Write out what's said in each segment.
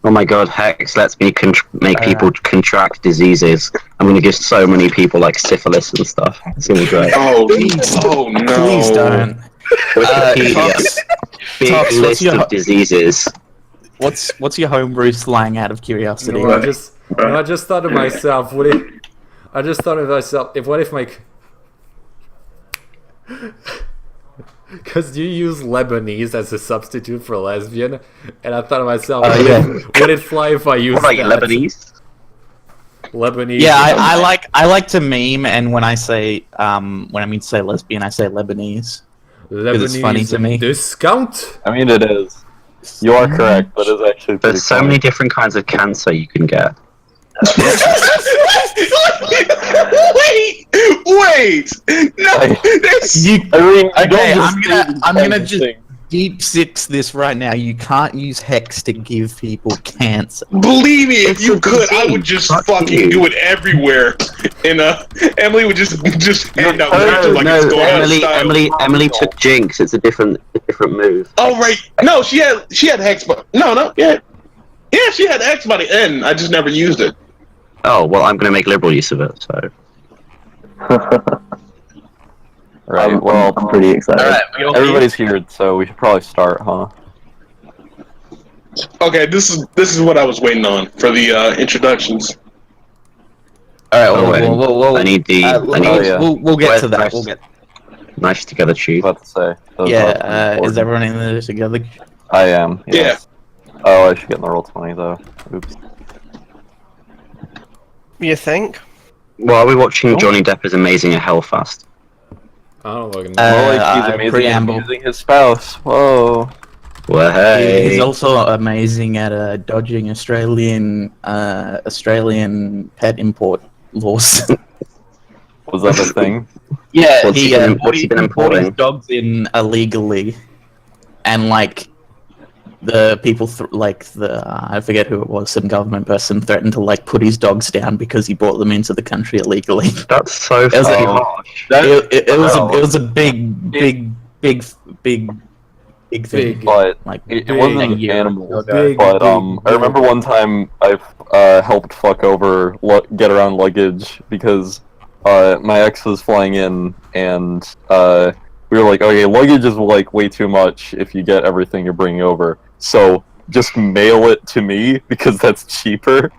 Oh my god, Hex lets me make people contract diseases. I'm gonna give so many people like syphilis and stuff. It's gonna be great. Oh no! Please don't. Wikipedia. Big Tox, list of diseases. What's your homebrew slang out of curiosity? No, I just thought to myself, what if like, because you use Lebanese as a substitute for lesbian, and I thought to myself, would it fly if I use What are you, Lebanese? Lebanese. Yeah, I like to meme, and when I say when I mean to say lesbian, I say Lebanese. Because it's funny to me. Discount? I mean, it is. You are correct, but it's actually pretty There's so many different kinds of cancer you can get. Wait! No, I'm gonna just deep six this right now. You can't use Hex to give people cancer. believe me, if you could, I would just fucking do it everywhere. And Emily would just hand out pictures like it's going out of style. Emily took Jinx. It's a different move. Oh right, no, she had Hex, but yeah, she had Hex by the end. I just never used it. Oh well, I'm gonna make liberal use of it. So. Right, well, I'm pretty excited. Alright, everybody's here, so we should probably start, huh? Okay, this is what I was waiting on for the introductions. Alright, I need the. We'll get to that. We'll get. Nice together, chief. What to say? Is everyone in there together? I am. Yes. Yeah. Oh, I should get in the roll 20 though. Oops. You think? Well, are we watching Johnny Depp is amazing at Hellfast? I don't look he's amazing at using his spouse. Whoa. Well, hey. He's also amazing at dodging Australian pet import laws. Was that a thing? Yeah, what's he been importing? His dogs in illegally, and like the people I forget who it was, some government person threatened to like put his dogs down because he brought them into the country illegally. That's so harsh. It was a big thing. But like it wasn't animals. Big, I remember one time I helped fuck over get around luggage because my ex was flying in and we were like, okay, luggage is like way too much if you get everything you're bringing over. So just mail it to me because that's cheaper.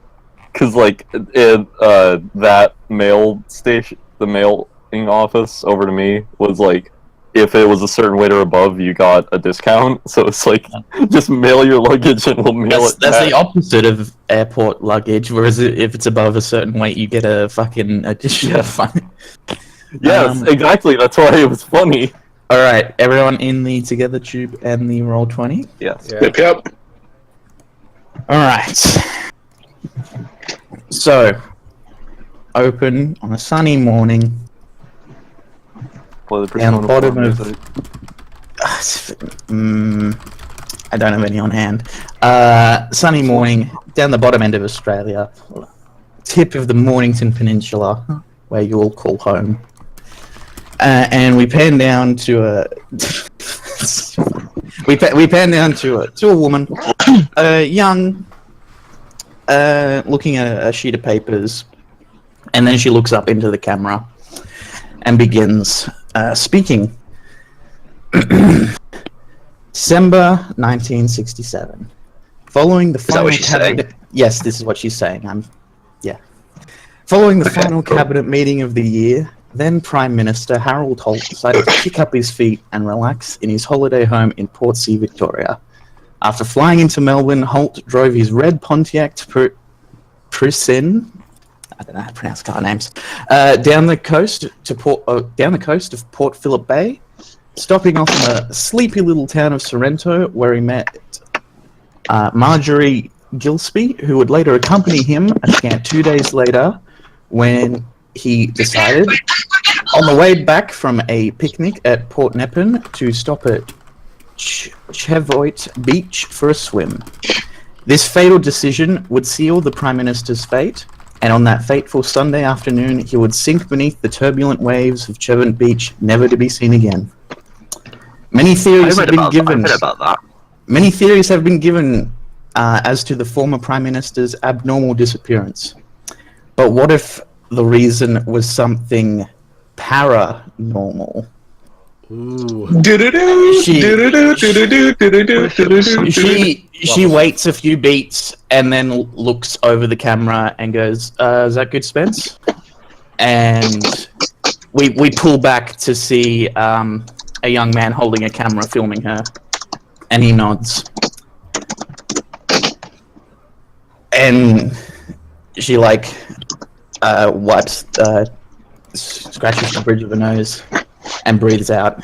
Because like that mail station, the mailing office over to me was like, if it was a certain weight or above, you got a discount. So it's like, just mail your luggage and we'll mail it back. That's the opposite of airport luggage. Whereas if it's above a certain weight, you get a fucking additional fine. Yes, exactly. That's why it was funny. All right, everyone in the Together Tube and the Roll 20? Yes. Yeah. Yep. All right. So, open on a sunny morning. Well, Down the bottom of... I don't have any on hand. Sunny morning, down the bottom end of Australia. Tip of the Mornington Peninsula, where you all call home. And we pan down to a we pan down to a woman, young, looking at a sheet of papers, and then she looks up into the camera and begins speaking. December 1967. Following the final cabinet, yes, this is what she's saying. Following the final cabinet meeting of the year. Then Prime Minister Harold Holt decided to kick up his feet and relax in his holiday home in Portsea, Victoria. After flying into Melbourne, Holt drove his red Pontiac Pricin, I don't know how to pronounce car names, down the coast of Port Phillip Bay, stopping off in a sleepy little town of Sorrento, where he met Marjorie Gillespie, who would later accompany him a scant 2 days later, when he decided, on the way back from a picnic at Port Nepean, to stop at Cheviot Beach for a swim. This fatal decision would seal the Prime Minister's fate, and on that fateful Sunday afternoon, he would sink beneath the turbulent waves of Chevant Beach, never to be seen again. Many theories have been given. I read about that. Many theories have been given as to the former Prime Minister's abnormal disappearance. But what if the reason was something paranormal? Ooh. She waits a few beats and then looks over the camera and goes, "Is that good, Spence?" And we pull back to see a young man holding a camera filming her, and he nods. And she scratches the bridge of her nose and breathes out.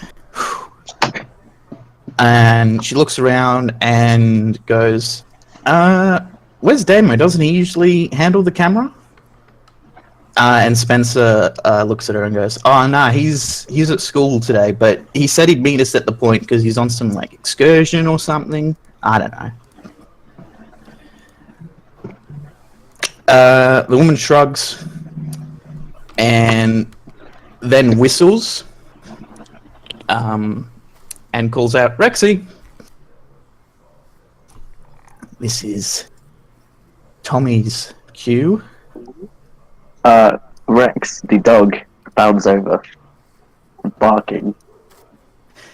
And she looks around and goes, "Where's Damo? Doesn't he usually handle the camera?" And Spencer looks at her and goes, "Oh, no, he's at school today, but he said he'd meet us at the point because he's on some excursion or something. I don't know." The woman shrugs and then whistles and calls out, "Rexy!" This is Tommy's cue. Rex, the dog, bounds over, barking.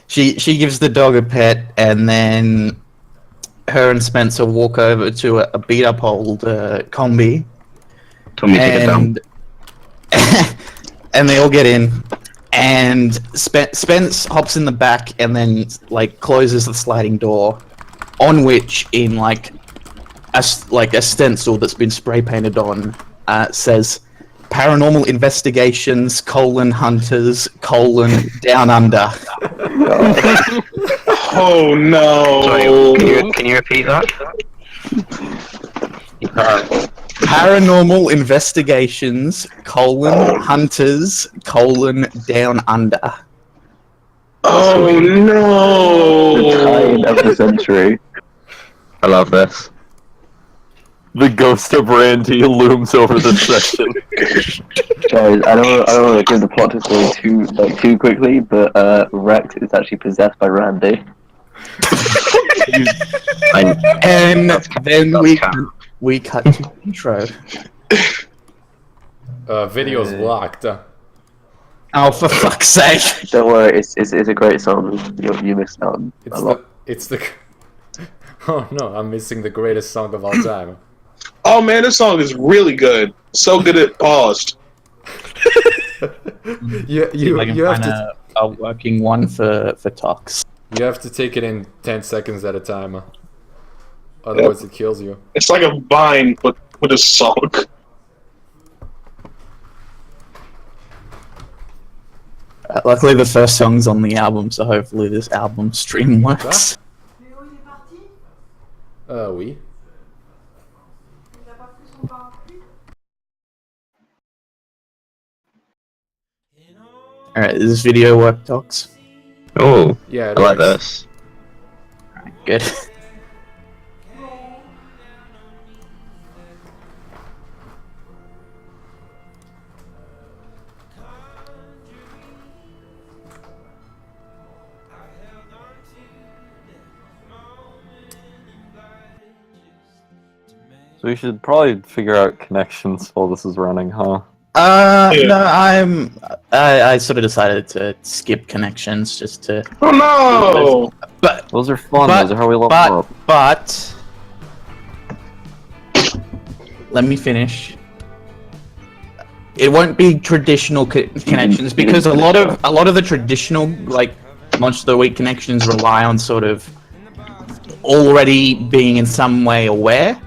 She gives the dog a pet, and then her and Spencer walk over to a beat up old combi, Tommy, take it down. and they all get in, and Spence hops in the back and then closes the sliding door, on which in a stencil that's been spray painted on says "Paranormal Investigations: Hunters: Down Under." Oh no! Sorry, can you repeat that? Paranormal Investigations: Hunters: Down Under. Oh no! The tide of the century. I love this. The ghost of Randy looms over the session. Guys, I don't want to give the plot twist too quickly, but Rex is actually possessed by Randy. And then we cut to intro. Video's blocked. Oh, for fuck's sake! Don't worry, it's a great song. You missed out on a lot. It's the. Oh no, I'm missing the greatest song of all time. Oh man, this song is really good. So good it paused. you have to a working one for Tox. You have to take it in 10 seconds at a time. Otherwise it kills you. It's like a vine with a song. Luckily the first song's on the album, so hopefully this album stream works. Oui. Alright, does this video work, Tox? Oh, Yeah, I like this. Alright, good. So we should probably figure out connections while this is running, huh? No, I sort of decided to skip connections just to. Oh no! But Those are fun. Those are how we level up. But let me finish. It won't be traditional connections because a lot of the traditional Monster of the Week connections rely on sort of already being in some way aware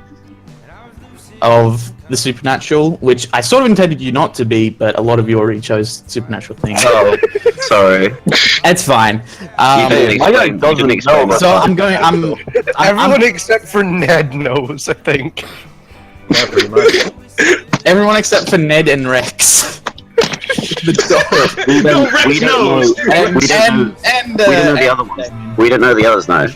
of the supernatural, which I sort of intended you not to be, but a lot of you already chose supernatural things. Oh, sorry. It's fine. My guy doesn't explain that. So I'm Everyone except for Ned knows, I think. Yeah, pretty much. everyone except for Ned and Rex. The dog. No, Rex knows. And we don't know the other ones. We don't know the others now.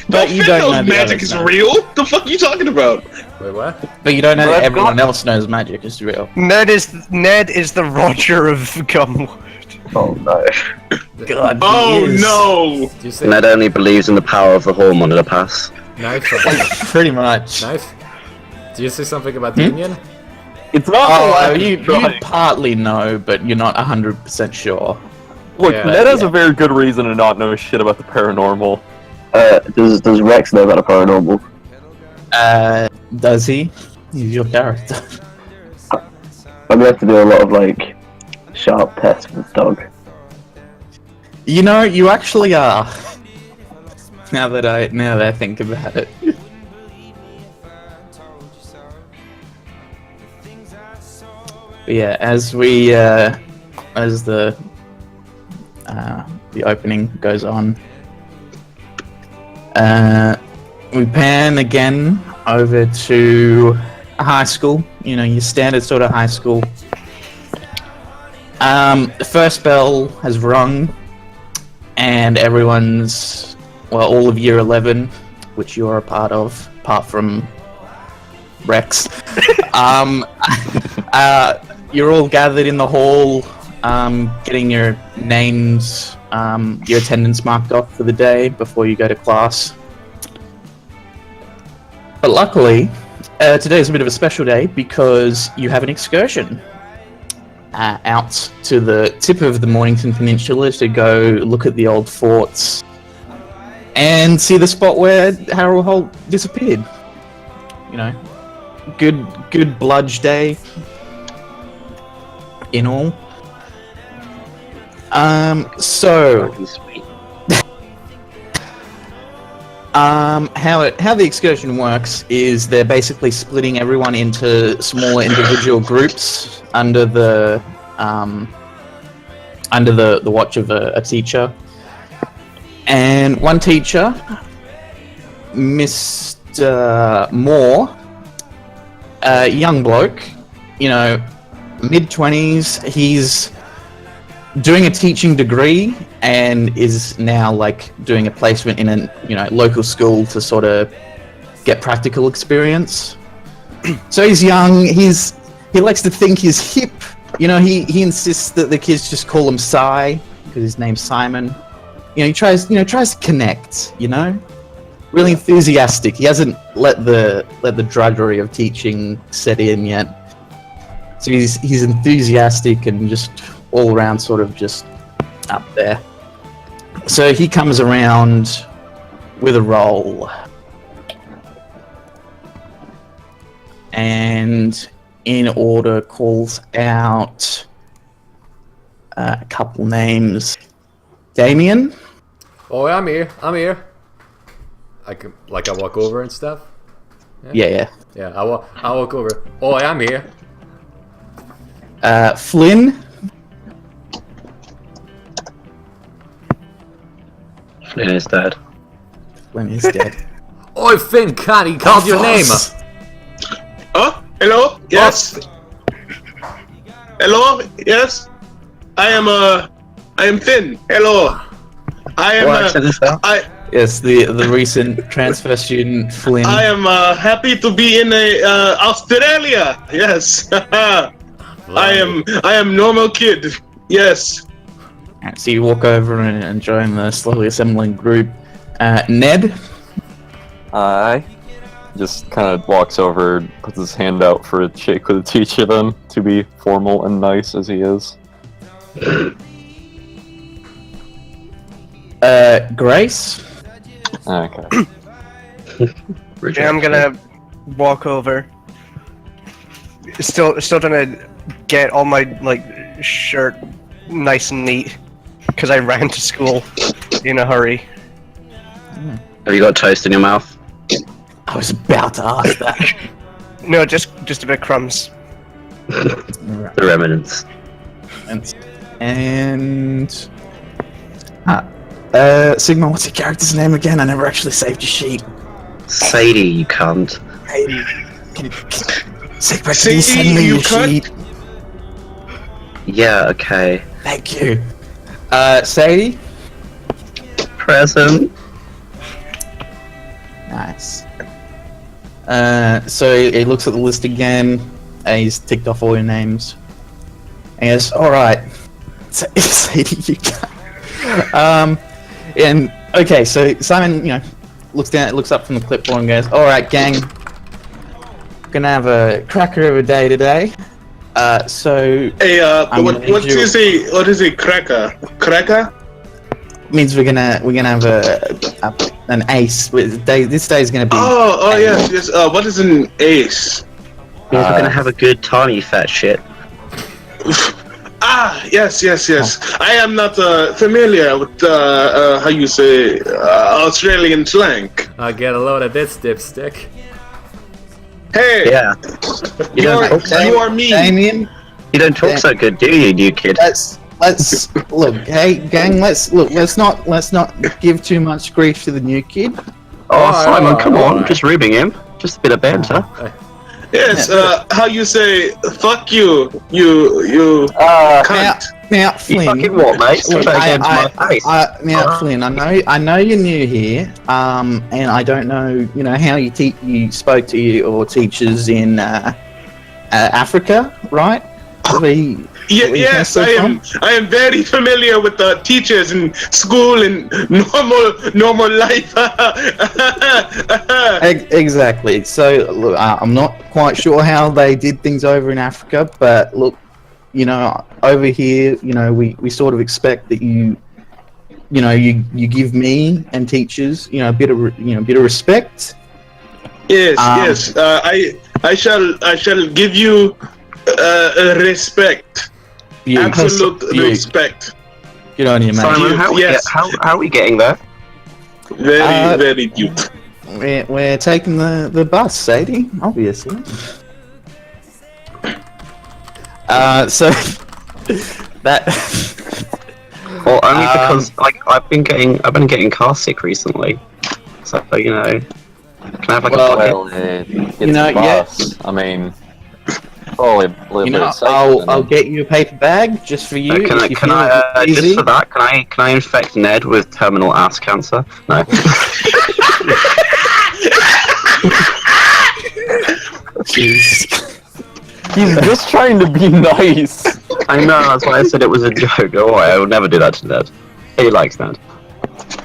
But you don't know the magic others is know. real? The fuck are you talking about? Wait, what? But you don't know But that I've everyone got- else knows magic is real. Ned is the Roger of Gumwood. Oh no. God, he Oh is. no! Do you say Ned only believes in the power of the hall monitor pass. nice? Pretty much. Nice. Do you say something about Damien? It's not the Oh, last you try. partly know, but you're not 100% sure. Look, Yeah. Ned has a very good reason to not know shit about the paranormal. Does Rex know about a paranormal? Does he? He's your character. I'm gonna have to do a lot of like sharp tests with this dog. You know, you actually are. Now that I think about it. But yeah, as the opening goes on, we pan again over to a high school. You know, your standard sort of high school. The first bell has rung, and everyone's, well, all of year 11, which you're a part of, apart from Rex. You're all gathered in the hall, getting your names, your attendance marked off for the day before you go to class. But luckily, today is a bit of a special day because you have an excursion out to the tip of the Mornington Peninsula to go look at the old forts and see the spot where Harold Holt disappeared. You know, good bludge day in all. So Sweet. how the excursion works is they're basically splitting everyone into smaller individual groups under the watch of a teacher. And one teacher, Mr. Moore, a young bloke, you know, mid-20s, he's doing a teaching degree and is now like doing a placement in a local school to sort of get practical experience. So he's young, he likes to think he's hip. You know, he insists that the kids just call him Si because his name's Simon. You know, he tries to connect, you know? Really enthusiastic. He hasn't let the drudgery of teaching set in yet. So he's enthusiastic and just all around sort of just up there. So he comes around with a roll. And in order calls out a couple names. Damien? Oh, I'm here. I walk over and stuff. Yeah. Yeah, I walk over. Oh, I'm here. Flynn? Flynn is dead. Flynn is dead. Oh, Finn, God, he called your name. Huh? Hello? Yes? Hello? Yes? I am Finn. Hello. I am, What accent is that? Yes, the recent transfer student Flynn. I am happy to be in Australia. Yes. I am normal kid. Yes. So you walk over and join the slowly assembling group. Ned? I just kind of walks over, puts his hand out for a shake with the teacher then, to be formal and nice as he is. Grace? Okay. Yeah, I'm gonna walk over. Still trying to get all my shirt nice and neat because I ran to school in a hurry. Have you got toast in your mouth? I was about to ask that. No, just a bit of crumbs. The remnants. And Sigma, what's your character's name again? I never actually saved your sheet. Sadie, you cunt. Sigma, can you send me your sheet? Yeah, okay. Thank you. Sadie? Present. Nice. So he looks at the list again, and he's ticked off all your names. And he goes, alright. Sadie, you go. And, okay, so Simon, looks up from the clipboard and goes, alright, gang. Gonna have a cracker of a day today. So... Hey, what is a cracker? Cracker? Means we're gonna have an ace. This day is gonna be... Oh, yes. What is an ace? We're gonna have a good tiny fat shit. Yes. I am not familiar with how you say Australian slang. I'll get a load of this dipstick. Hey, Yeah. you are me. Damien, You don't talk so good, do you, new kid? let's look. Hey, gang, let's not give too much grief to the new kid. Oh, Simon, come on, alright. just ribbing him. Just a bit of banter. Yes, how you say fuck you cunt. Now, You Flynn. fucking what, mate? Say Look, that again to my face. now, Flynn, I know you're new here, and I don't know, how you spoke to your teachers in Africa, right? Yes, I am very familiar with the teachers in school and normal life. Exactly. So, look, I'm not quite sure how they did things over in Africa, but look, over here, we sort of expect that you give me and teachers, a bit of respect. Yes. I shall give you respect. Absolute respect. Good on you, mate. Simon, how are we getting there? Very cute. We're taking the bus, Sadie, obviously. So that. Well, only because I've been getting car sick recently. So can I have like a bucket? It's a bus. I mean, probably a little bit safer. I'll get you a paper bag just for you. Can I just for that? Can I infect Ned with terminal ass cancer? No. Jeez. He's just trying to be nice. I know, that's why I said it was a joke. Don't worry, I would never do that to Ned. He likes Ned.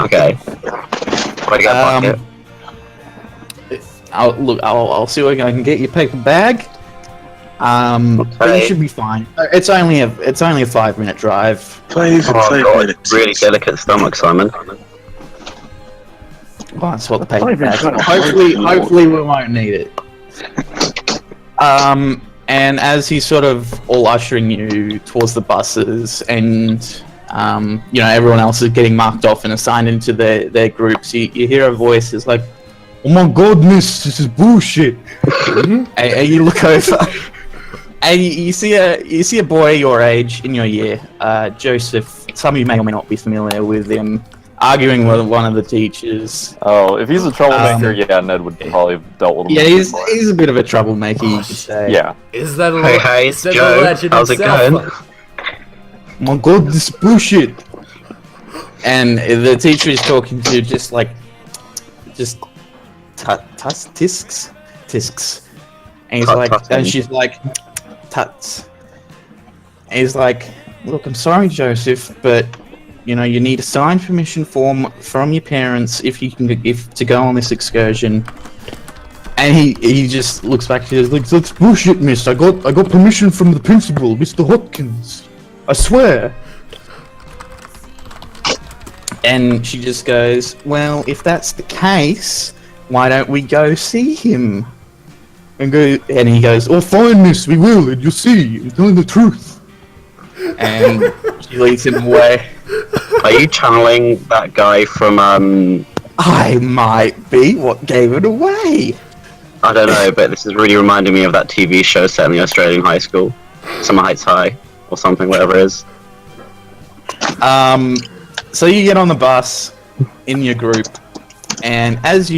Okay. Where to get a bucket? I'll see what I can get you a paper bag. But you should be fine. It's only a 5-minute drive. Five minutes. Really delicate stomach, Simon. Well, that's what the paper bag's for. Hopefully we won't need it. And as he's sort of all ushering you towards the buses, and everyone else is getting marked off and assigned into their groups, you hear a voice. It's like, "Oh my God, miss, this is bullshit." and you look over, and you see a boy your age in your year, Joseph. Some of you may or may not be familiar with him. Arguing with one of the teachers. Oh, if he's a troublemaker, Ned would probably have dealt with him. Yeah, he's a bit of a troublemaker, you could say. Yeah. Is that Hey, it's Joe. How's it going? My God, this bullshit. And the teacher is talking to just tisks. And she's like, tuts. And he's like, look, I'm sorry, Joseph, but you need a signed permission form from your parents if to go on this excursion. And he just looks back to you like, that's bullshit, miss. I got permission from the principal, Mr. Hopkins. I swear. And she just goes, well, if that's the case, why don't we go see him? And he goes, oh, fine, miss, we will, and you'll see. I'm telling the truth. And she leads him away. Are you channeling that guy from I might be. What gave it away? I don't know, but this is really reminding me of that TV show set in the Australian high school, Summer Heights High, or something, whatever it is. So you get on the bus in your group, and as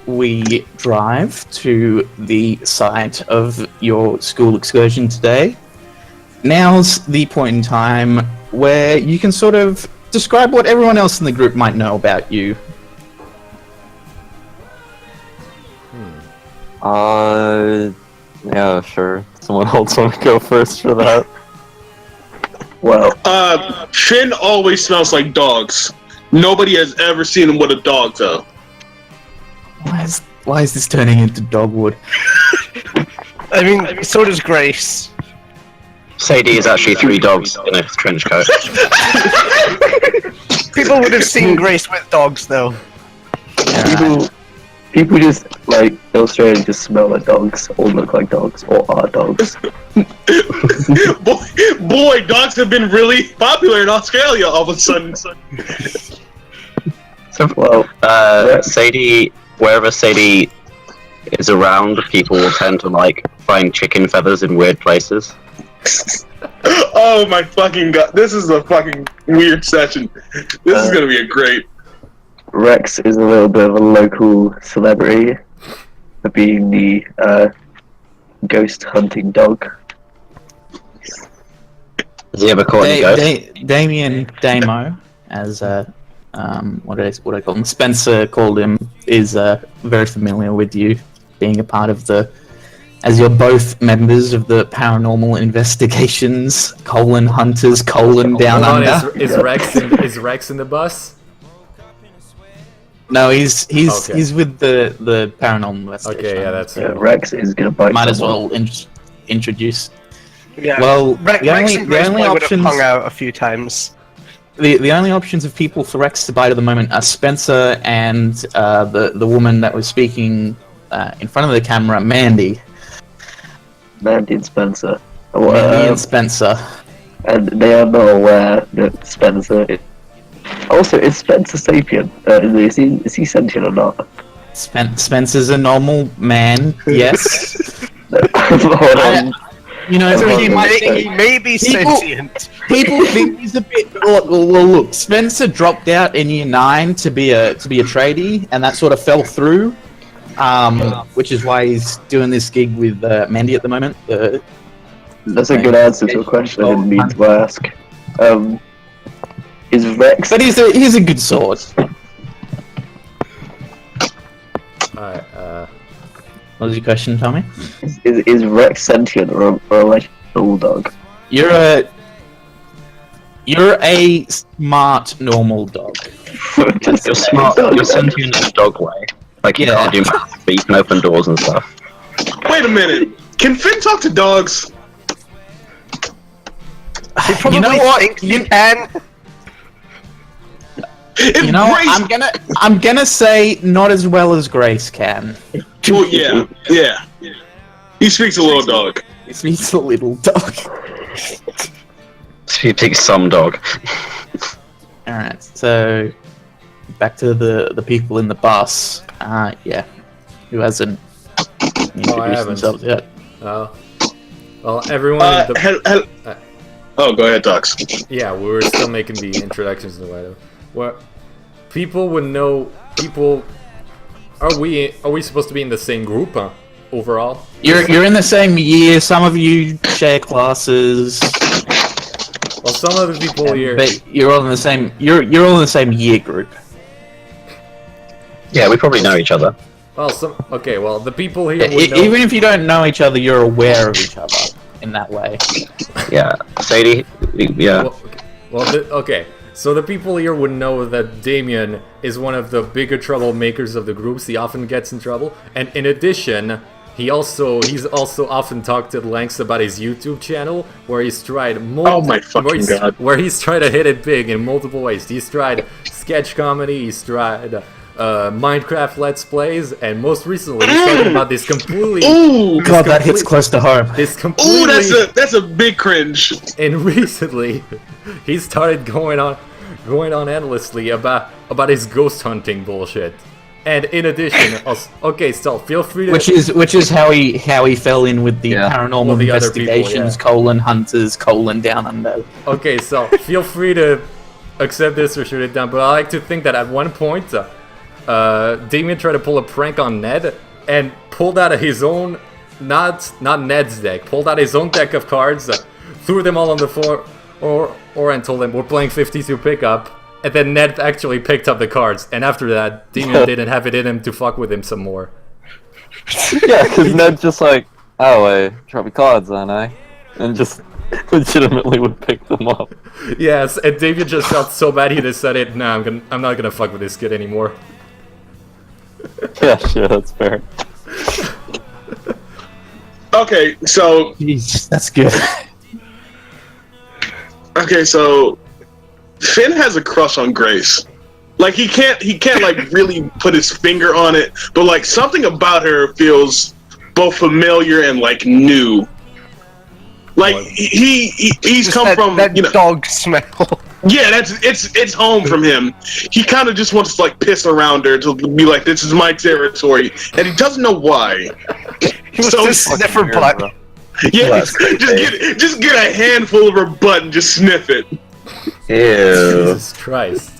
we drive to the site of your school excursion today, now's the point in time where you can sort of describe what everyone else in the group might know about you. Yeah, sure. Someone else want to go first for that? Well, Finn always smells like dogs. Nobody has ever seen him with a dog, though. Why is this turning into Dogwood? I mean, so does Grace. Sadie is actually 3 dogs in a trench coat. People would have seen Grace with dogs, though. people just like Australians just smell like dogs, or look like dogs, or are dogs. boy, dogs have been really popular in Australia all of a sudden. So, Sadie, wherever Sadie is around, people will tend to like find chicken feathers in weird places. Oh my fucking god, this is a fucking weird session. This is gonna be a great. Rex is a little bit of a local celebrity for being the ghost hunting dog. Has he ever caught any ghosts? Damien Damo, as what do I call him? Spencer called him, is very familiar with you, being a part of the. As you're both members of the paranormal investigations, hunters, down under. Is Rex in the bus? No, he's with the paranormal investigation. Okay, yeah, that's it. Rex is gonna bite. Might someone. as well introduce. Yeah. Well, Rex the and Grace only would have options. hung out a few times. The only options of people for Rex to bite at the moment are Spencer and the woman that was speaking in front of the camera, Mandy. Mandy and Spencer. Mandy and Spencer. And they are not aware that Spencer is... Also, is Spencer sapient? Is he sentient or not? Spencer's a normal man, yes. He may be sentient. People think he's a bit. Well, look, Spencer dropped out in year 9 to be a tradie, and that sort of fell through. Which is why he's doing this gig with Mandy at the moment. That's a good answer to a question I didn't mean to ask. Is Rex? But he's a good sword. Alright, What was your question, Tommy? Is Rex sentient or like a bulldog? You're a smart normal dog. You're smart. You're sentient in a dog way. Like you can't do math, but you can open doors and stuff. Wait a minute. Can Finn talk to dogs? He probably You know what? thinks you can. You know, I'm gonna say not as well as Grace can. Oh yeah. He speaks a little dog. He's a little dog. He takes some dog. All right, so back to the people in the bus. Yeah, who hasn't introduced themselves yet? well, everyone. Oh, go ahead, Docs. Yeah, we were still making the introductions in the way. Where people would know. People, are we supposed to be in the same group overall? You're in the same year. Some of you share classes. Well, some of the people here. But you're all in the same. You're all in the same year group. Yeah, we probably know each other. Well, the people here would know. Even if you don't know each other, you're aware of each other in that way. Yeah, Sadie. Yeah. Okay. So the people here would know that Damien is one of the bigger troublemakers of the groups. He often gets in trouble, and in addition, he's also often talked at lengths about his YouTube channel, where he's tried where he's tried to hit it big in multiple ways. He's tried sketch comedy. He's tried Minecraft Let's Plays, and most recently he's talking about this completely. Ooh, God, that hits close to home. Ooh, that's a big cringe. And recently, he started going on endlessly about his ghost hunting bullshit. And in addition, so feel free to. Which is how he fell in with the paranormal the investigations, people, hunters, down under. Okay, so feel free to accept this or shoot it down. But I like to think that at one point, Damien tried to pull a prank on Ned and pulled out of his own, not Ned's deck, pulled out his own deck of cards, threw them all on the floor, and told him we're playing 52 pickup. And then Ned actually picked up the cards, and after that, Damien didn't have it in him to fuck with him some more. Yeah, because Ned's just like, oh, I drop your cards, aren't I? And just legitimately would pick them up. Yes, and David just felt so bad he decided, nah, I'm not gonna fuck with this kid anymore. Yeah, sure, that's fair. Okay, so Jeez, that's good. okay, so Finn has a crush on Grace. Like he can't like really put his finger on it, but like something about her feels both familiar and like new. Like he's come from that dog smell. Yeah, it's home from him. He kind of just wants to like piss around her to be like, this is my territory, and he doesn't know why. He wants to sniff her butt. Yeah, just get a handful of her butt and just sniff it. Ew. Jesus Christ.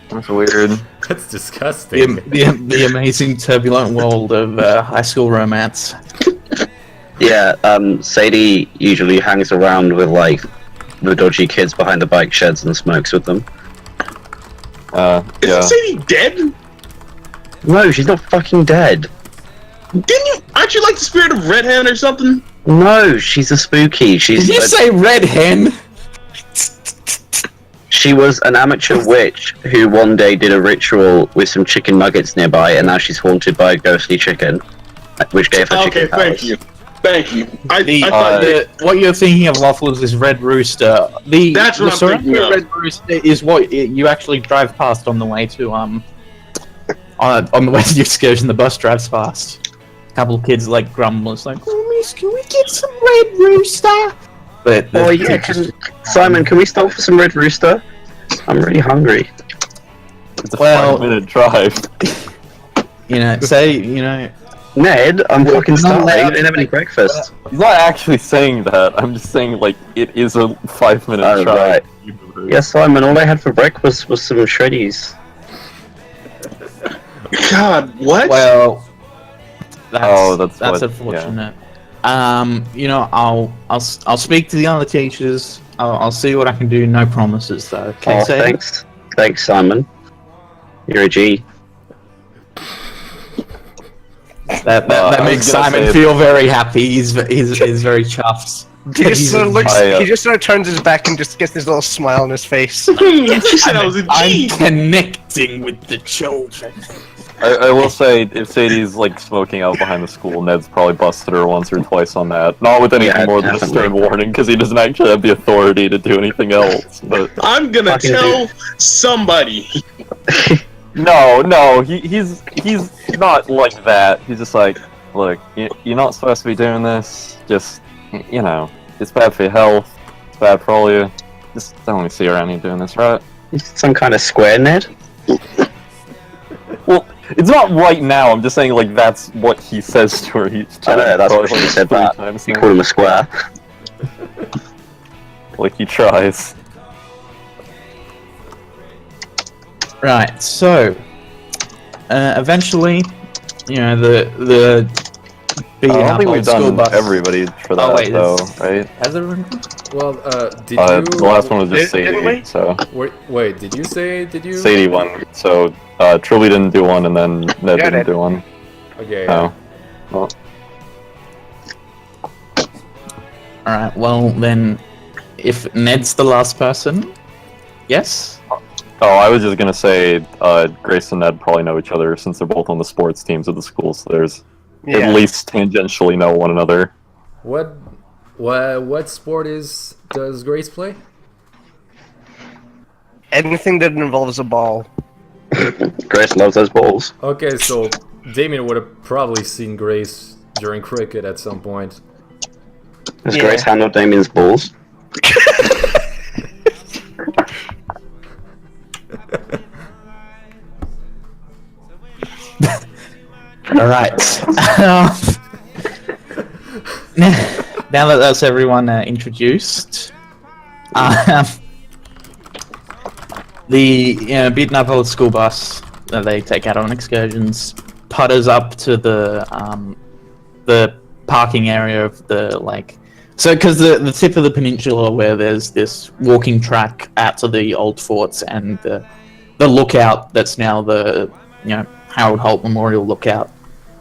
That's weird. That's disgusting. The amazing turbulent world of high school romance. Yeah, Sadie usually hangs around with like the dodgy kids behind the bike sheds and smokes with them. Isn't Sadie dead? No, she's not fucking dead. Aren't you like the spirit of Red Hen or something? No, she's a spooky. Did you say red hen? She was an amateur witch who one day did a ritual with some chicken nuggets nearby, and now she's haunted by a ghostly chicken, which gave her chicken powers. Thank you. I thought what you're thinking of, Waffles, is Red Rooster. That's what I'm thinking of. Red Rooster is what you actually drive past on the way to on the way to the excursion. The bus drives past. A couple of kids like grumble. It's like, oh, miss, can we get some Red Rooster? But Oh yeah, Simon, can we stop for some Red Rooster? I'm really hungry. It's a 5-minute drive. Ned, I'm fucking starving. I didn't have any breakfast. I'm not actually saying that. I'm just saying, like, it is a 5-minute drive. Right. Yeah, Simon, all I had for breakfast was some shreddies. God, what? Well, that's what, unfortunate. Yeah. I'll speak to the other teachers. I'll see what I can do. No promises, though. Okay, Thanks, Simon. You're a G. That makes Simon feel very happy. He's very chuffed. He just sort of looks. He just sort of turns his back and just gets this little smile on his face. She said I was a G. I'm connecting with the children. I will say, if Sadie's like smoking out behind the school, Ned's probably busted her once or twice on that. Not with anything more than a stern warning, because he doesn't actually have the authority to do anything else. But I'm gonna tell somebody. No, he's not like that. He's just like, look, you're not supposed to be doing this. Just, it's bad for your health. It's bad for all you. Just don't want to see around you doing this, right? Some kind of square, Ned? Well, it's not right now. I'm just saying, like, that's what he says to her each time. I know, that's what he said that. You call him a square. Like, he tries. Right, so eventually, the I don't think we've done everybody for that, though, right? Has everyone? Well, did you? The last one was just Sadie, so. Wait, did you? Sadie won, so Trilby didn't do one, and then Ned didn't do one. Okay. Oh. Well. Alright, well then, if Ned's the last person, yes? Oh, I was just gonna say, Grace and Ned probably know each other since they're both on the sports teams of the school, so there's at least tangentially know one another. What sport does Grace play? Anything that involves a ball. Grace loves those balls. Okay, so Damien would have probably seen Grace during cricket at some point. Does Grace handle Damien's balls? Alright. Now that that's everyone introduced, the beaten up old school bus that they take out on excursions putters up to the parking area of the lake. So, because the tip of the peninsula where there's this walking track out to the old forts and the lookout that's now the Harold Holt Memorial Lookout.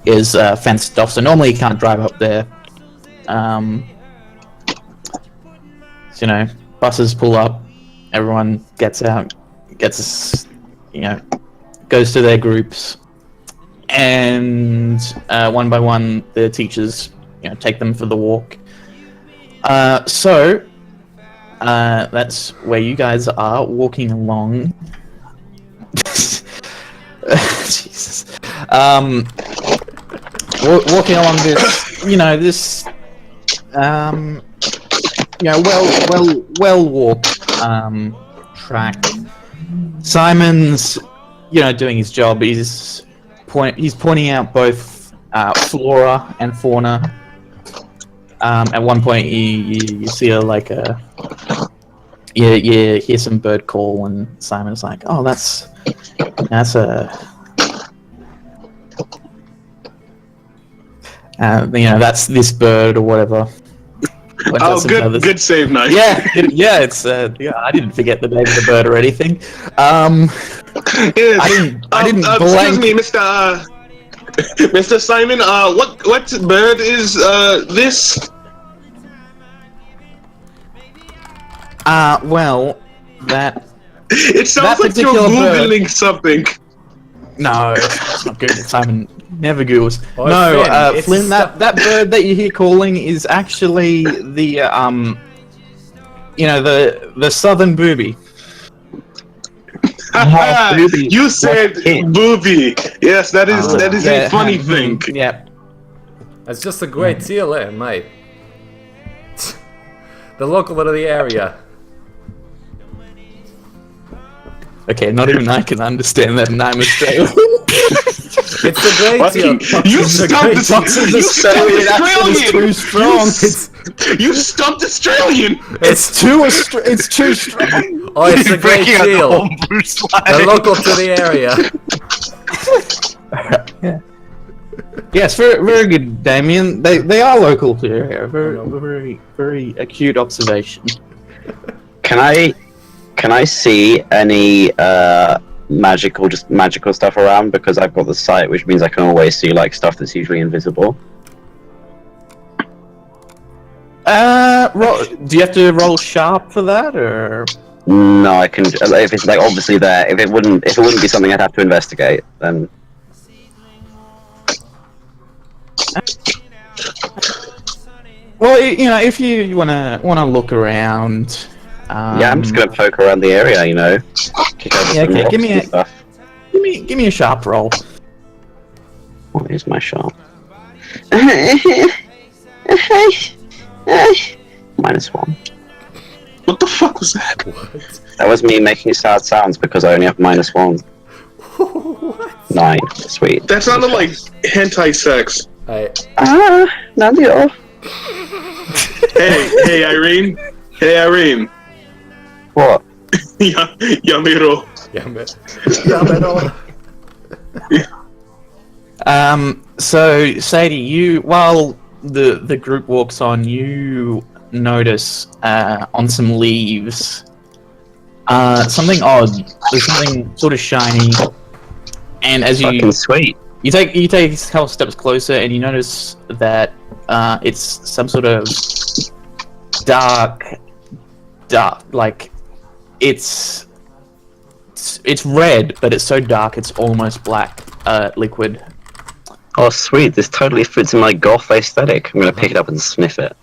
is fenced off, so normally you can't drive up there. So, you know, buses pull up, everyone gets out, goes to their groups, and one by one, the teachers, take them for the walk. So that's where you guys are walking along. Jesus. Walking along this, well walked track. Simon's, doing his job. He's pointing out both flora and fauna. At one point, you see you hear some bird call, and Simon's like, "Oh, that's a." That's this bird or whatever. Oh, good save, Knife. Yeah, it's I didn't forget the name of the bird or anything. Yes. I didn't excuse me, Mr. Simon. What bird is this? Well, that. It sounds like you're googling something. No, it's not good. Simon never googles. Oh, no, Flynn, Flynn, that bird that you hear calling is actually the the southern booby. Booby. You said booby. Yes, that is a funny thing. Yeah. That's just a great deal, mate. The local of the area. Okay, not even I can understand that, and I'm Australian. It's a great deal. You stumped Australian. Too strong. You stumped Australian. It's too strong. Oh, it's a great deal. They're local to the area. Yeah. Yes, very good, Damien. They are local to your area. Very, very acute observation. Can I see any magical stuff around? Because I've got the sight, which means I can always see stuff that's usually invisible. Do you have to roll sharp for that, or? No, I can. If it's obviously there, if it wouldn't be something I'd have to investigate, then. Well, if you wanna look around. Yeah, I'm just gonna poke around the area, Kick over some rocks and stuff. Give me a sharp roll. What is my sharp? -1. What the fuck was that? What? That was me making sad sounds because I only have -1. What? 9. Sweet. That sounded like hentai sex. Nadio. Hey, Irene. Hey, Irene. What? Yamiro. Yamiro. So Sadie, while the group walks on, you notice on some leaves something odd. There's something sort of shiny, and as Fucking sweet. you take a couple steps closer, and you notice that it's some sort of dark, like it's red, but it's so dark it's almost black liquid. Oh, sweet. This totally fits in my goth aesthetic. I'm gonna pick it up and sniff it.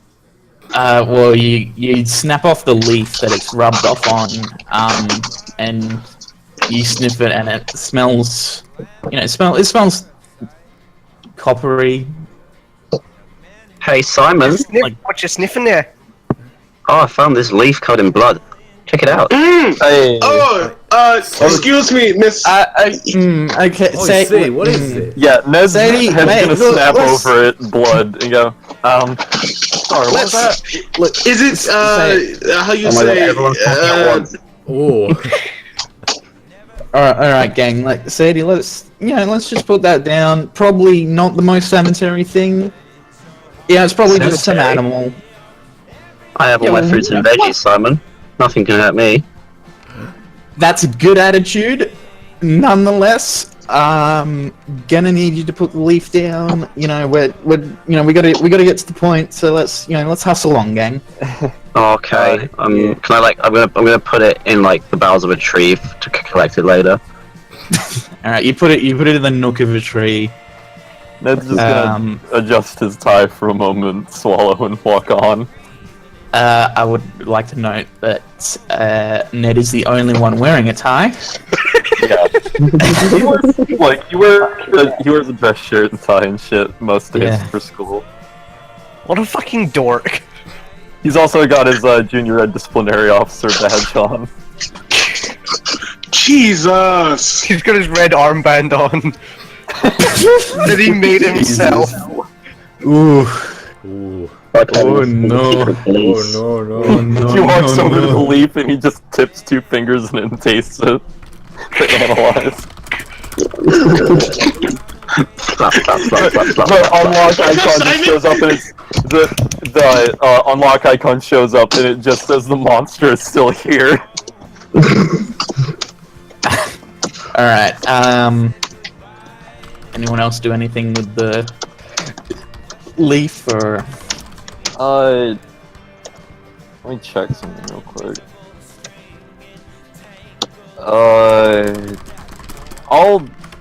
Well, you snap off the leaf that it's rubbed off on, and you sniff it, and it smells. It smells coppery. Hey, Simon. What you sniffing there? Oh, I found this leaf covered in blood. Check it out. Hey. Oh, excuse me, Miss. Okay. Oh, see, what is it? Yeah, Ned's Sadie, gonna look, snap over it, blood, and go, sorry, what was that? Is it, how you Oh my God, say, everyone's talking at once. Oh. Alright, gang. Sadie, let's just put that down. Probably not the most sanitary thing. Yeah, it's probably just some Sanitary? animal. I have all my fruits and veggies, Simon. Nothing can hurt me. That's a good attitude. Nonetheless, Gonna need you to put the leaf down. You know, we gotta get to the point. So let's hustle on, gang. Okay. Can I I'm gonna put it in like the boughs of a tree to collect it later. All right, you put it in the nook of a tree. Ned's just gonna adjust his tie for a moment, swallow, and walk on. I would like to note that Ned is the only one wearing a tie. Yeah. he wears a dress shirt and tie and shit most days for school. What a fucking dork. He's also got his junior ed disciplinary officer badge on. Jesus! He's got his red armband on. That he made himself. Ooh. Ooh. Oh no. Oh no. He walks over to the leaf and he just tips 2 fingers and then tastes it to analyze. The unlock icon just shows up and it's the unlock icon shows up and it just says the monster is still here. All right. Anyone else do anything with the leaf or? Let me check something real quick. I'll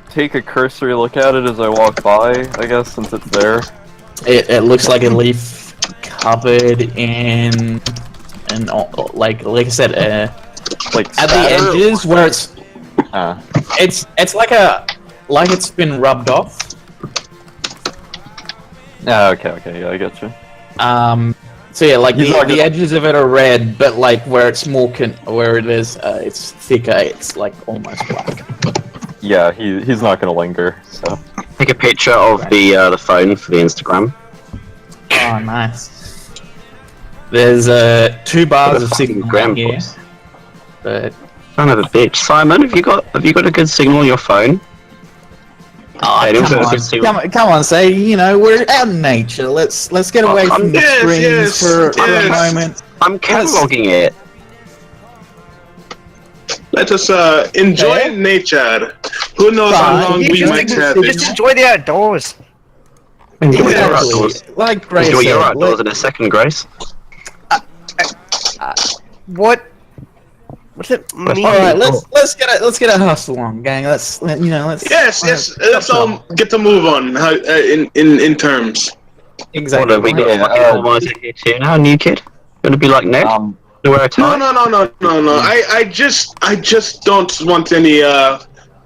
take a cursory look at it as I walk by, I guess, since it's there. It looks like a leaf covered in, like I said, Like at the edges where it's like it's been rubbed off. Okay, yeah, I get you. So yeah, like the edges of it are red, but like where it's where it is, it's thicker. It's like almost black. Yeah, he's not gonna linger. So Take a picture of the phone for the Instagram. Oh, nice. There's 2 bars of signal here, but Son of a bitch, Simon, have you got a good signal on your phone? come on, say, we're out in nature. Let's get away from the screens for a moment. I'm cataloging it. Let us enjoy nature. Who knows how long we might have it. Just enjoy the outdoors. Enjoy your outdoors. Like Grace Enjoy your said, outdoors in a second, Grace. What? What's it mean? All right, let's get a hustle on, gang. Let's. Yes. Let's all get to move on. In terms. Exactly. What are we going to want to take you to now, new kid? Going to be like Ned? To wear a tie? No. I just don't want any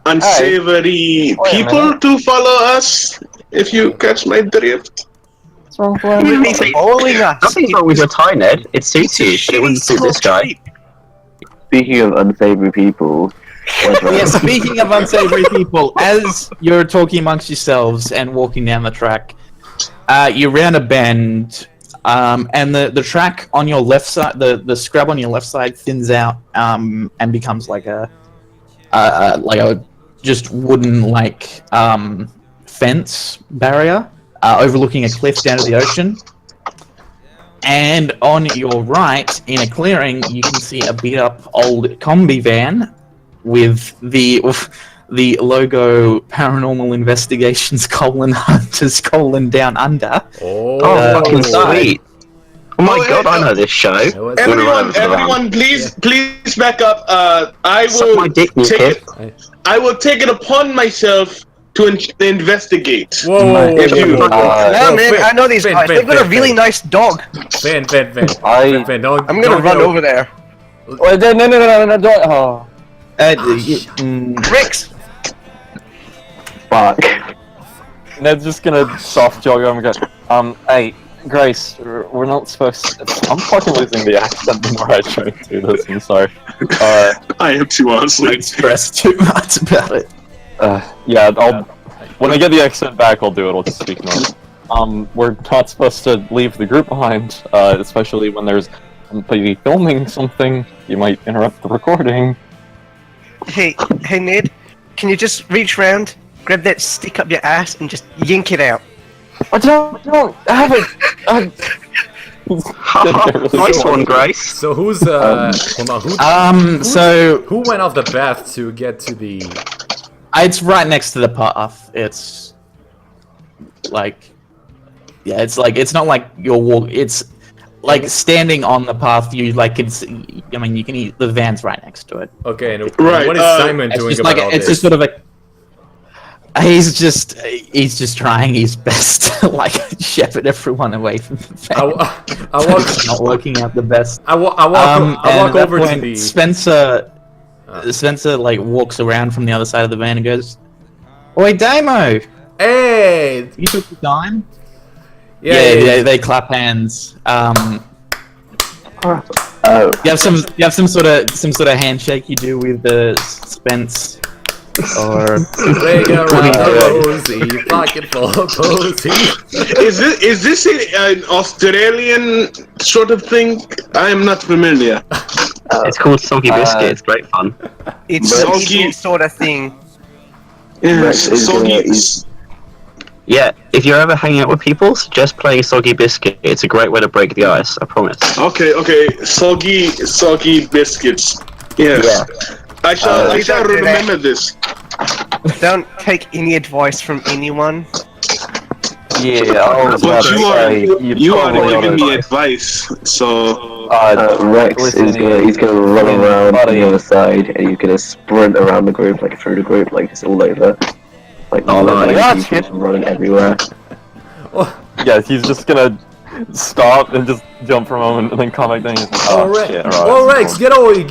unsavory people to follow us. If you catch my drift. He's following us. Nothing's wrong with your tie, Ned. It suits you, but it wouldn't suit this guy. Speaking of unsavory people, Yeah, speaking of unsavory people, as you're talking amongst yourselves and walking down the track, you round a bend, and the track on your left side, the scrub on your left side thins out, and becomes like a just wooden fence barrier overlooking a cliff down to the ocean. And on your right, in a clearing, you can see a beat-up old combi van with the logo "Paranormal Investigations: Hunters: Down Under." Oh, fucking sweet! Oh my god, I know this show. Everyone, please back up. I will take it upon myself to investigate. Whoa! Man, I know these guys. They've got a really nice dog. Van, I'm gonna run over there. Wait, no, don't. Ricks! fuck. Ned's just gonna soft jog over and go, hey, Grace, we're not supposed to... I'm fucking losing the accent the more I try to do this, I'm sorry. I am too, honestly. Don't stress too much about it. Yeah, when I get the accent back, I'll do it. I'll just speak normal. We're not supposed to leave the group behind, especially when there's somebody filming something. You might interrupt the recording. Hey, Ned, can you just reach round, grab that stick up your ass, and just yank it out? I don't have it. Nice one, Grace. So who's hold on, So who went off the path to get to the It's right next to the path. It's like, yeah, it's not like you're walk. It's like standing on the path. You like can see. I mean, you can eat the van's right next to it. Okay, and Right, what is Simon It's doing just about like all it's this? just sort of a. He's just trying his best to like shepherd everyone away from the van. I It's not walk. working out the best. I walk And at that over to point, the. Spencer like walks around from the other side of the van and goes, "Oi, Damo, Hey. you took the time?" Yeah. They clap hands. Oh, You have some sort of handshake you do with the Spence, or Leg around the rosy, pocket full of posy. Is this an Australian sort of thing? I am not familiar. It's called Soggy Biscuit. It's great fun. It's Soggy- any sort of thing. Yes, Rex is soggy. gonna- Yeah, if you're ever hanging out with people, suggest playing Soggy Biscuit. It's a great way to break the ice. I promise. Okay, soggy biscuits. Yes. Yeah. I shall Don't do that. remember this. Don't take any advice from anyone. Yeah, I was about But to you are say, you are probably giving me oughta- advice, so Rex is he's gonna run Flynn, around buddy. the other side, and he's gonna sprint around the group, like through the group, like it's all over. Like, Oh, like nice. people running everywhere. Yeah, he's just gonna stop and just jump for a moment and then come back down and just, Oh, oh, Rex, shit, oh, alright. Rex, get over here,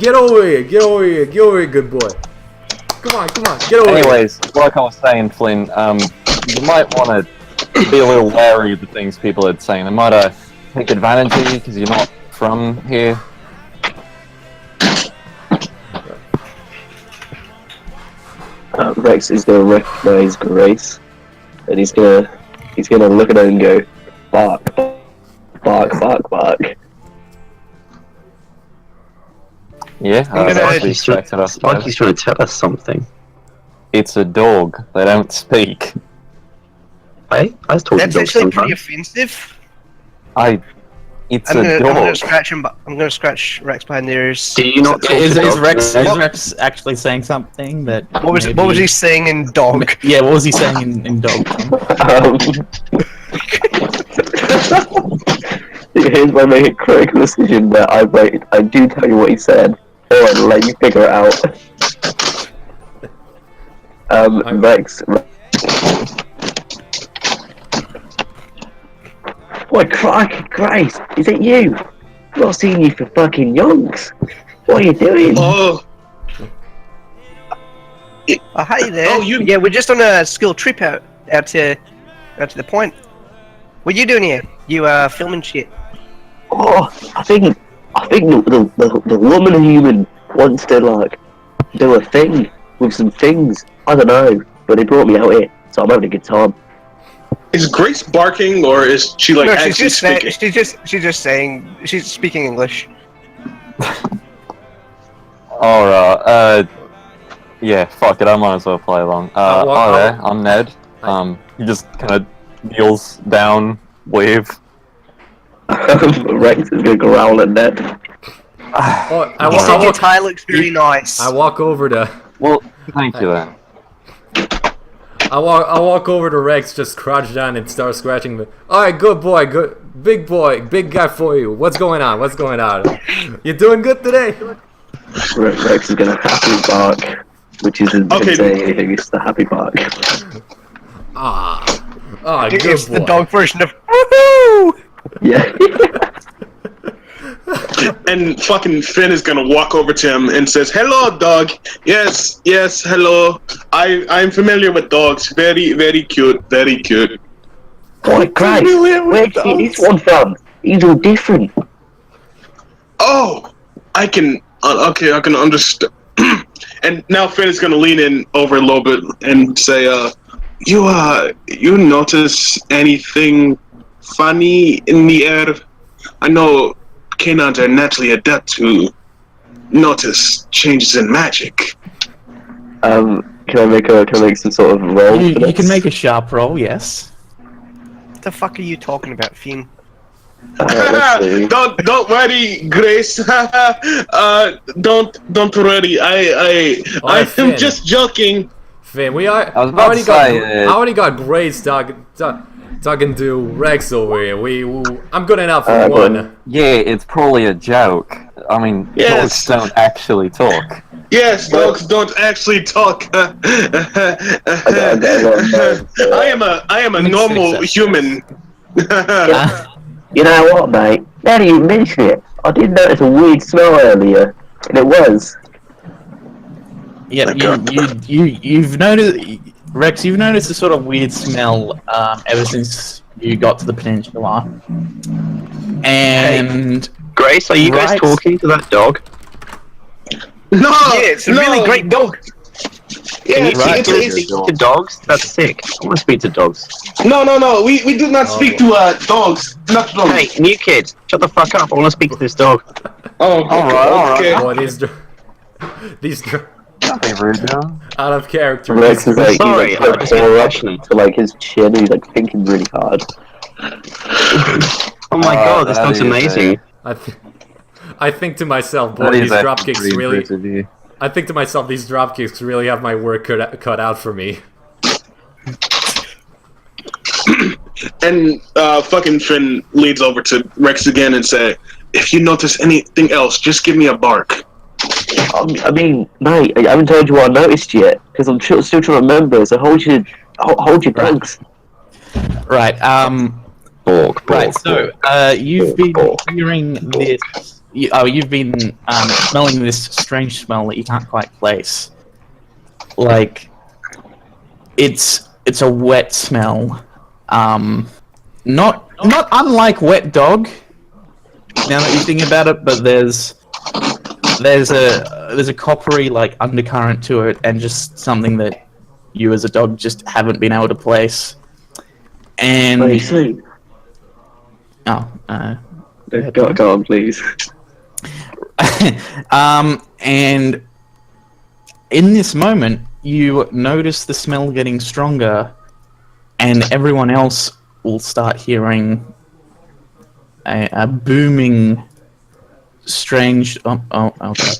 good boy. Come on, get over here. Anyways, like I was saying, Flynn, you might want to be a little wary of the things people are saying. They might take advantage of you because you're not from here. Rex is gonna recognize Grace, and he's gonna look at her and go, bark, bark, bark, bark. Yeah, I'm gonna- that's expected, I It's like he's suppose. trying to tell us something. It's a dog. They don't speak. Hey, I was talking That's to dogs actually pretty sometimes. offensive. It's I'm a gonna dog. scratch him. I'm gonna scratch Rex behind the ears. Do you not talk is to dogs? Rex actually saying something that? What was maybe- he saying in dog? Yeah, what was he saying in dog? Here's where I make a critical decision that I do tell you what he said, or I'll let you figure it out. Rex. What crikey, Grace? Is it you? I've not seen you for fucking yonks. What are you doing? oh Oh, hey there. Oh, you- Yeah, we're just on a school trip out to the point. What you doing here? You filming shit? Oh, I think the woman human wants to like do a thing with some things. I don't know, but they brought me out here, so I'm having a good time. is Grace barking or is she like No, actually she's speaking? she's just saying she's speaking English. Alright, yeah, fuck it, I might as well play along. Hi there, I'm Ned. He just kinda kneels down, wave. Rex is gonna growl at Ned. Oh, He said your walk, tie looks very nice. I walk over to. Well, thank you then. I walk over to Rex, just crouch down and start scratching the. Alright, good boy, big guy for you. What's going on? You doing good today? Rex is gonna happily bark, which isn't Okay. saying anything. It's the happy bark. Good It's boy. the dog version of woohoo! Yeah. And fucking Finn is gonna walk over to him and says, "Hello, dog. Yes, hello. I'm familiar with dogs. Very, very cute. Very cute." Boy, Grace, where'd you get this one from? He's all different. Oh, I can. Okay, I can understand. And now Finn is gonna lean in over a little bit and say, you notice anything funny in the air? I know canines are naturally adept to notice changes in magic. Can I make some sort of roll? You for can this? make a sharp roll, yes. What the fuck are you talking about, Finn? Let's see. Don't worry, Grace. Don't worry. I am Finn. just joking. Finn, we are. I was about to say, I already got grades talking to Rex over here. I'm good enough for one. Yeah, it's probably a joke. I mean, Yes. dogs don't actually talk. Yes, dogs don't actually talk. I am a normal human. You know what, mate? Now that you mention it, I did notice a weird smell earlier, and it was. Yeah, you've noticed, Rex. You've noticed a sort of weird smell ever since you got to the peninsula. And Grace, are you guys talking to that dog? No, Yeah, it's a really great dog. Yeah, Can you speak to dogs? That's sick. I want to speak to dogs. No. We do not speak to dogs. Not dogs. Hey, new kid, shut the fuck up. I want to speak to this dog. Oh, okay. Oh, these Nothing rude, though. out of character. Rex is like, Sorry, he's I'm like, just so being up passionate. to like his chin, he's like thinking really hard. Oh my god, this that dog's is amazing. I think to myself, boy, That these is actually dropkicks pretty really. impressive of you. I think to myself, these dropkicks really have my work cut out for me. And fucking Finn leads over to Rex again and say, "If you notice anything else, just give me a bark." I mean, mate, I haven't told you what I noticed yet, because I'm still trying to remember, so hold your tongues. right, Borg, right. So, you've been hearing this. You've been smelling this strange smell that you can't quite place. Like, it's a wet smell. Not unlike wet dog. Now that you think about it, but there's a coppery like undercurrent to it, and just something that you as a dog just haven't been able to place. And Very soon. go Go on, please. and in this moment, you notice the smell getting stronger, and everyone else will start hearing a booming, strange. Oh, okay.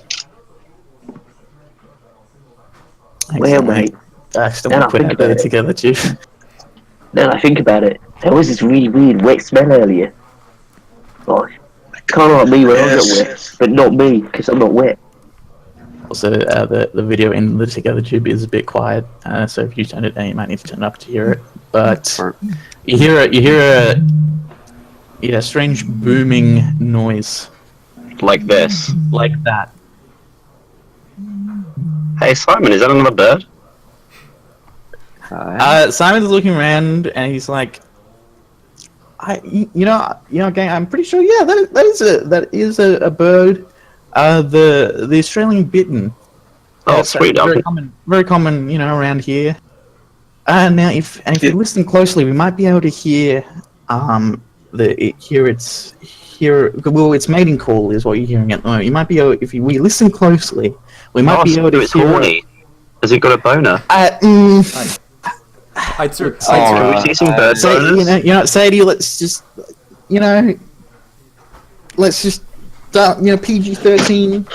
Well, mate, I still now want to I put think that about it. together, too. now that I think about it, there was this really weird wet smell earlier. Like, kind of like me when I get wet, but not me, because I'm not wet. Also, the video in the Together Tube is a bit quiet, so if you turn it down, you might need to turn it up to hear it. But you hear a strange booming noise Like this. like that. Hey Simon, is that another bird? Simon's looking around and he's like, you know, gang, I'm pretty sure, yeah, that is a bird. The Australian bittern. Oh, It's sweet. very common, you know, around here. Now, if you listen closely, we might be able to hear its mating call is what you're hearing at the moment. You might be able, if we listen closely, we might be able to it's hear. horny. Has it got a boner? I took. Can we see some bird boners? You know, Sadie, let's just start, PG-13.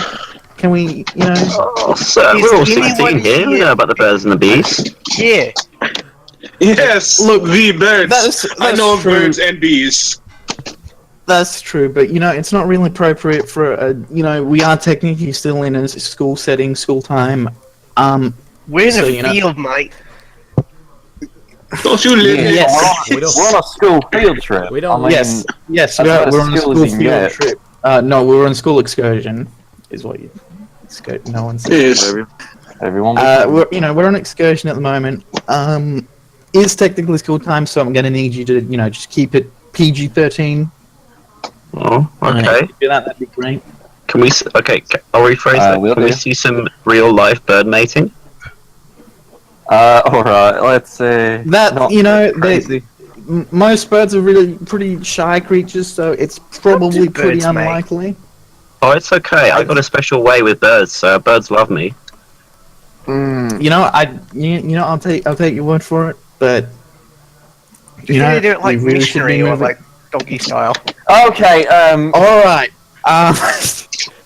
Can we, Oh, sir, we're all 16 here. We know about the birds and the bees. Yeah. Yes, Look, the birds. that's I know of true. birds and bees. That's true, but it's not really appropriate for we are technically still in a school setting, school time. We're in So, a field, mate. Don't you live here? Yes. We're on a school field trip. We don't- I mean, Yes, that's we're about on a as school cool as you field can get. trip. No, we were on school excursion, is what you. No one's. Yes. Everyone. We're on excursion at the moment. It's technically school time, so I'm going to need you to, just keep it PG-13. Oh, If okay. you do that, that'd be great. Can we? Okay, I'll rephrase that. will Can we do. see some real life bird mating? Alright, let's say... That not crazy. Most birds are really pretty shy creatures, so it's probably Birds, pretty mate. unlikely. Oh, it's okay. I got a special way with birds, so birds love me. I'll take your word for it, but You really do it like we really should missionary be or moving. like donkey style. Okay, All right.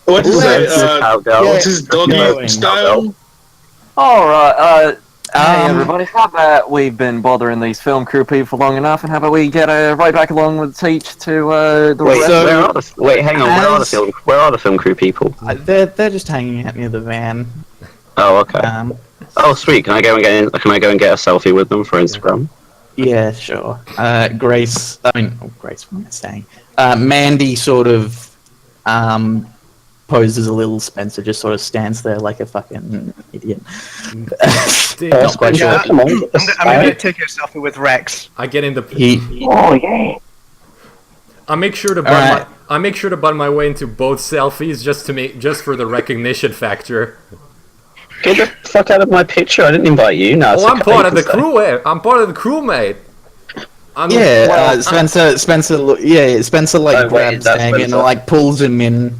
What is Let's- that? Cowbell. What's his doggy going. style? alright, Hey everybody, how about we've been bothering these film crew people long enough, and how about we get right back along with Teach to the Wait, rest? hang on. Where are the film crew people? They're just hanging out near the van. Oh, okay. Oh, sweet. Can I go and get a selfie with them for Instagram? Yeah, sure. Grace. What am I saying? Mandy sort of poses a little. Spencer just sort of stands there like a fucking idiot. Damn. Quite sure. Come on. I'm gonna take a selfie with Rex. I get in the. Oh yeah. I make sure to bun my way into both selfies just for the recognition factor. Get the fuck out of my picture! I didn't invite you. No, Oh, I'm part of the crew. I'm part of the crew, mate. Spencer. Spencer like grabs Damien and like pulls him in.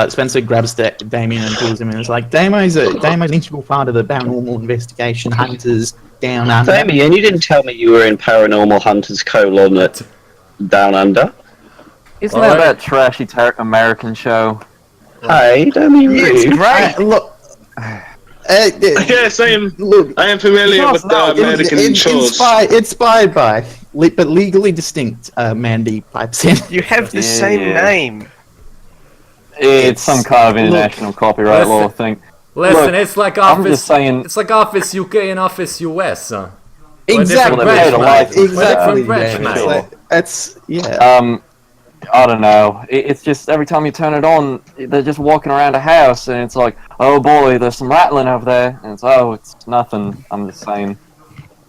Spencer grabs Damien and pulls him in. It's like Damo's an integral part of the paranormal investigation hunters down under. Damien, you didn't tell me you were in Paranormal Hunters : Down Under. Isn't that that trashy American show? Hey, don't be rude. It's great. Look. Yes, I am familiar with the American shows. Inspired by, but legally distinct. Mandy pipes in. You have the same name. It's some kind of international copyright law thing. Listen, Look, it's like I'm Office. just saying. It's like Office UK and Office US. Exactly. Exactly. That's yeah. I don't know. It's just every time you turn it on, they're just walking around a house, and it's like, oh boy, there's some rattling over there, and it's nothing. I'm just saying,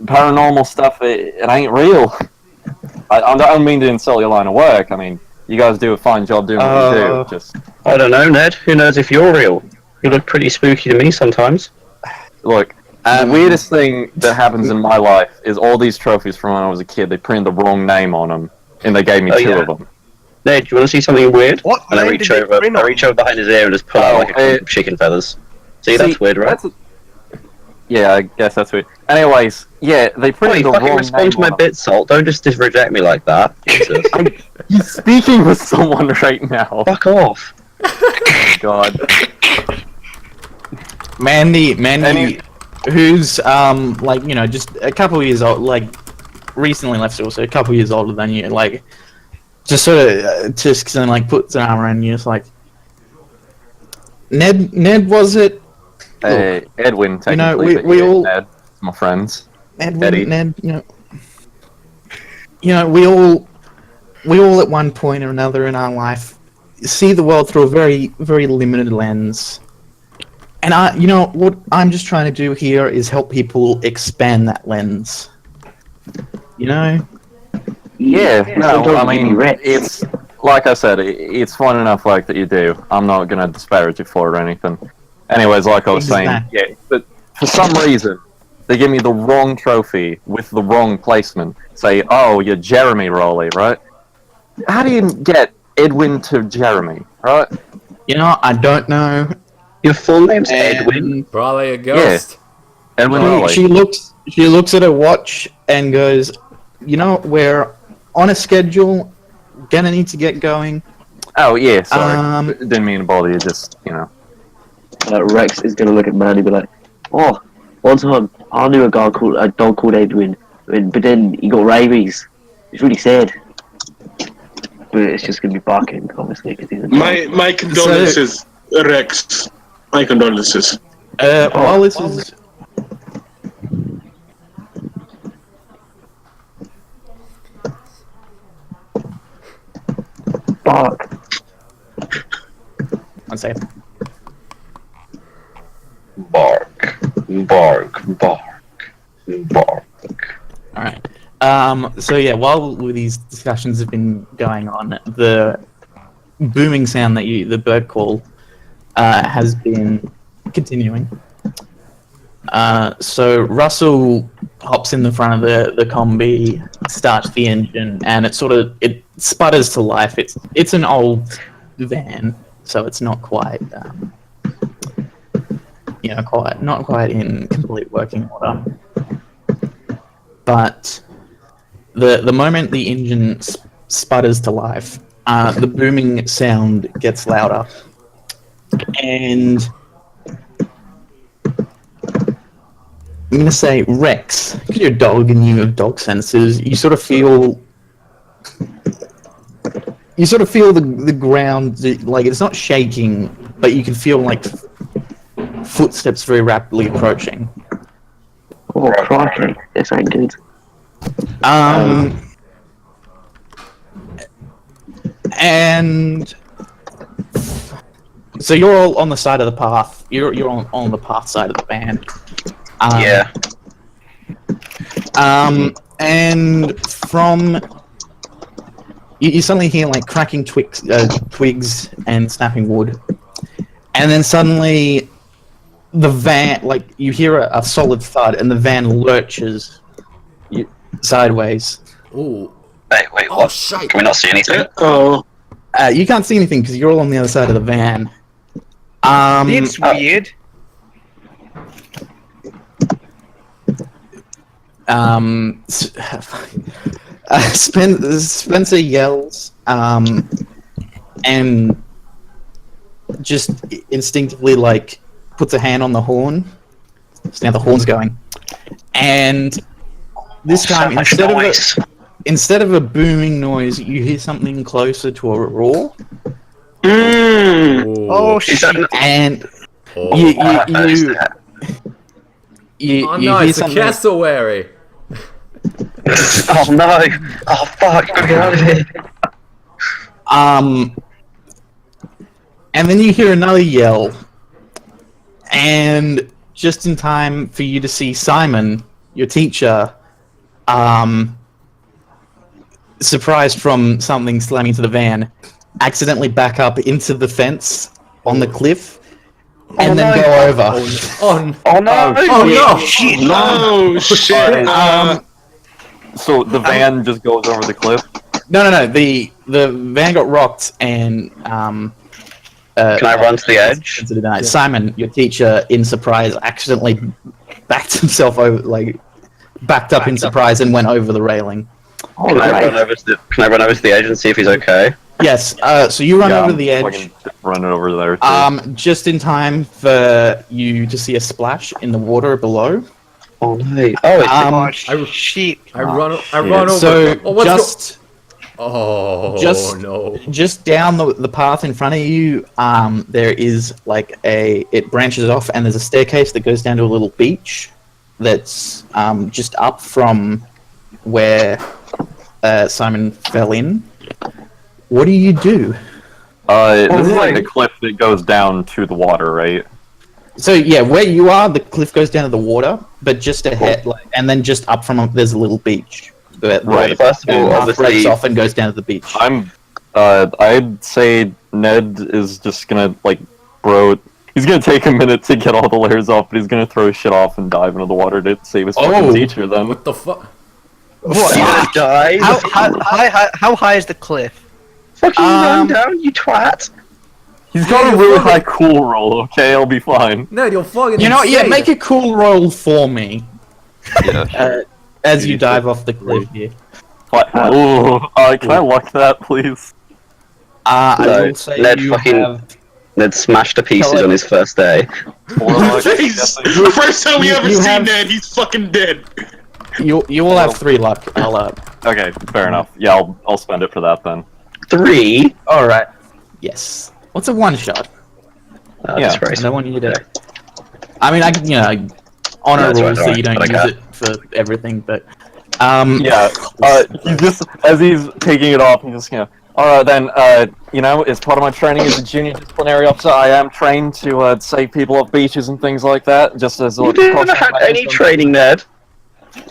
paranormal stuff. It ain't real. I don't mean to insult your line of work. I mean, you guys do a fine job doing what you do. Just I don't know, Ned. Who knows if you're real? You look pretty spooky to me sometimes. look. The weirdest thing that happens in my life is all these trophies from when I was a kid. They printed the wrong name on them, and they gave me two of them. Ned, do you want to see something weird? What? And I reach over behind his ear and just pull out like a clump of chicken feathers. See, that's weird, right? Yeah, I guess that's weird. Anyways, yeah, they printed the wrong name. Respond to my bit, Salt. Don't just reject me like that. Jesus. You're speaking with someone right now. Fuck off. Oh, God. Mandy, who's just a couple of years old, like recently left school, so a couple of years older than you, like. Just sort of tisks and like puts an arm around you. It's like Ned was it? Hey, Edwin. Technically, we all Ned, my friends. Edwin, Ned. We all at one point or another in our life see the world through a very very limited lens. And what I'm just trying to do here is help people expand that lens. Yeah, no, I mean, it's, like I said, it's fun enough work that you do. I'm not going to disparage you for it or anything. Anyways, like I was saying, yeah, but for some reason, they give me the wrong trophy with the wrong placement. Say, oh, you're Jeremy Rowley, right? How do you get Edwin to Jeremy, right? I don't know. Your full name's Edwin? Probably a ghost. Yeah. Edwin Rowley. She looks at her watch and goes, we're on a schedule, gonna need to get going. Oh, yeah, sorry. Didn't mean to bother you, just, Rex is gonna look at Manny and be like, oh, one time I knew a dog called Edwin, but then he got rabies. It's really sad. But it's just gonna be barking, obviously, because he's a dog. My condolences, Rex. My condolences. While this is... Bark. One second. Bark. Alright. So yeah, while these discussions have been going on, the booming sound that the bird call, has been continuing. So Russell hops in the front of the combi, starts the engine, and it sputters to life. It's an old van, so it's not quite not quite in complete working order. But the moment the engine sputters to life, the booming sound gets louder, and I'm gonna say Rex, because you're a dog and you have dog senses. You sort of feel the ground, like it's not shaking, but you can feel like footsteps very rapidly approaching. Oh, crikey. This ain't good. And so you're all on the side of the path. You're on the path side of the van. Yeah. And from you suddenly hear like cracking twigs and snapping wood, and then suddenly the van, like you hear a solid thud, and the van lurches sideways. Ooh. Wait, Oh, what? shite. Can we not see anything? Oh. You can't see anything because you're all on the other side of the van. It's weird. Spencer yells, and just instinctively like puts a hand on the horn. So now the horn's going, and this time instead of a booming noise, you hear something closer to a roar. Oh shit! And Oh. you Oh you no, hear it's a something. cassowary. Oh no! Oh fuck! Get out of here! And then you hear another yell, and just in time for you to see Simon, your teacher, surprised from something slamming into the van, accidentally back up into the fence on the cliff, and then go over. Oh no! Oh no! Shit! Oh shit! So the van just goes over the cliff. No. The van got rocked, and Can I run to the edge? Simon, your teacher, in surprise, accidentally backed himself over, like backed up in surprise, and went over the railing. Can I run over to the edge and see if he's okay? Yes. So you run over the edge. Fucking run over there. Too. Just in time for you to see a splash in the water below. Oh no! Oh, it's Shit! I run over. So Oh, what's just no. just down the path in front of you, there is like it branches off, and there's a staircase that goes down to a little beach that's just up from where Simon fell in. What do you do? This is like the cliff that goes down to the water, right? So yeah, where you are, the cliff goes down to the water, but just ahead, and then just up from there's a little beach. Right. First of all, Breaks obviously, off and goes down to the beach. I'd say Ned is just gonna he's gonna take a minute to get all the layers off, but he's gonna throw his shit off and dive into the water to save his fucking teacher. Then What the fuck? What? you're gonna die. How high is the cliff? Fucking run down, you twat! he's got a really high cool roll. Okay, I'll be fine. No, you're fucking You know what? Yeah, insane. make a cool roll for me Yeah. as you dive off the cliff here. Can I luck that, please? I No, will say Ned you fucking- have. Ned smashed to pieces on his first day. Jeez. The first time we ever you seen have- Ned, he's fucking dead. You will have 3 luck. Okay, fair enough. Yeah, I'll spend it for that then. 3? All right. Yes. What's a one shot? Yeah. That's right. I don't want you to. I mean, I can, honor No, that's rules right, so you don't but I use got it for everything, but. Yeah, he just, as he's taking it off, he's just gonna, alright then, as part of my training as a junior disciplinary officer, I am trained to save people off beaches and things like that, just as a You never had any training, Ned.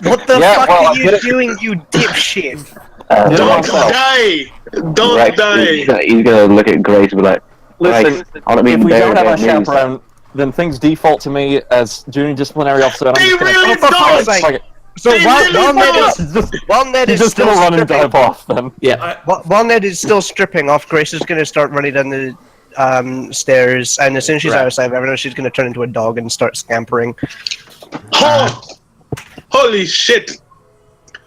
What the Yeah, fuck well, are I you did it- doing, you dipshit? Don't die! Don't Rex, die! he's gonna look at Grace and be like, Listen, Grace, I don't mean if we bear don't have our bad news. chaperone, then things default to me as junior disciplinary officer, and I'm They just gonna... really for fuck's don't! sake. So They while, really while Ned don't! is while Ned He's is just gonna still run and stripping, dive off then. Yeah. while Ned is still stripping off, Grace is gonna start running down the stairs, and as soon as she's out of sight of everyone, she's gonna turn into a dog and start scampering. Oh! Holy shit!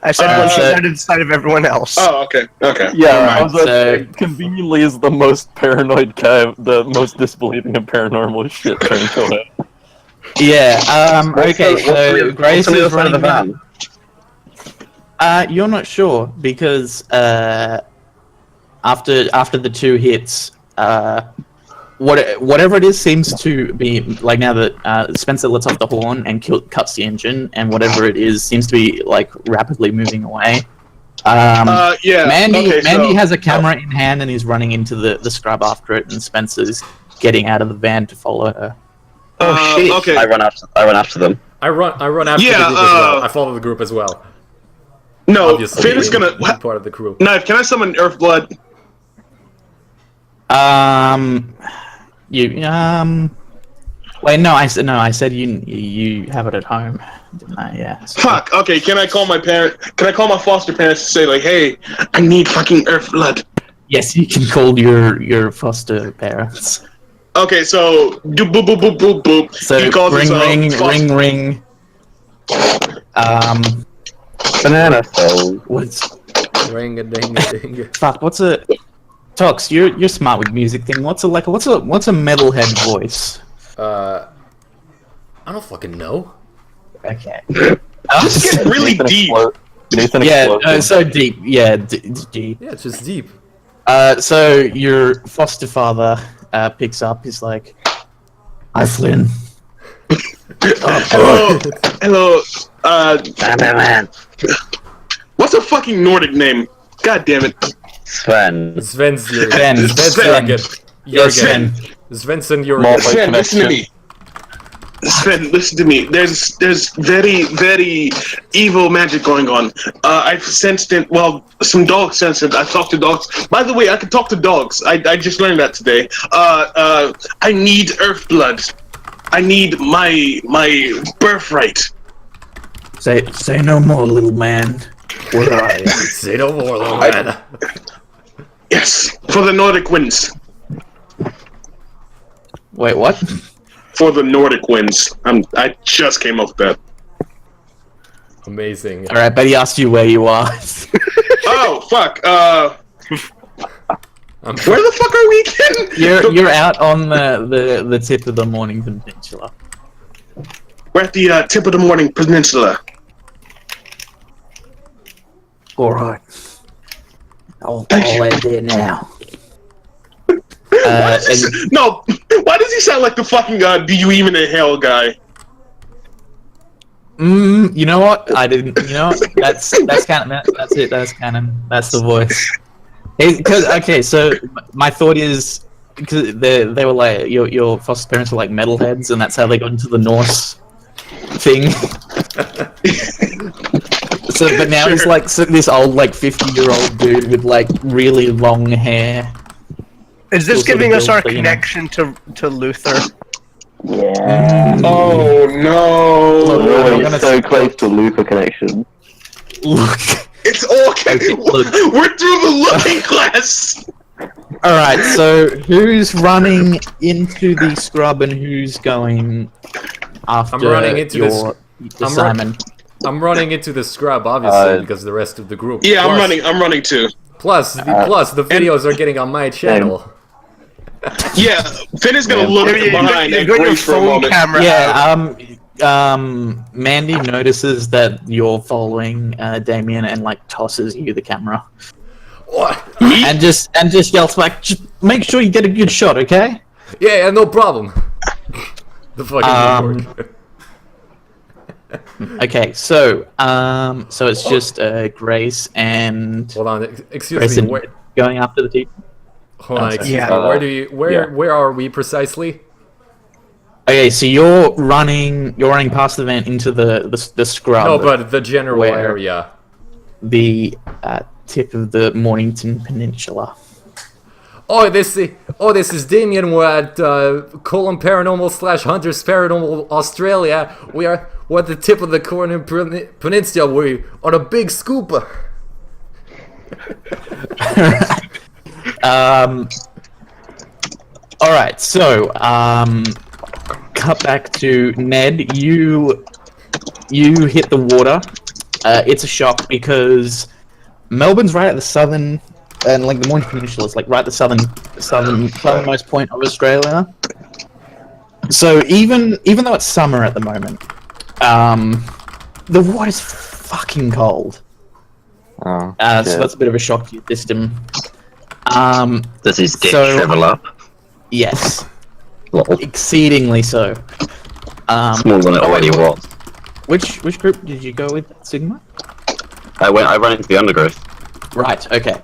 I said when she's out of sight of everyone else. Oh, okay. Okay. Yeah, I was So- conveniently is the most paranoid guy, the most disbelieving of paranormal shit turned to it. Yeah. Okay. So Grace What's on the is other side of the running. van? You're not sure because after the 2 hits, whatever it is seems to be like now that Spencer lets off the horn and cuts the engine, and whatever it is seems to be like rapidly moving away. Yeah. Mandy Okay, so has a camera in hand and is running into the scrub after it, and Spencer's getting out of the van to follow her. Oh shit! okay. I run after them. I run after Yeah, the group as well. I follow the group as well. no, Obviously, Finn is gonna. being part of the crew. Knife, can I summon Earthblood? Wait, no, I said you have it at home, didn't I? Yeah. So- Fuck. Okay, can I call my parent? Can I call my foster parents to say like, hey, I need fucking Earthblood? Yes, you can call your foster parents. Okay, so do boop boop boop boop boop. So He calls ring, his, ring. Banana soul. What's Ring a ding a ding. fuck? What's a Tox? You're smart with music thing. What's a metalhead voice? I don't fucking know. Okay. It's getting really Nathan deep. Nathan Yeah, exploded. so deep. Yeah, deep. Yeah, it's just deep. So your foster father picks up. He's like, "Hi, Flynn." Hello, hello. Man. What's a fucking Nordic name? God damn it. Sven. Sven's Jürgen. Sven. Jürgen. Yes, Jürgen. Sven. Svensson Jürgen. Small Sven, listen to connection. me. Sven, listen to me. There's very, very evil magic going on. I've sensed it. Well, some dogs sensed it. I've talked to dogs. By the way, I can talk to dogs. I just learned that today. I need Earthblood. I need my birthright. Say no more, little man. Where are you? Say no more, little man. Yes, for the Nordic winds. Wait, what? For the Nordic winds. I just came up with that. Amazing. All right, but he asked you where you are. Oh fuck. I'm Where the fuck are we again? You're out on the tip of the Mornington Peninsula. We're at the tip of the Morning Peninsula. All right. I'll head there now. And No, why does he sound like the fucking do you even inhale guy? you know what? I didn't. You know what? That's canon. That's it. That's canon. That's the voice. Okay, so my thought is because they were like your foster parents were like metalheads, and that's how they got into the Norse thing. So, but now he's like this old, like 50-year-old dude with like really long hair. Is this Sort of giving us built our for, you know. connection to Luther? Yeah. Oh no! Look, Oh, I'm it's gonna so close to Luther connection. Look. It's all okay. Look. We're through the looking glass. All right. So who's running into the scrub and who's going after I'm running into your I'm Simon? I'm running into the scrub, obviously, Uh, because the rest of the group. Yeah, Plus- I'm running too. Plus, the videos are getting on my channel. Yeah, Finn is gonna look behind You've and got your brace for a phone moment. camera out. Yeah. Mandy notices that you're following Damien and like tosses you the camera What? and just yells back, "Just make sure you get a good shot, okay?" Yeah, no problem. The fucking network. Okay, so it's just Grace and Hold on, excuse Grace me. and Where, going after the team. hold on, excuse Yeah. me. Where are we precisely? Okay, so you're running past the van into the scrub. No, but the general Where? area. The tip of the Mornington Peninsula. This is Damien. We're at Colon Paranormal / Hunters Paranormal Australia. We're at the tip of the Corner Peninsula. We are a big scooper. All right, so cut back to Ned. You hit the water. It's a shock because Melbourne's right at the southern, and like the Mornington Peninsula is like right at the southernmost point of Australia. So even though it's summer at the moment, the water's fucking cold. Oh, So that's a bit of a shock to your system. Does his dick So- shrivel up? Yes, Lol. exceedingly so. Smaller than it already was. Which group did you go with, Sigma? I ran into the undergrowth. Right. Okay.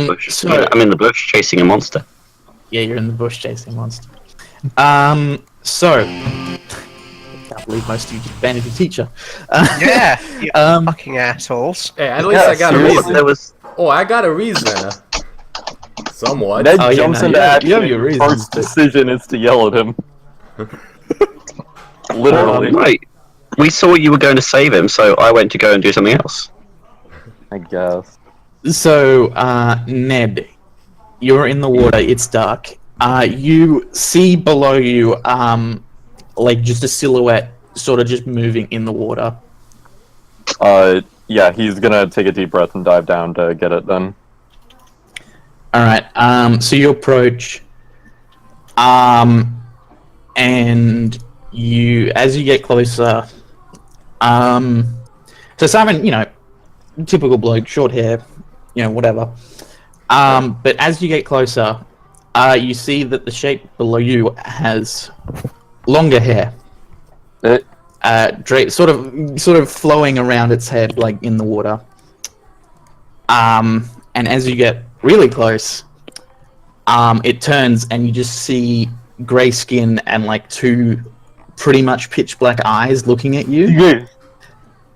Bush. So I'm in the bush chasing a monster. yeah, you're in the bush chasing monster. So I can't believe most of you just banned your teacher. Yeah, you Um, fucking assholes. Hey, at least I got a seriously. reason. There was Oh, I got a reason. Somewhat. Ned Oh, yeah, jumps no, into you have action. your reasons, First but- decision is to yell at him. Literally, right. We saw you were going to save him, so I went to go and do something else. I guess. So, Ned, you're in the water. It's dark. You see below you, like just a silhouette, sort of just moving in the water. Yeah, he's gonna take a deep breath and dive down to get it done. All right. So you approach, and as you get closer, so Simon, typical bloke, short hair, whatever. But as you get closer, you see that the shape below you has longer hair, sort of flowing around its head, like in the water. And as you get really close, it turns and you just see grey skin and like two pretty much pitch black eyes looking at you.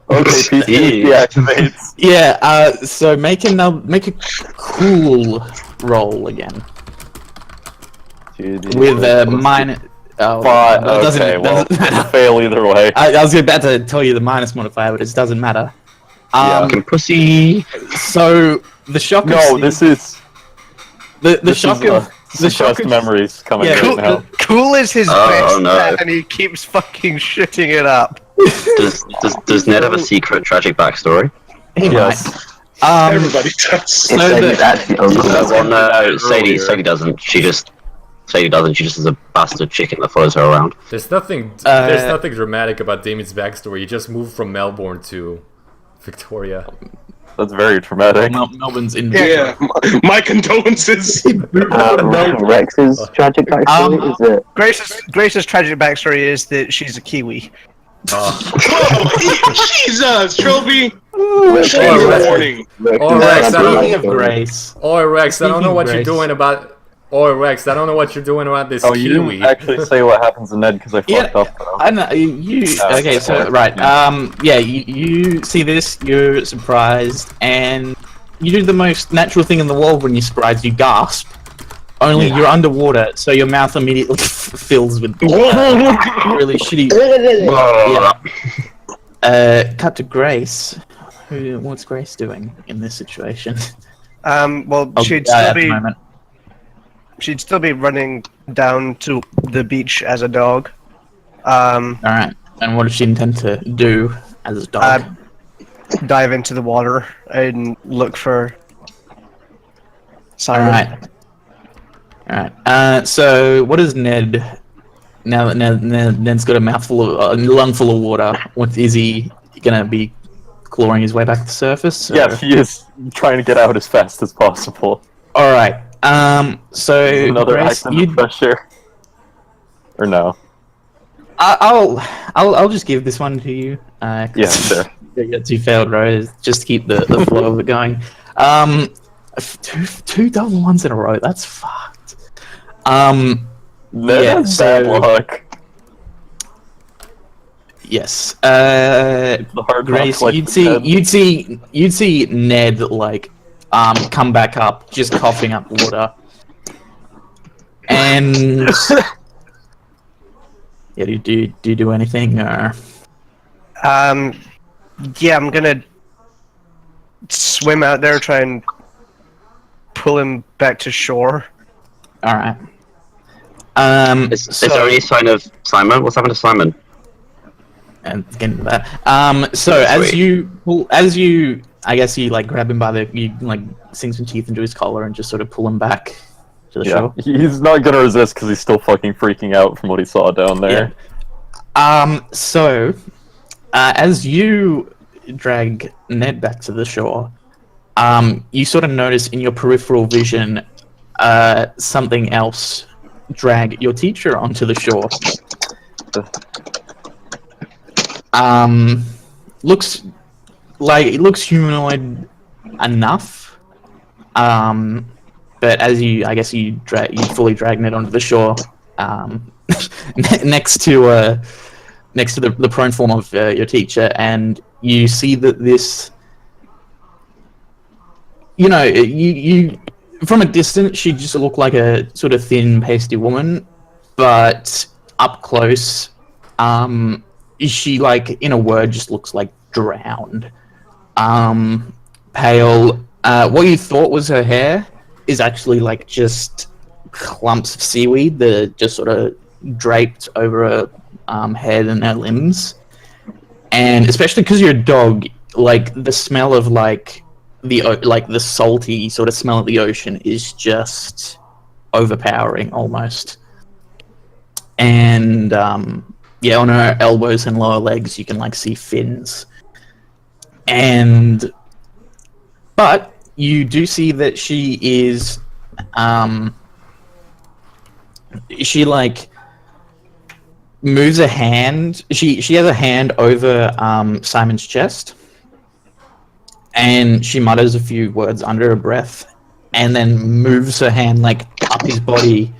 Okay, PTSD deactivates. Yeah. So make a cool roll again with a minus. Oh, But, no, it doesn't- okay, it well, doesn't matter. fail either way. I was about to tell you the minus modifier, but it doesn't matter. Yeah. Fucking pussy. So the shock. No, of this is the shock of the shock suppressed of memories coming Yeah, right now. Cool is his Oh, best, no. and he keeps fucking shitting it up. Does Ned have a secret tragic backstory? He Yes. might. Everybody does. So It's the- like actually uncle. Well, no, Sadie Earlier. doesn't. She just is a bastard chicken that follows her around. There's nothing dramatic about Damien's backstory. He just moved from Melbourne to Victoria. That's very traumatic. Melbourne's in. Yeah, my condolences. Rex's tragic backstory is it? Grace's tragic backstory is that she's a Kiwi. Oh, Jesus, Trophy. Rex- Warning. Oh, Rex, I don't Speaking of Grace, Oh, Rex, I don't know Speaking what you're Grace. doing about. Oh, Rex, I don't know what you're doing about this Oh, you Kiwi. didn't actually say what happens to Ned because I Yeah, fucked up. Though. I know you. Oh, Okay, so okay. right. Yeah, you see this. You're surprised, and you do the most natural thing in the world when you're surprised. You gasp. Only you're underwater, so your mouth immediately fills with really shitty. Cut to Grace. What's Grace doing in this situation? Well, Oh, she'd at still the be moment. running down to the beach as a dog. All right. And what does she intend to do as a dog? Dive into the water and look for All Simon. right. All right. So what is Ned? Now that Ned's got a lung full of water, what is he gonna be clawing his way back to the surface? or- Yeah, he is trying to get out as fast as possible. All right. So Another Grace, accent of pressure. Or no? I'll just give this one to you. Yeah, sure. You got 2 failed rows just to keep the flow of it going. Two double ones in a row. That's fucked. Ned Yeah, has so- bad luck. Yes. The hard Grace, knocks, like, you'd see Ned like come back up, just coughing up water, and yeah, do you do anything or? Yeah, I'm gonna swim out there, try and pull him back to shore. All right. Is there any sign of Simon? What's happened to Simon? And getting to that. So as you, I guess you like grab him by you like sink some teeth into his collar and just sort of pull him back to the Yeah, shore. he's not gonna resist because he's still fucking freaking out from what he saw down there. So, as you drag Ned back to the shore, you sort of notice in your peripheral vision something else drag your teacher onto the shore. Looks like it looks humanoid enough. But as you fully drag Ned onto the shore, next to the prone form of your teacher, and you see that this, you from a distance, she just looked like a sort of thin, pasty woman, but up close, she, like, in a word, just looks like drowned. Pale. What you thought was her hair is actually like just clumps of seaweed that are just sort of draped over her head and her limbs. And especially because you're a dog, like the smell of the salty sort of smell of the ocean is just overpowering almost. And on her elbows and lower legs you can like see fins. But you do see that she is, she like moves a hand. She has a hand over Simon's chest, and she mutters a few words under her breath, and then moves her hand like up his body.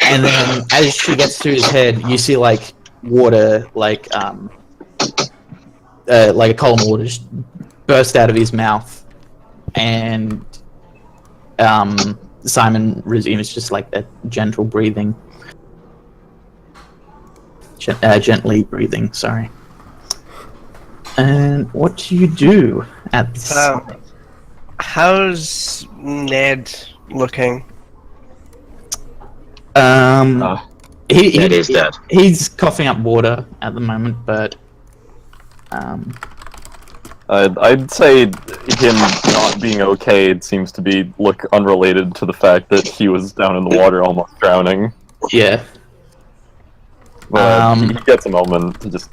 And then as she gets to his head, you see like water, like a column of water just burst out of his mouth. And Simon resumes just like that gentle breathing. Gently breathing, sorry. And what do you do at this? How's Ned looking? Ned is dead. He's coughing up water at the moment, but I'd say him not being okay seems to look unrelated to the fact that he was down in the water almost drowning. Yeah. But he gets a moment to just.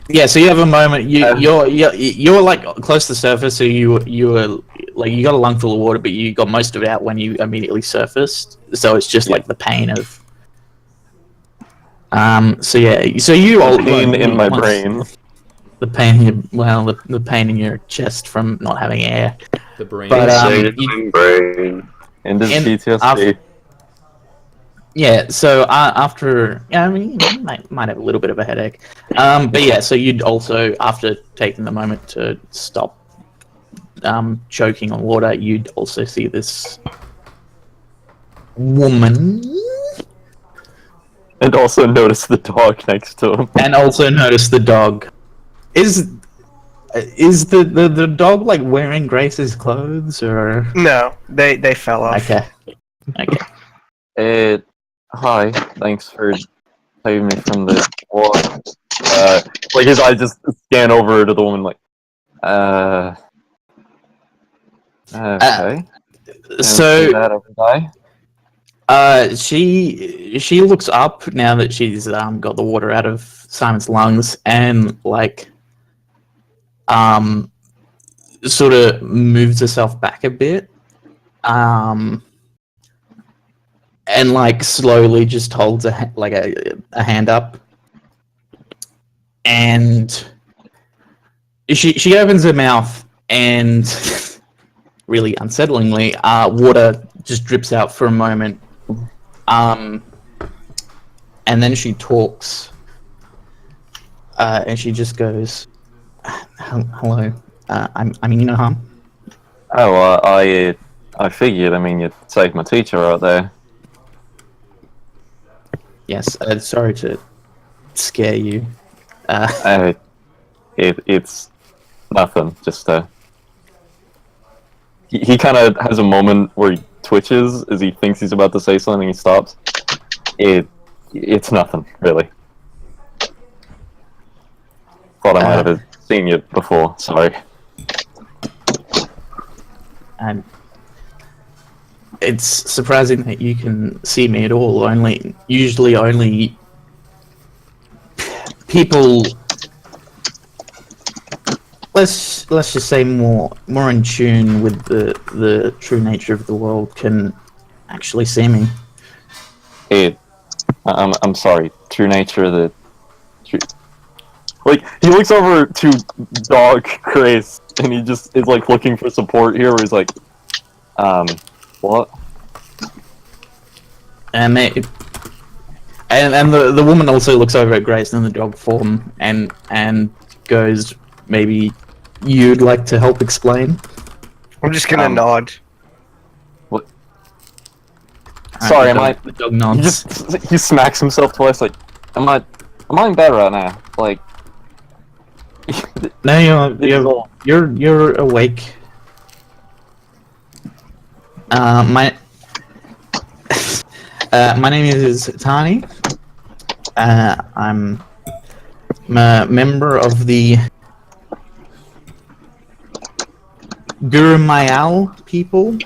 Yeah, so you have a moment. You're like close to the surface, so you were like you got a lung full of water, but you got most of it out when you immediately surfaced. So it's just like the pain of. So you all pain in my brain. The pain, the pain in your chest from not having air. The brain. But brain. And his PTSD. So after, you might have a little bit of a headache. But yeah, so you'd also, after taking the moment to stop choking on water, you'd also see this woman. And also notice the dog next to him. And also notice the dog. Is the dog like wearing Grace's clothes or No, they fell off. Okay. Hi, thanks for saving me from the water. Like his eyes just scan over to the woman like, okay. So that every day? she looks up now that she's got the water out of Simon's lungs, and like sort of moves herself back a bit, and like slowly just holds a hand up, and she opens her mouth, and really unsettlingly, water just drips out for a moment, and then she talks, and she just goes, "Hello, I mean, you know, harm." Oh, I figured. I mean, you saved my teacher out there. Yes, sorry to scare you. It's nothing. Just he kind of has a moment where he twitches as he thinks he's about to say something. He stops. It's nothing really. Thought I might have seen you before. Sorry. It's surprising that you can see me at all. Usually only people. Let's just say more in tune with the true nature of the world can actually see me. Hey, I'm sorry. True nature of the. Like, he looks over to Dog Grace, and he just is, like, looking for support here, where he's like, what? And the woman also looks over at Grace in the dog form and goes, maybe you'd like to help explain? I'm just gonna nod. What? Sorry, the dog nods. He smacks himself twice, like, am I in bed right now? Like, No, you're awake. My name is Tani. I'm a member of the Gurmayal people.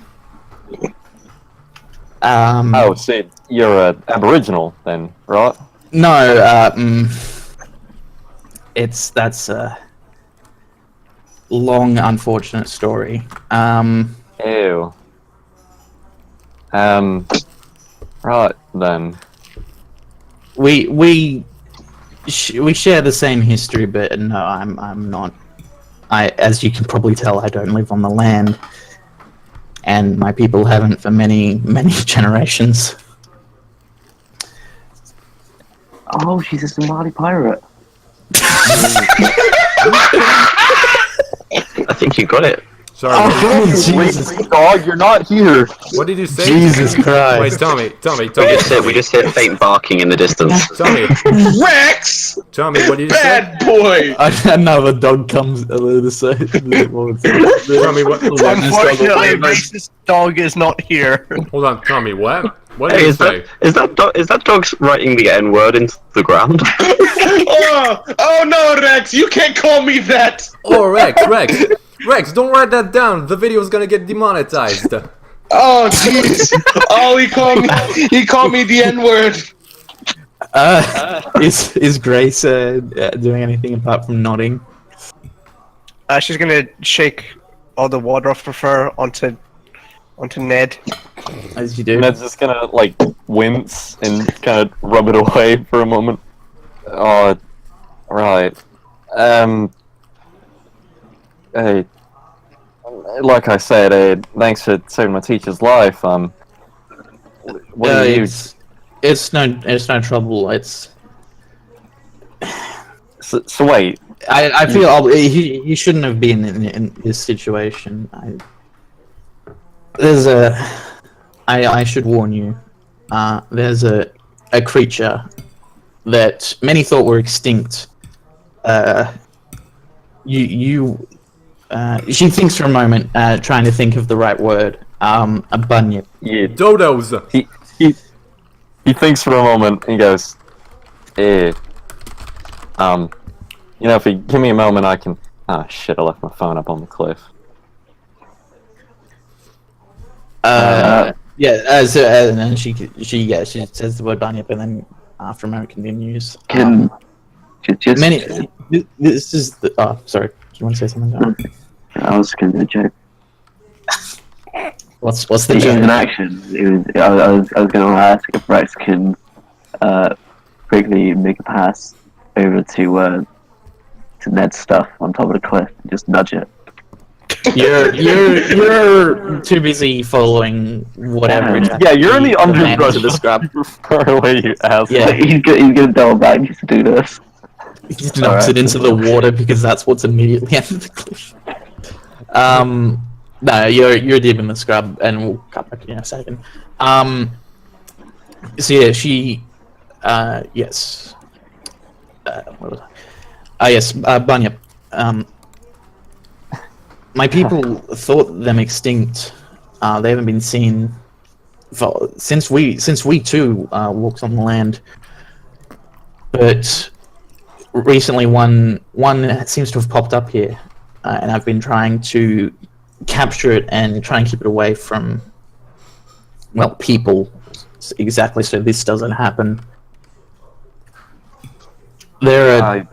oh, so you're an Aboriginal then, right? No, that's a long, unfortunate story. Ew. Right then. We share the same history, but no, I'm not. As you can probably tell, I don't live on the land, and my people haven't for many generations. Oh, she's a Somali pirate. I think you got it. Sorry. Jesus. Dog, you're not here. What did you say? Jesus Christ. Wait, tell me. We just hear faint barking in the distance. Tell me, Rex! what did you say? Bad boy! Another dog comes to the side. Tell me what. Unfortunately, racist dog is not here. Hold on, tell me what? What did Hey, you say? is that dog writing the N word into the ground? Oh no, Rex! You can't call me that! Oh, Rex, don't write that down. The video is gonna get demonetized. Oh jeez! Oh, he called me the N word. Is Grace doing anything apart from nodding? She's gonna shake all the water off her fur onto Ned. As you do. Ned's just gonna, like, wince and kind of rub it away for a moment. Oh, right. Hey, like I said, thanks for saving my teacher's life. What do you? It's no trouble. So wait. I feel he shouldn't have been in this situation. I should warn you. There's a creature that many thought were extinct. She thinks for a moment, trying to think of the right word. A bunyip. Yeah. Dodos. He thinks for a moment and he goes, if you give me a moment, I can. Ah, shit! I left my phone up on the cliff. And then she says the word bunyip, and then after a moment continues. This is the. Oh, sorry. Do you want to say something? I was going to joke. What's the It was joke? an action. I was going to ask if Rex can quickly make a pass over to Ned's stuff on top of the cliff and just nudge it. You're too busy following whatever. Yeah, you're in the underbrush to describe. Far away, you asshole. Yeah. He's gonna double back just to do this. He just knocks it into the water because that's what's immediately under the cliff. No, you're deep in the scrub, and we'll cut back in a second. So yeah, she, yes. Where was I? Yes, Bunyip. My people thought them extinct. They haven't been seen since we too walked on the land. But recently, one seems to have popped up here, and I've been trying to capture it and try and keep it away from people, exactly so this doesn't happen. They're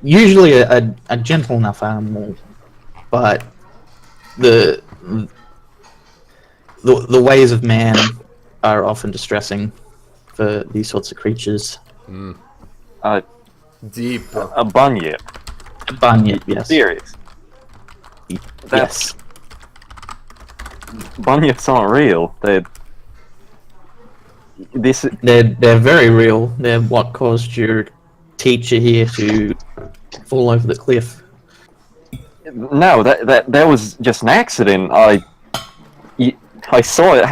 usually a gentle enough animal, but the ways of man are often distressing for these sorts of creatures. Deep. A bunyip. A bunyip, yes. Serious. Yes. Bunyips aren't real. They're very real. They're what caused your teacher here to fall over the cliff. No, that was just an accident. I saw it.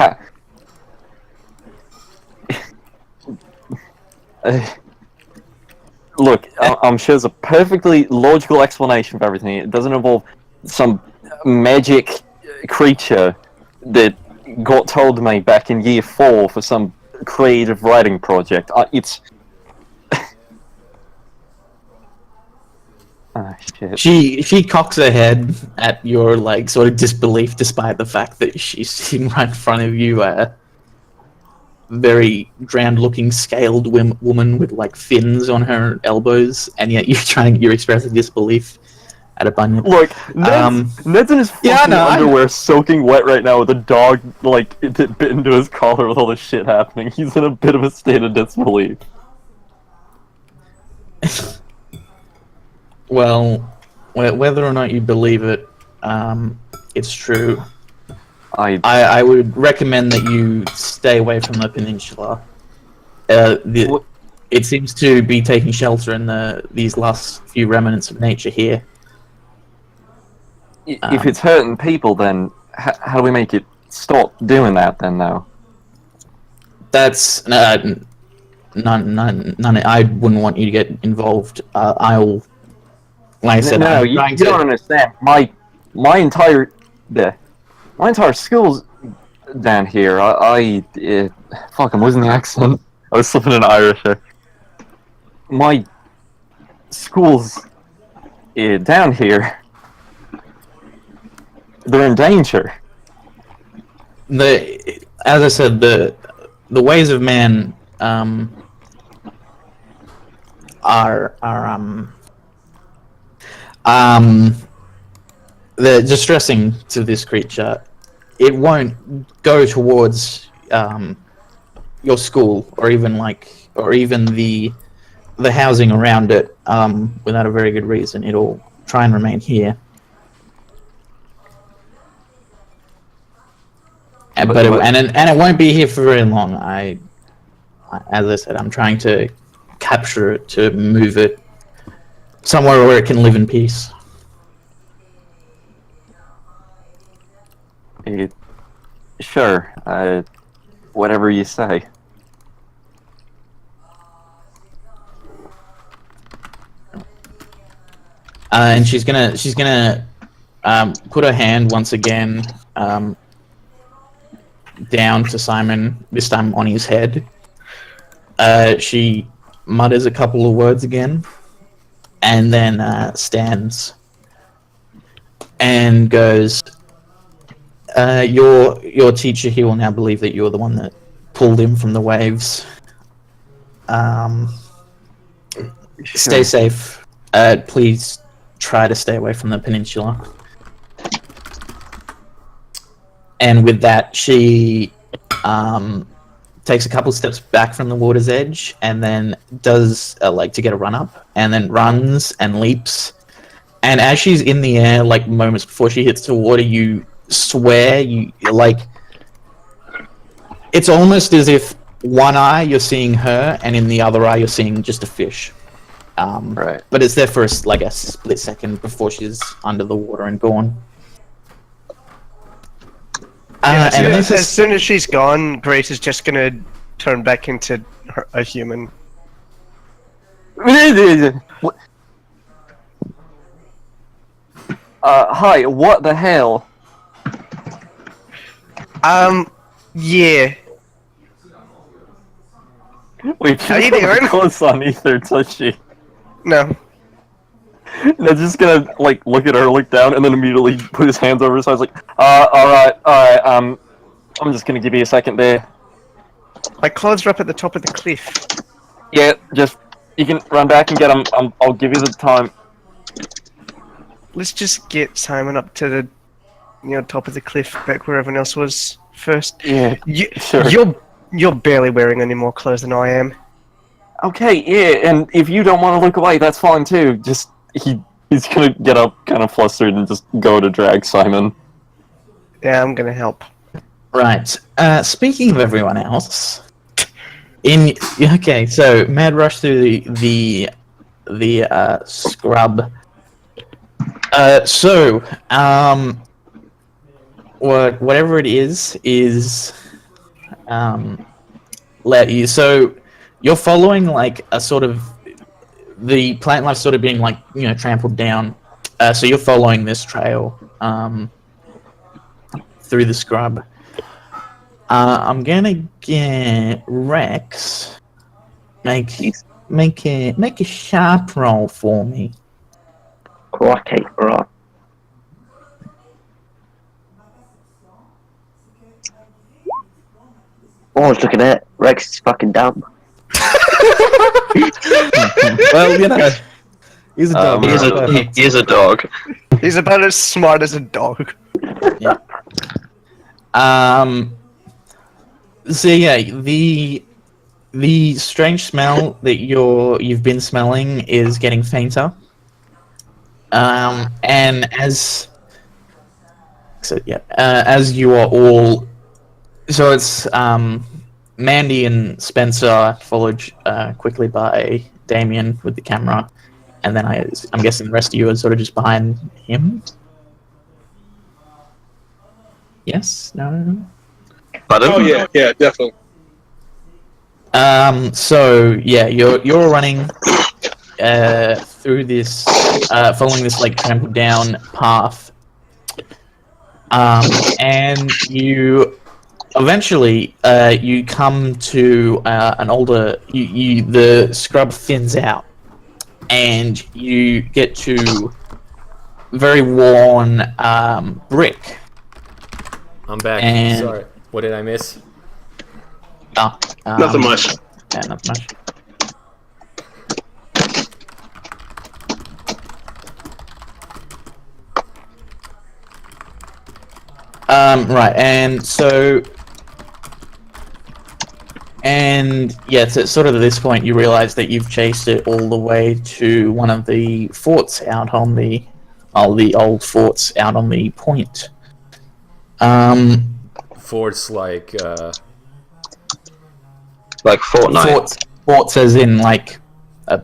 Look, I'm sure there's a perfectly logical explanation for everything. It doesn't involve some magic creature that got told to me back in year 4 for some creative writing project. It's... shit. She cocks her head at your like sort of disbelief, despite the fact that she's sitting right in front of you, a very grand-looking scaled woman with like fins on her elbows, and yet you're expressing disbelief at a bunyip. Look, Ned's in his fucking underwear, soaking wet right now, with a dog like bit into his collar with all this shit happening. He's in a bit of a state of disbelief. Well, whether or not you believe it, it's true. I would recommend that you stay away from the peninsula. It seems to be taking shelter in these last few remnants of nature here. If it's hurting people, then how do we make it stop doing that? Then, though. That's none. I wouldn't want you to get involved. I'll. Like I said, no, you don't understand. My entire school's down here. Fuck, I'm losing the accent. I was slipping into Irish there. My school's down here. They're in danger. As I said, the ways of man are they're distressing to this creature. It won't go towards your school or even the housing around it without a very good reason. It'll try and remain here. And it won't be here for very long. As I said, I'm trying to capture it, to move it somewhere where it can live in peace. Sure. Whatever you say. And she's gonna put her hand once again down to Simon, this time on his head. She mutters a couple of words again, and then stands and goes, your teacher here will now believe that you're the one that pulled him from the waves. Stay safe. Please try to stay away from the peninsula. And with that, she takes a couple steps back from the water's edge, and then does to get a run up, and then runs and leaps. And as she's in the air, like moments before she hits the water, you swear it's almost as if one eye you're seeing her, and in the other eye you're seeing just a fish. Right. But it's there for a split second before she's under the water and gone. As soon as she's gone, Grace is just gonna turn back into a human. Hi, what the hell? Yeah. Wait, How you she's not doing? close on either, does she? No. Ned's just gonna, look at her, look down, and then immediately put his hands over his eyes, alright, I'm just gonna give you a second there. My clothes are up at the top of the cliff. Yeah, just you can run back and get them. I'll give you the time. Let's just get Simon up to the, top of the cliff, back where everyone else was first. Yeah, sure. You're barely wearing any more clothes than I am. Okay, yeah, and if you don't want to look away, that's fine too. Just he's gonna get up, kind of flustered, and just go to drag Simon. Yeah, I'm gonna help. Right. Speaking of everyone else, so mad rush through the scrub. Whatever it is let you. So you're following like a sort of the plant life sort of being like trampled down. So you're following this trail through the scrub. I'm gonna get Rex. Make a sharp roll for me. Okay, right. Oh, look at that. Rex is fucking dumb. Well, he's a dog. He is a dog. He's about as smart as a dog. Yeah. So yeah, the strange smell that you've been smelling is getting fainter. And as you are all, so it's Mandy and Spencer, followed quickly by Damien with the camera, and then I'm guessing the rest of you are sort of just behind him. Yes? No? Pardon? Oh yeah, definitely. So yeah, you're running through this, following this like trampled down path, and you eventually you come to an older. The scrub thins out, and you get to very worn brick. I'm back. And- Sorry. What did I miss? Nothing much. Yeah, nothing much. Right, and yeah, so sort of at this point you realize that you've chased it all the way to one of the forts out on the old forts out on the point. Forts like Fortnite. Forts as in like a.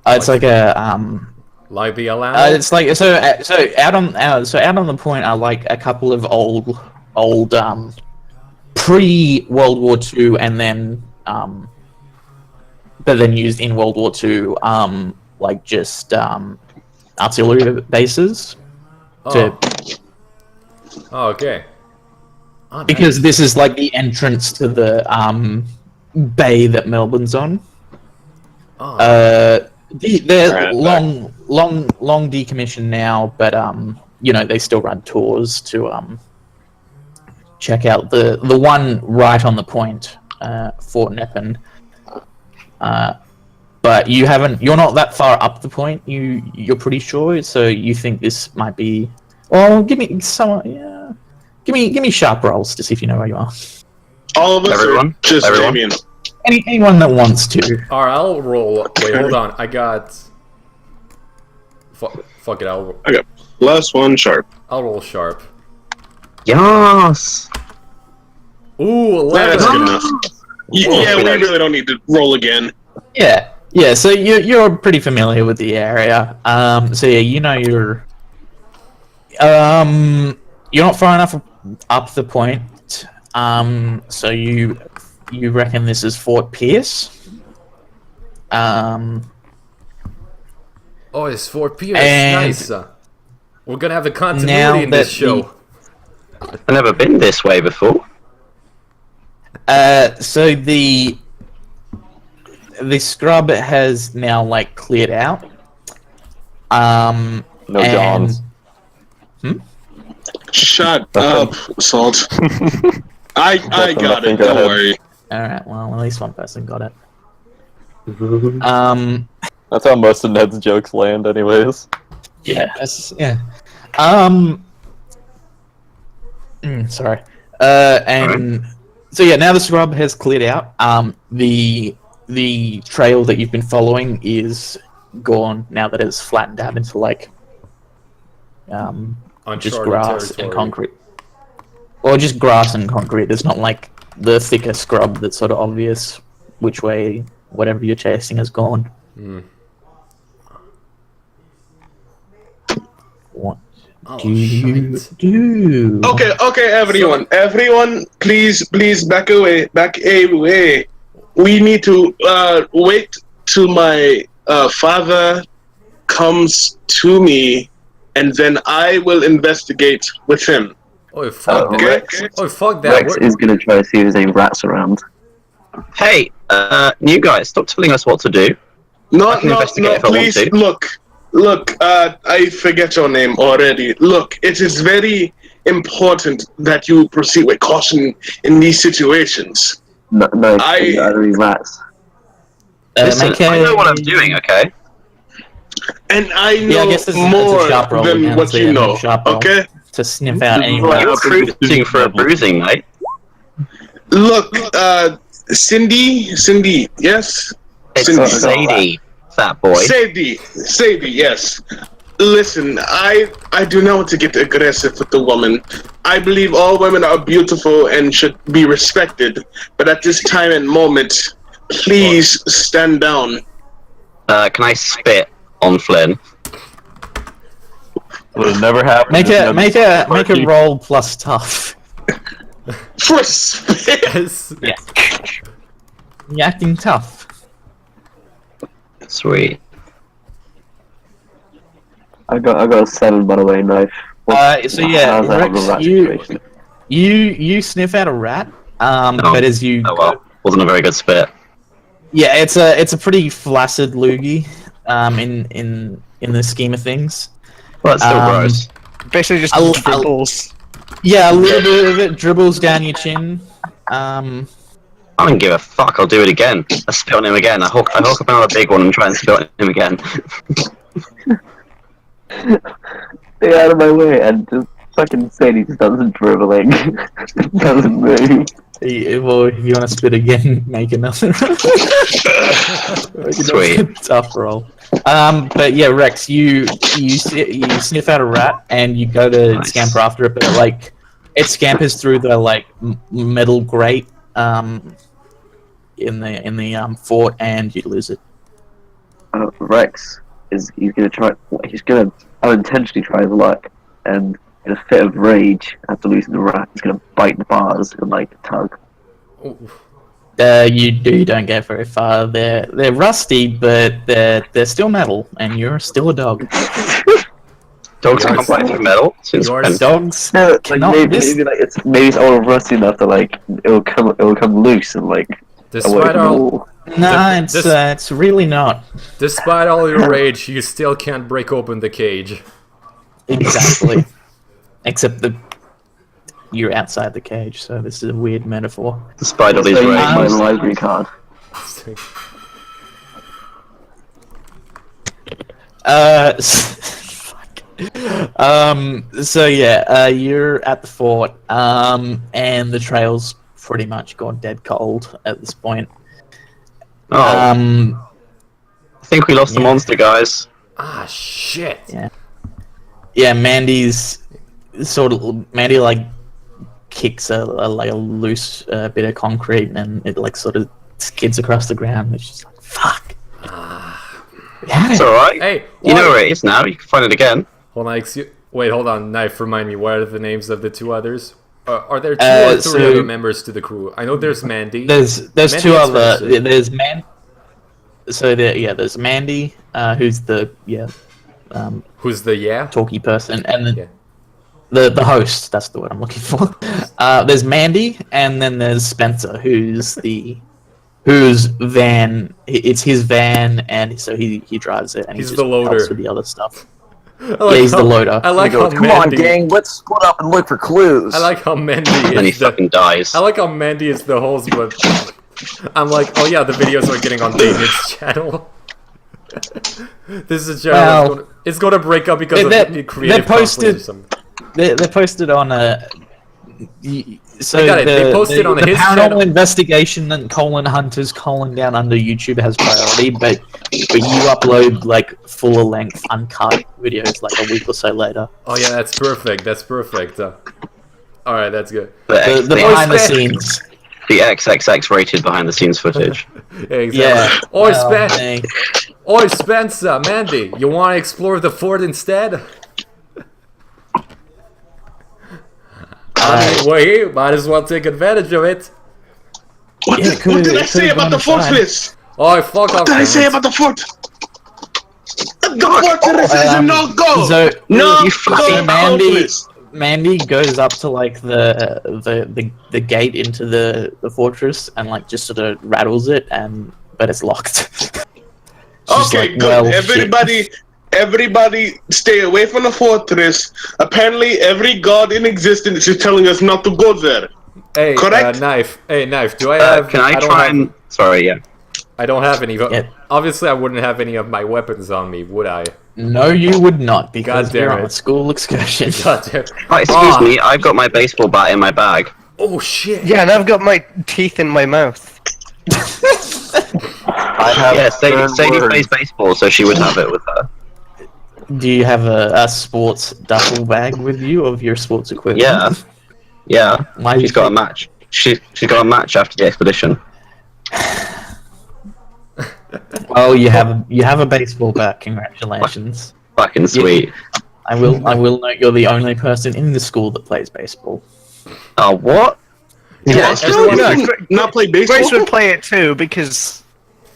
It's like a like the Alamo? It's like so out on the point are like a couple of old pre World War II and then but then used in World War II like just artillery bases. Oh, okay. Oh, nice. Because this is like the entrance to the bay that Melbourne's on. Oh. They're long decommissioned now, but they still run tours to check out the one right on the point, Fort Neppen. But you're not that far up the point. You're pretty sure, so you think this might be. Well, give me sharp rolls to see if you know where you are. All of us, Everyone? or just Everyone? Damien? Anyone that wants to. Alright, I'll roll. Wait, hold on. I got. Fuck it. Okay, +1 sharp. I'll roll sharp. Yes. Ooh, 11. That's good enough. Yeah, we really don't need to roll again. Yeah. So you're pretty familiar with the area. So yeah, you're not far enough up the point. So you reckon this is Fort Pierce? Oh, it's Fort Pierce. And Nice. We're gonna have a continuity in this show. I've never been this way before. So the scrub has now like cleared out. No Johns. Shut up, Salt. I got it. Don't worry. Alright, well, at least one person got it. That's how most of Ned's jokes land, anyways. Yeah. Sorry. And so yeah, now the scrub has cleared out. The trail that you've been following is gone now that it's flattened out into like just Uncharted grass territory. and concrete. Or just grass and concrete. There's not like the thicker scrub that's sort of obvious which way whatever you're chasing has gone. What do you do? Okay, everyone, please back away. We need to wait till my father comes to me, and then I will investigate with him. Oh fuck that! Rex. Oh fuck that! Rex is gonna try to see if there's any rats around. Hey, new guys, stop telling us what to do. I can investigate if I want please, to. look, I forget your name already. Look, it is very important that you proceed with caution in these situations. No, I don't need rats. Listen, I know what I'm doing, okay? And I know Yeah, I guess it's a more sharp roll than again, what so you yeah, know, sharp roll. okay? To sniff out any You were cruising for a bruising, mate. Look, Cindy, yes? It's Cindy. Sadie, fat boy. Sadie, yes. Listen, I do not want to get aggressive with the woman. I believe all women are beautiful and should be respected, but at this time and moment, please stand down. Can I spit on Flynn? Would have never happened. Make a roll plus tough. For spit? Yeah. You're acting tough. Sweet. I got a 7 by the way, knife. So yeah, How's that on the Rex, rat situation? you sniff out a rat. But as you Oh well, wasn't a very good spit. yeah, it's a pretty flaccid loogie. In the scheme of things. Well, that's still gross. Basically just I'll- dribbles. Yeah, a little bit of it dribbles down your chin. I don't give a fuck, I'll do it again. I spit on him again. I hook up another big one and try and spit on him again. Stay out of my way, and just fucking Sadie just doesn't dribbling. Doesn't move. Well, if you want to spit again, make another. Sweet. Tough roll. But yeah, Rex, you sniff out a rat and you go to Nice. scamper after it, but like it scampers through the like metal grate in the fort and you lose it. Rex he's gonna unintentionally try his luck, and in a fit of rage after losing the rat, he's gonna bite the bars and like tug. You don't get very far. They're rusty, but they're still metal, and you're still a dog. Dogs can't bite through metal. Since Yours- when? Dogs No, like cannot. maybe like it's all rusty enough that like it'll come loose and like away Despite from the all, wall. No, it's really not. despite all your rage, you still can't break open the cage. Exactly. Except you're outside the cage, so this is a weird metaphor. Despite all So these you use my rages. library card. Fuck. So yeah, you're at the fort, and the trail's pretty much gone dead cold at this point. Oh, I think we lost the yeah. monster, guys. Ah, shit. Yeah, Mandy like kicks a loose bit of concrete and it like sort of skids across the ground. It's just like fuck. It's alright. Hey, You know where it is now, you can find it again. Hold on, wait, hold on. Knife, remind me, what are the names of the two others? Are there two or three so- other members to the crew? I know there's Mandy. There's Mandy two is other. first. There's there's Mandy, who's the Who's the talky person, and then Yeah. the host. That's the word I'm looking for. There's Mandy, and then there's Spencer, whose van. It's his van, and so he drives it, and He's he the just loader. helps with the other stuff. Yeah, he's the loader. I like He how goes, come on, Mandy. gang, let's split up and look for clues. I like how Mandy And then he is the. fucking dies. I like how Mandy is the host, but I'm like, oh yeah, the videos are getting on David's channel. This is a channel. Well, it's gonna break up because of the creative conflict or something. They're posted on a. So I got it. They posted on the his paranormal channel. investigation and hunters down under YouTube has priority, but you upload like full length uncut videos like a week or so later. Oh yeah, that's perfect. That's perfect. All right, that's good. The behind the scenes. The XXX rated behind the scenes footage. Yeah, exactly. Yeah. Oi, Well, Oi, Spencer, Mandy, you want to explore the fort instead? I mean, we're here. Might as well take advantage of it. What did I say about the fortress? Oh, fuck off. What did I say about the fort? The fortress is no go. So No, you go fucking fortress. Mandy goes up to like the gate into the fortress and like just sort of rattles it, but it's locked. She's Okay, like, good. well, Everybody stay away from the fortress. Apparently, every god in existence is telling us not to go there. Hey, Correct? Knife. Hey, Knife, do I have... Can I don't try have- and... Sorry, yeah. I don't have any... Yeah. Obviously, I wouldn't have any of my weapons on me, would I? No, you would not, because God damn you're on it. a school excursion. God damn. Oh, excuse me, I've got my baseball bat in my bag. Oh, shit. Yeah, and I've got my teeth in my mouth. I have Yeah, stern Sadie words. plays baseball, so she would have it with her. Do you have a sports duffel bag with you of your sports equipment? Yeah. Yeah. Why She's got a match. She's got a match after the expedition. Oh, you have a baseball bat. Congratulations. Fucking sweet. I will note you're the only person in the school that plays baseball. Oh, what? Yeah, everyone- not play Grace baseball. would play it too because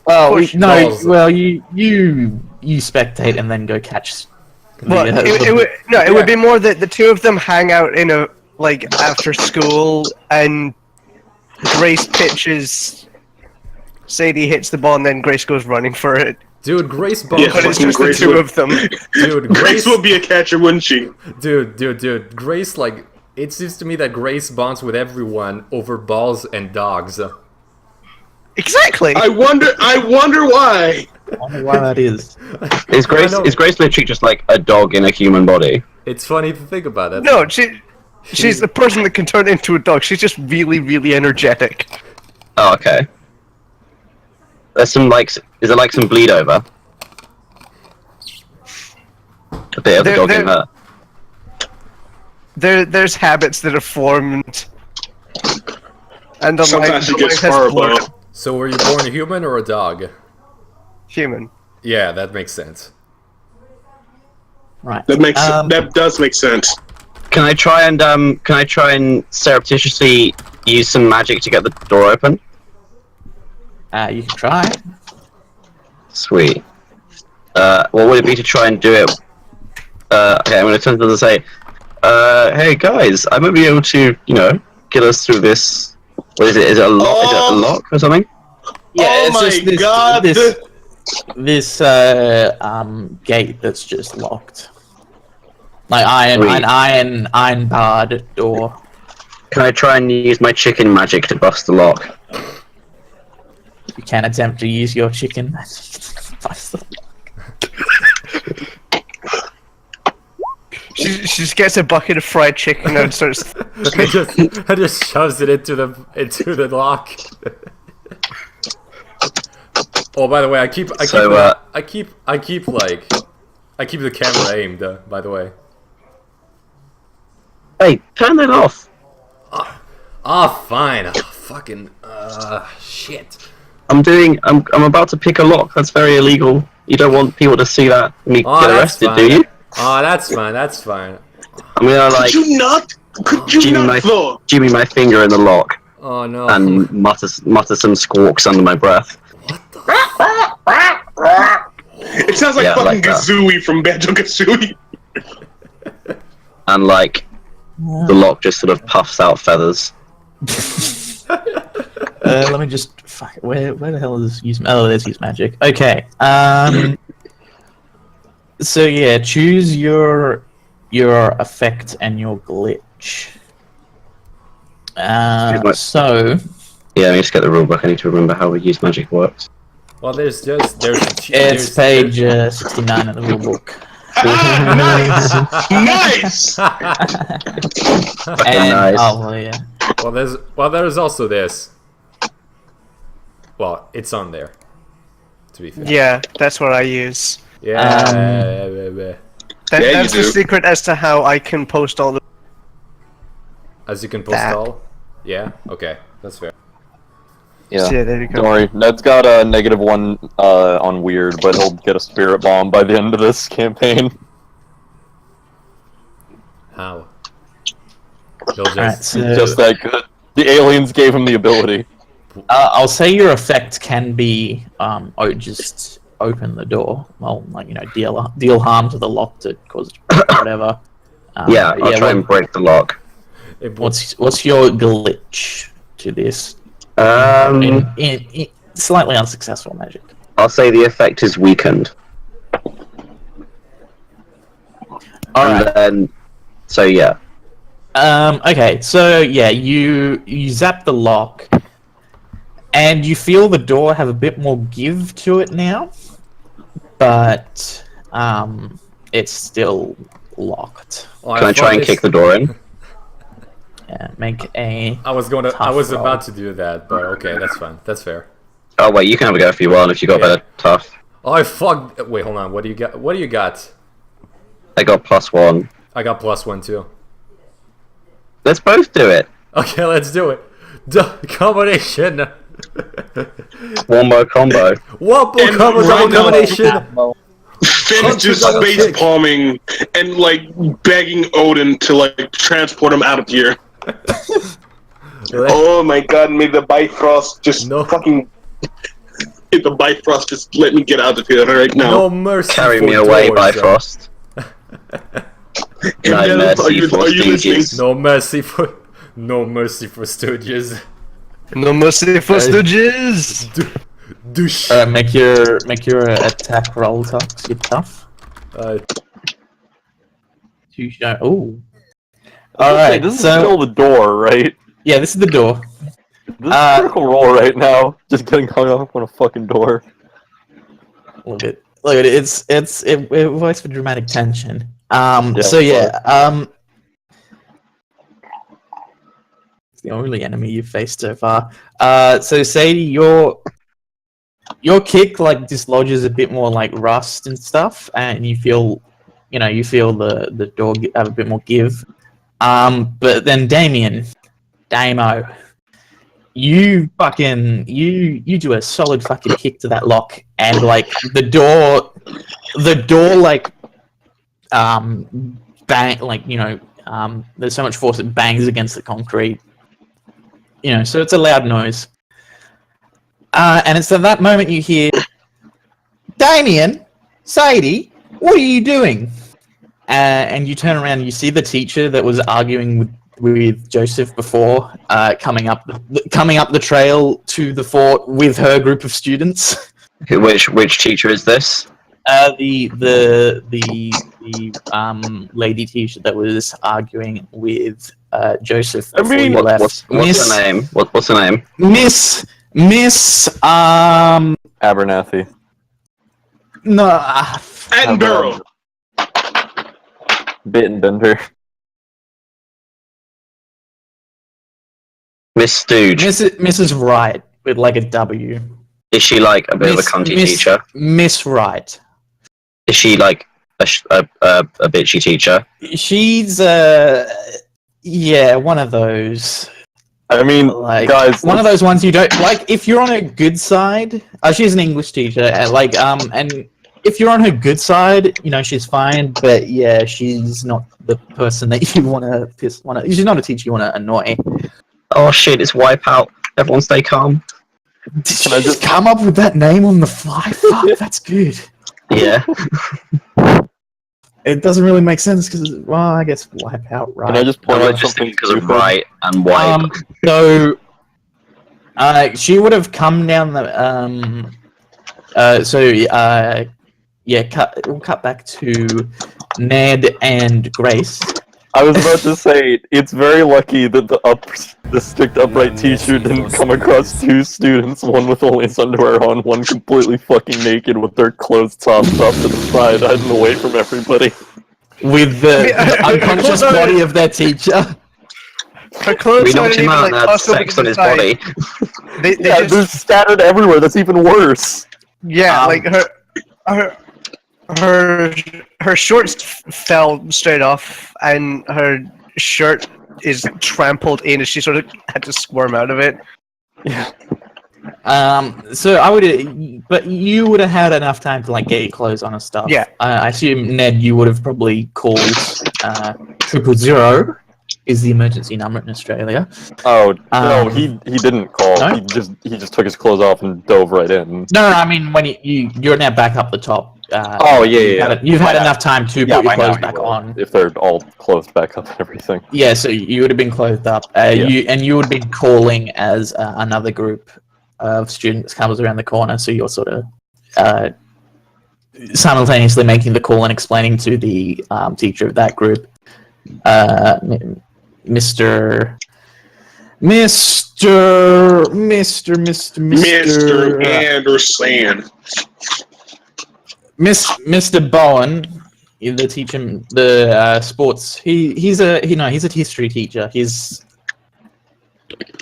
Well, Push balls. you spectate and then go catch. well, it would be more that the two of them hang out in a like after school and Grace pitches. Sadie hits the ball and then Grace goes running for it. Dude, Grace Yeah, Bones... But it's fucking just the Grace two would- of them. Dude, Grace Grace... would be a catcher, wouldn't she? Dude, Grace, like... It seems to me that Grace bonds with everyone over balls and dogs. Exactly. I wonder why. I wonder why that is. Is Grace know. is Grace literally just like a dog in a human body? It's funny to think about it. No, she's the person that can turn into a dog. She's just really, really energetic. Oh, okay. There's some like, is it like some bleed over? A bit of the There- dog in there- her. There's habits that are formed, and the Sometimes she line gets has far blurred. above. So were you born a human or a dog? Human. Yeah, that makes sense. Right. That does make sense. Can I try and surreptitiously use some magic to get the door open? You can try. Sweet. What would it be to try and do it? Okay, I'm gonna turn to them and say, hey guys, I might be able to, get us through this. What is it? Is it a lock? Is it a lock or something? Oh my God. This gate that's just locked. Like Sweet. an iron barred door. Can I try and use my chicken magic to bust the lock? You can attempt to use your chicken. She just gets a bucket of fried chicken and starts. I just shoves it into the lock. Oh, by the way, I keep the camera aimed. By the way. Hey, turn that off. Fine. Fucking shit. I'm about to pick a lock. That's very illegal. You don't want people to see that me Oh, get that's arrested, fine. do you? Oh, that's fine. That's fine. I'm gonna like Could you not? Though? jimmy my finger in the lock Oh no. and mutter some squawks under my breath. It sounds like Yeah, fucking like that. Kazooie from Banjo-Kazooie. And like the lock just sort of puffs out feathers. Let me just. Fuck, where the hell is use? Oh, there's use magic. Okay. So yeah, choose your effect and your glitch. So Yeah, I need to get the rulebook. I need to remember how we use magic works. Well, there's it's page 69 of the rulebook. Nice! Nice! And nice. oh well, yeah. Well, there's also this. Well, it's on there. To be fair. Yeah, that's what I use. Yeah. That's you the do. secret as to how I can post all the. As you can post That. all. Yeah. Okay, that's fair. Yeah. Yeah, there you Don't go. worry, Ned's got a -1 on weird, but he'll get a spirit bomb by the end of this campaign. How? He'll just. Alright, so He's just that good. The aliens gave him the ability. I'll say your effect can be just open the door. Well, like deal harm to the lock to cause whatever. Yeah, I'll try and break the lock. What's your glitch to this? In slightly unsuccessful magic. I'll say the effect is weakened. Alright. And then, so yeah. Okay, so yeah, you zap the lock, and you feel the door have a bit more give to it now, but it's still locked. Well, Can I try and kick the door in? Yeah, make a. I was tough roll. about to do that, but okay, that's fine. That's fair. Oh wait, you can have a go if you want. If you got Yeah. better tough, Oh, I fucked. Wait, hold on. What do you got? What do you got? I got +1. I got +1 too. Let's both do it. Okay, let's do it. Combination. One more combo. Wombo And combo right double now- combination. Finn's just Double face kick. palming and like begging Odin to like transport him out of here. Oh my god, may the Bifrost just No. fucking. If the Bifrost just let me get out of here right now. No mercy. Carry for me away, doors. Bifrost. No Emil, mercy for are you listening? stooges. No mercy for stooges. No mercy for stooges. Douche. Make your attack roll tox. You're tough. Two show. Ooh. All right. This is So still the door, right? yeah, this is the door. This is a critical roll right now. Just getting hung up on a fucking door. Look at it. It works for dramatic tension. Yeah, So yeah. It's the only enemy you've faced so far. So Sadie, your kick like dislodges a bit more like rust and stuff, and you feel the door have a bit more give. But then Damo, you do a solid fucking kick to that lock, and like the door like bang, like there's so much force it bangs against the concrete, so it's a loud noise. And it's at that moment you hear, Damien, Sadie, what are you doing? And you turn around and you see the teacher that was arguing with Joseph before, coming up the trail to the fort with her group of students. Which teacher is this? The lady teacher that was arguing with Joseph. I mean, before you left. What's her name? What's her name? Miss Abernathy. no Attenborough. Bittenbender. Miss Stooge. Mrs. Wright with like a W. Is she like a bit of a cunty teacher? Miss Wright. Is she like a bitchy teacher? She's yeah, one of those. I mean, Like guys, one of those ones you don't like. If you're on a good side, she's an English teacher, and and if you're on her good side, she's fine. But yeah, she's not the person that you want to piss. She's not a teacher you want to annoy. Oh shit! It's Wipeout. Everyone, stay calm. Did you just come up with that name on the fly? Fuck, that's good. Yeah. It doesn't really make sense because, well, I guess Wipeout, right? can I just point No, I out just something think because of stupid? right and wipe. So, she would have come down the. we'll cut back to Ned and Grace. I was about to say, it's very lucky that the strict upright teacher didn't come across two students, one with only his underwear on, one completely fucking naked with their clothes topped up to the side, hiding away from everybody. With the unconscious body of their teacher. Her clothes We aren't knocked him even, out like, and had tossed over sex to on the his side. body. They Yeah, just, they're scattered everywhere, that's even worse. yeah, like her shorts fell straight off, and her shirt is trampled in as she sort of had to squirm out of it. Yeah. So I would, but you would have had enough time to like get your clothes on and stuff. Yeah. I assume Ned, you would have probably called 000 is the emergency number in Australia. Oh no, he didn't call. No? He just took his clothes off and dove right in. No, I mean when you're now back up the top. You've had enough time to put your clothes back on. If they're all clothed back up and everything. Yeah, so you would have been clothed up. You would have been calling as another group of students comes around the corner. So you're sort of simultaneously making the call and explaining to the teacher of that group, Mr. Anderson. Mr. Bowen, the teacher, the sports. He's a history teacher. He's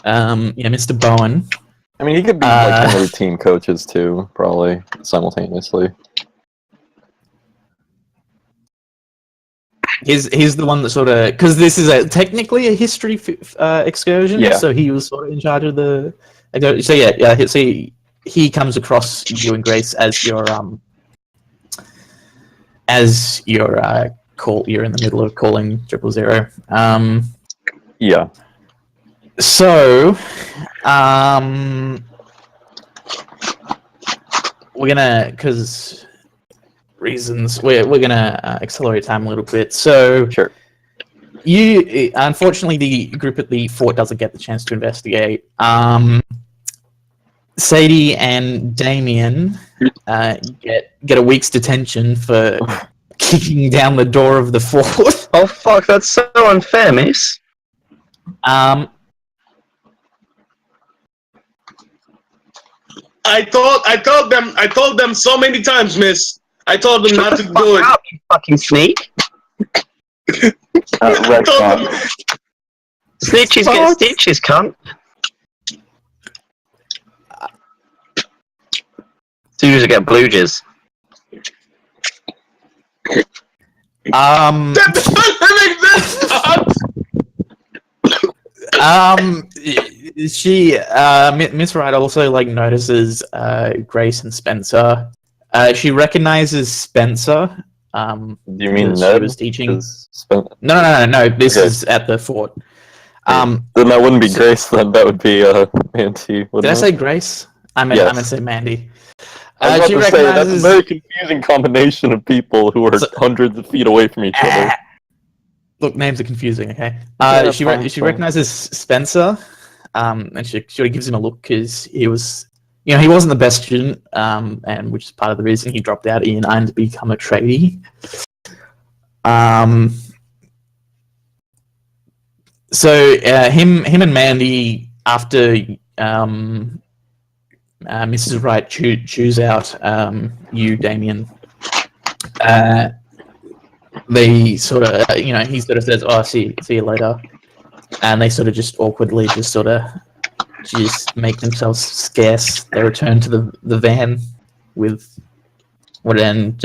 Mr. Bowen. I mean, he could be like one of the team coaches too, probably simultaneously. He's the one that sort of, because this is technically a history excursion. Yeah. So he was sort of in charge of the. So so he comes across you and Grace as your call. You're in the middle of calling 000. Yeah. So, we're gonna, because reasons, we're gonna accelerate time a little bit. So, Sure. Unfortunately, the group at the fort doesn't get the chance to investigate. Sadie and Damien get a week's detention for kicking down the door of the fort. Oh fuck, that's so unfair, miss. I told them so many times, miss. I told them not to Shut the do fuck it. up, you fucking sneak. I Rex, told them, Snitches get stitches, cunt. Snitches get blooges. that doesn't make sense. She Miss Wright also like notices Grace and Spencer. She recognizes Spencer. Do you mean because Ned? she was teaching. No. No. This Okay. is at the fort. Then that wouldn't be Grace. Then that would be Auntie. Did I say Grace? I meant to say Mandy. I was She about to say, that's a recognizes. very confusing combination of people who are hundreds of feet away from each other. Look, names are confusing. Okay. that's She fine, she fine. recognizes Spencer, and she sort of gives him a look because he was, he wasn't the best student, and which is part of the reason he dropped out in and to become a tradie. So him and Mandy, after Mrs. Wright choose out you, Damien. They sort of, he sort of says, "Oh, see you later," and they sort of just awkwardly just make themselves scarce. They return to the van with what end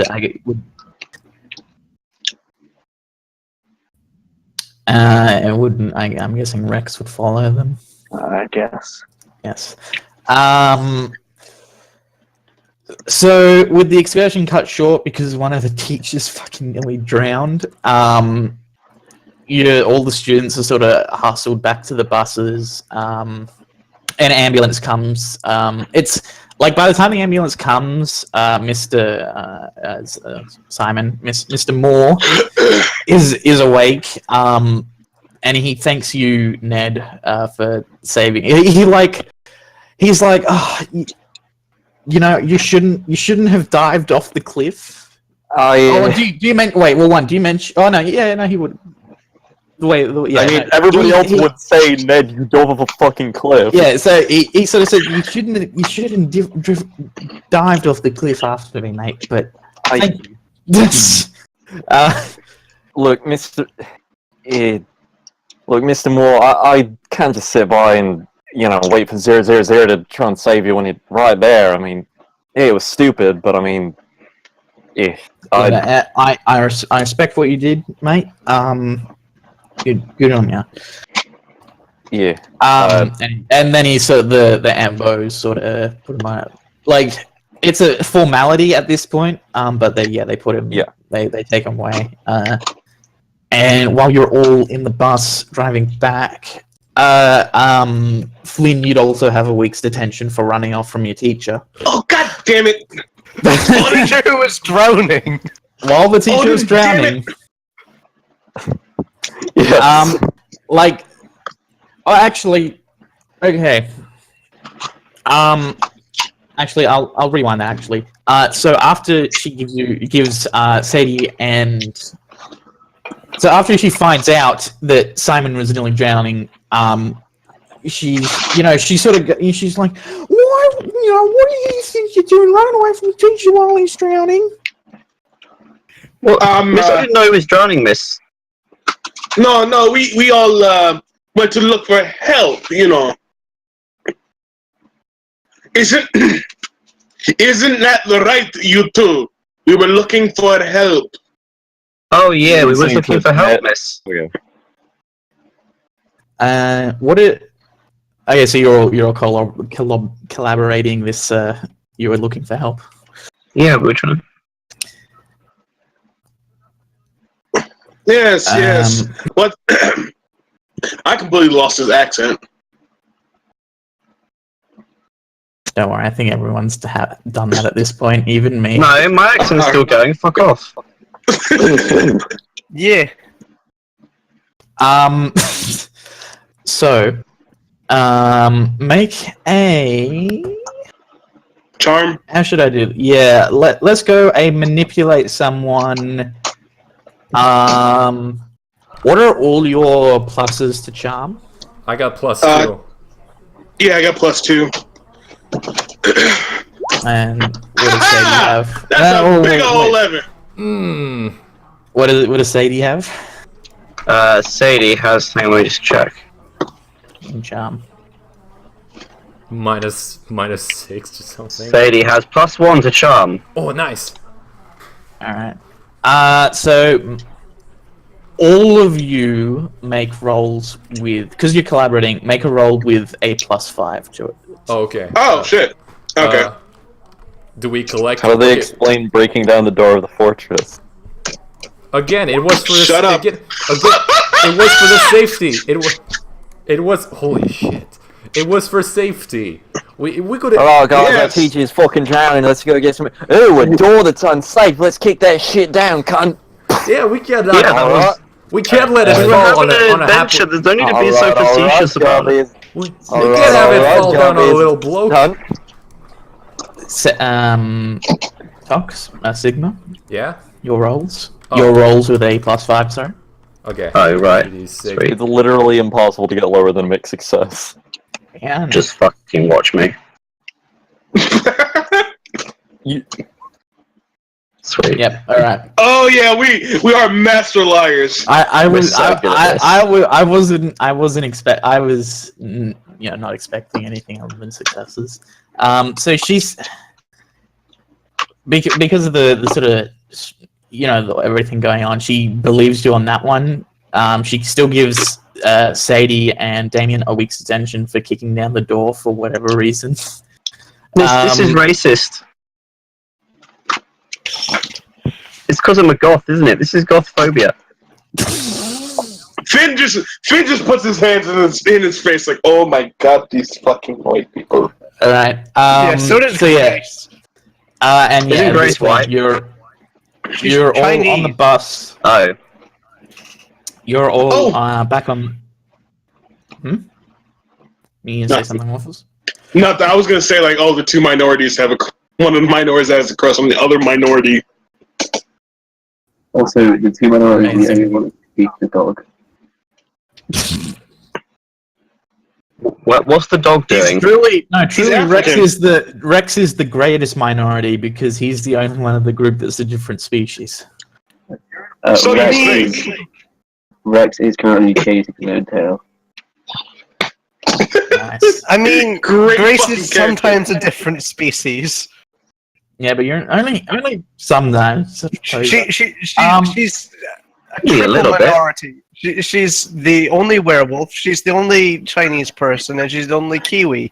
and wouldn't I'm guessing Rex would follow them. I guess. Yes. So with the excursion cut short because one of the teachers fucking nearly drowned, all the students are sort of hustled back to the buses. An ambulance comes. It's like by the time the ambulance comes, Mr. Moore is awake, and he thanks you, Ned, for saving. He's like, oh, you shouldn't have dived off the cliff. Oh, do you mention? Wait, well, one. Do you mention? Oh no, yeah, no, he would. Wait, yeah. I mean, no. everybody else would say, Ned, you dove off a fucking cliff. Yeah, so he sort of said you shouldn't have dived off the cliff after me, mate. But thank you. Look, Mr. Look, Mr. Moore, I can't just sit by and, wait for 000 to try and save you when you're right there. I mean, it was stupid, but I mean, I respect what you did, mate. Good on you. Yeah. And then he sort of the ambos sort of put him on. Like it's a formality at this point. But they put him. Yeah. They take him away. And while you're all in the bus driving back, Flynn, you'd also have a week's detention for running off from your teacher. Oh, god damn it! The teacher was drowning. While the teacher was drowning. Yes. Actually, okay. Actually, I'll rewind that. Actually, so after she gives Sadie so after she finds out that Simon was nearly drowning, she's like, why, what do you think you're doing, running away from the teacher while he's drowning? Well, Miss, I didn't know he was drowning, Miss. No, we all went to look for help, Isn't that right, you two? We were looking for help. Oh yeah, we were looking for help, Miss. Okay, so you're all collaborating this. You were looking for help. Yeah, we were trying. Yes. What? I completely lost his accent. Don't worry, I think everyone's done that at this point, even me. No, my accent's still going. Fuck off. Yeah. So, make a Charm. How should I do? Yeah, let's go. A manipulate someone. What are all your pluses to charm? I got +2. Yeah, I got +2. And what does Sadie have? That's a big old 11. What does Sadie have? Sadie has. Hang on, let me just check. In charm. -6 or something. Sadie has +1 to charm. Oh, nice. All right. So all of you make rolls with, because you're collaborating. Make a roll with a +5 to it. Oh, okay. Oh shit. Okay. Do we collect? How do they explain breaking down the door of the fortress? Again, it was for Shut up. Again, it was for the safety. It was. Holy shit! It was for safety. We could. Oh god, Yes. that teacher is fucking drowning. Let's go get some. Ooh, a door that's unsafe. Let's kick that shit down, cunt. Yeah, we can't. Alright. We can't let it We're fall on having a an adventure. happy. There's no need to be so facetious about it. We can't have it fall down on a little bloke. Tox, Sigma, Yeah. your rolls. Oh. Your rolls with a +5, sorry. Okay. Oh, right. 86. Sweet. It's literally impossible to get lower than a mixed success. Yeah. Just fucking watch me. You, Sweet. Yep. All right. Oh yeah, we are master liars. I was so good at this. I was not expecting anything other than successes. So she's because of the sort of everything going on. She believes you on that one. She still gives Sadie and Damien a week's detention for kicking down the door for whatever reason. This is racist. It's because I'm a goth, isn't it? This is goth phobia. Finn just puts his hands in his face like, oh my god, these fucking white people. All right. Yeah, so does Grace. And yeah, Isn't at Grace this point, white? you're all on the Chinese. bus. Oh. You're all Oh. back on. You gonna say something, Waffles? Not that I was gonna say like, oh, the two minorities have one of the minorities has a crush on the other minority. Also, the two minorities Amazing. only want to speak the dog. What's the dog doing? Truly, African. Rex is the greatest minority because he's the only one of the group that's a different species. So do Rex, you think? Rex is currently chasing his own tail. Nice. I mean, Great Grace fucking is sometimes a different species. Yeah, but you're only sometimes. Such a poser. She's a Only a triple little bit. minority. She's the only werewolf. She's the only Chinese person, and she's the only Kiwi.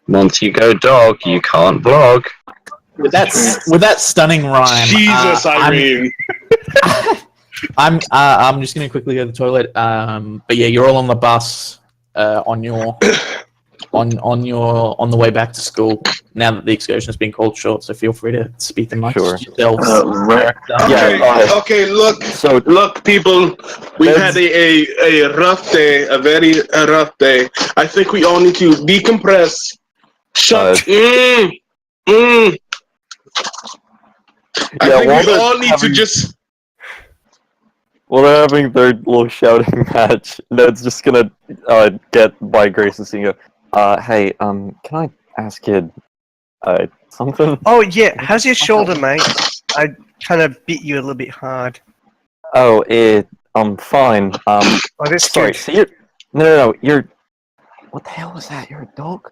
Once you go dog, you can't vlog. With that stunning rhyme, Jesus, Irene. I'm just gonna quickly go to the toilet. But yeah, you're all on the bus, on the way back to school. Now that the excursion has been called short, so feel free to speak amongst Sure. yourselves. Rex. Okay, look, people. We've had a rough day, a very rough day. I think we all need to decompress. I think we all need to just. Well, they're having their little shouting match. Ned's just gonna get by Grace and go, hey, can I ask you something? Oh yeah, how's your shoulder, mate? I kind of beat you a little bit hard. Oh, I'm fine. Oh, this Sorry, good. so you're... No, you're... What the hell was that? You're a dog?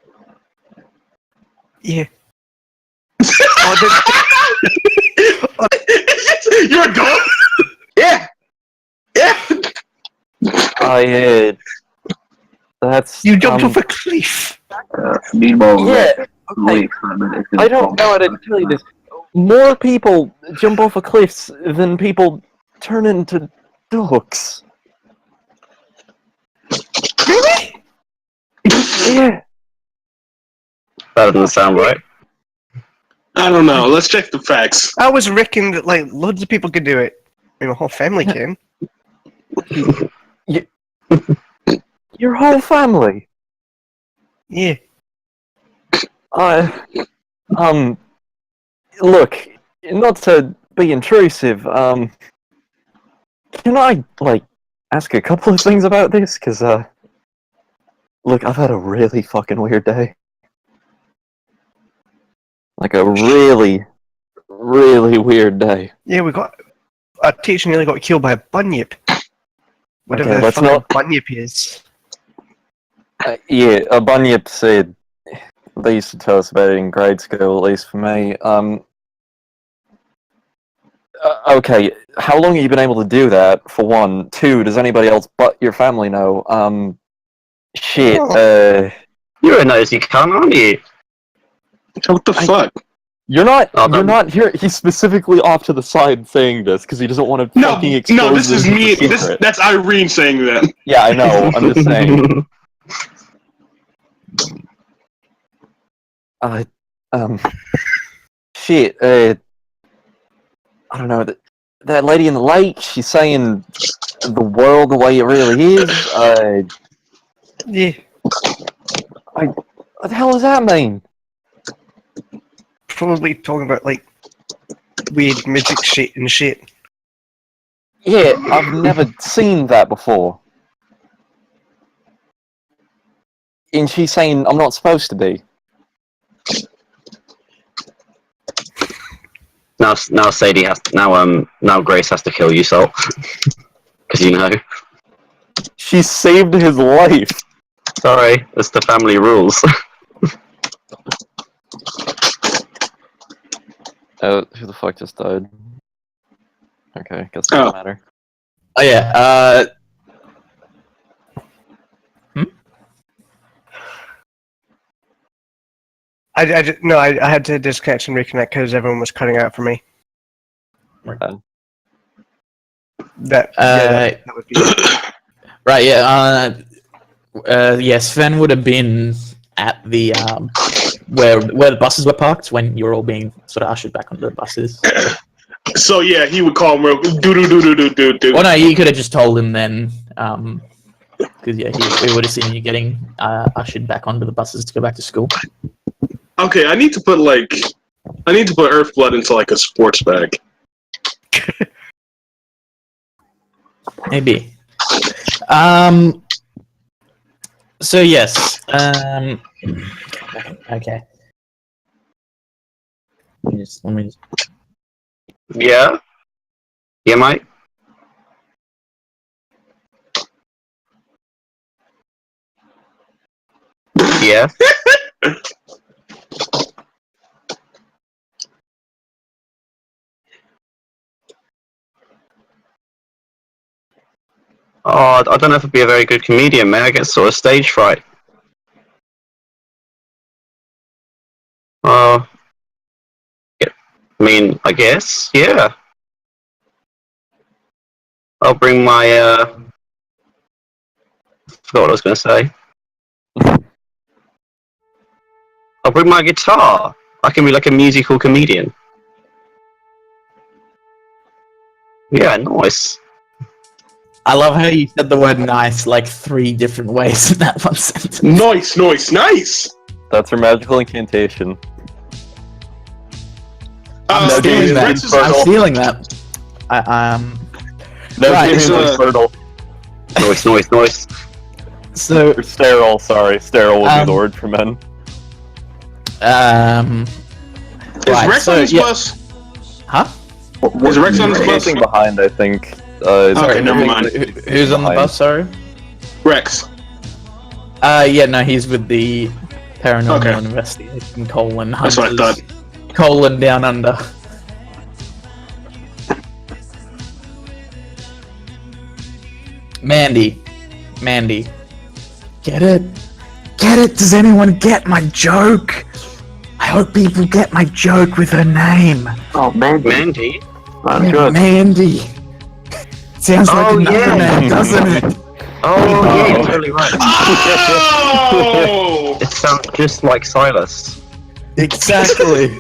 Yeah. Oh, You're a dog? Yeah. That's... you jumped off a cliff. Meanwhile, Yeah, Rex, really okay. excited is I don't know how to tell you this. More people jump off of cliffs than people turn into dogs. Really? Yeah. That doesn't sound right. I don't know. Let's check the facts. I was reckoning that like loads of people could do it. I mean, my whole family can. Your whole family. Yeah. Look, not to be intrusive, can I, ask a couple of things about this? Because, look, I've had a really fucking weird day. Like, a really, really weird day. Yeah, our teacher nearly got killed by a bunyip. Whatever Okay, the let's fucking not- bunyip is. Yeah, a Bunyip said, they used to tell us about it in grade school, at least for me. Okay, how long have you been able to do that, for one? Two, does anybody else but your family know? Shit, You're a nosy cunt, aren't you? What the fuck? You're not no. here. He's specifically off to the side saying this, because he doesn't want to No, fucking expose no, this is as a me. secret. That's Irene saying that. Yeah, I know, I'm just saying. Shit, I don't know, that lady in the lake, she's saying the world the way it really is, Yeah. what the hell does that mean? Probably talking about like weird magic shit and shit. Yeah, I've never seen that before. And she's saying I'm not supposed to be. Now Sadie has now Grace has to kill you, Salt. Because you know. She saved his life. Sorry, it's the family rules. Oh, who the fuck just died? Okay, guess it doesn't matter. Oh yeah. I had to disconnect and reconnect because everyone was cutting out for me. That would be Right. Yeah. Yeah. Sven would have been at the where the buses were parked when you were all being sort of ushered back onto the buses. So yeah, he would call him real do. Well, no, you could have just told him then, because yeah, he would have seen you getting ushered back onto the buses to go back to school. Okay, I need to put Earthblood into like a sports bag. Maybe. So yes. Okay. Let me just. Yeah? Yeah, mate? Yeah? Oh, I don't know if I'd be a very good comedian, man. I get sort of stage fright. Oh, yeah. I mean, I guess, yeah. I'll bring my, forgot what I was going to say. I'll bring my guitar. I can be like a musical comedian. Yeah, nice. I love how you said the word "nice" like 3 different ways in that one sentence. Nice. That's her magical incantation. I'm No, stealing Jamie's that. being fertile. I'm stealing that. No, Right, Jamie's so, being fertile. Nice. So, Or sterile, sorry. Sterile would be the word for men. Is right, Rex so, on this yeah. bus? Huh? Is Rex on this bus? Anything behind, I think. Okay, never mind. Who's on the behind. bus? Sorry. Rex. Yeah, no, he's with the paranormal Okay. investigation colon That's what I hunters. thought. Colon down under. Mandy. Get it? Does anyone get my joke? I hope people get my joke with her name. Oh, man. Mandy? I'm sure. Mandy. Sounds like Oh, another yeah. name, doesn't it? Oh, yeah, you're totally right. Oh! It sounds just like Silas. Exactly.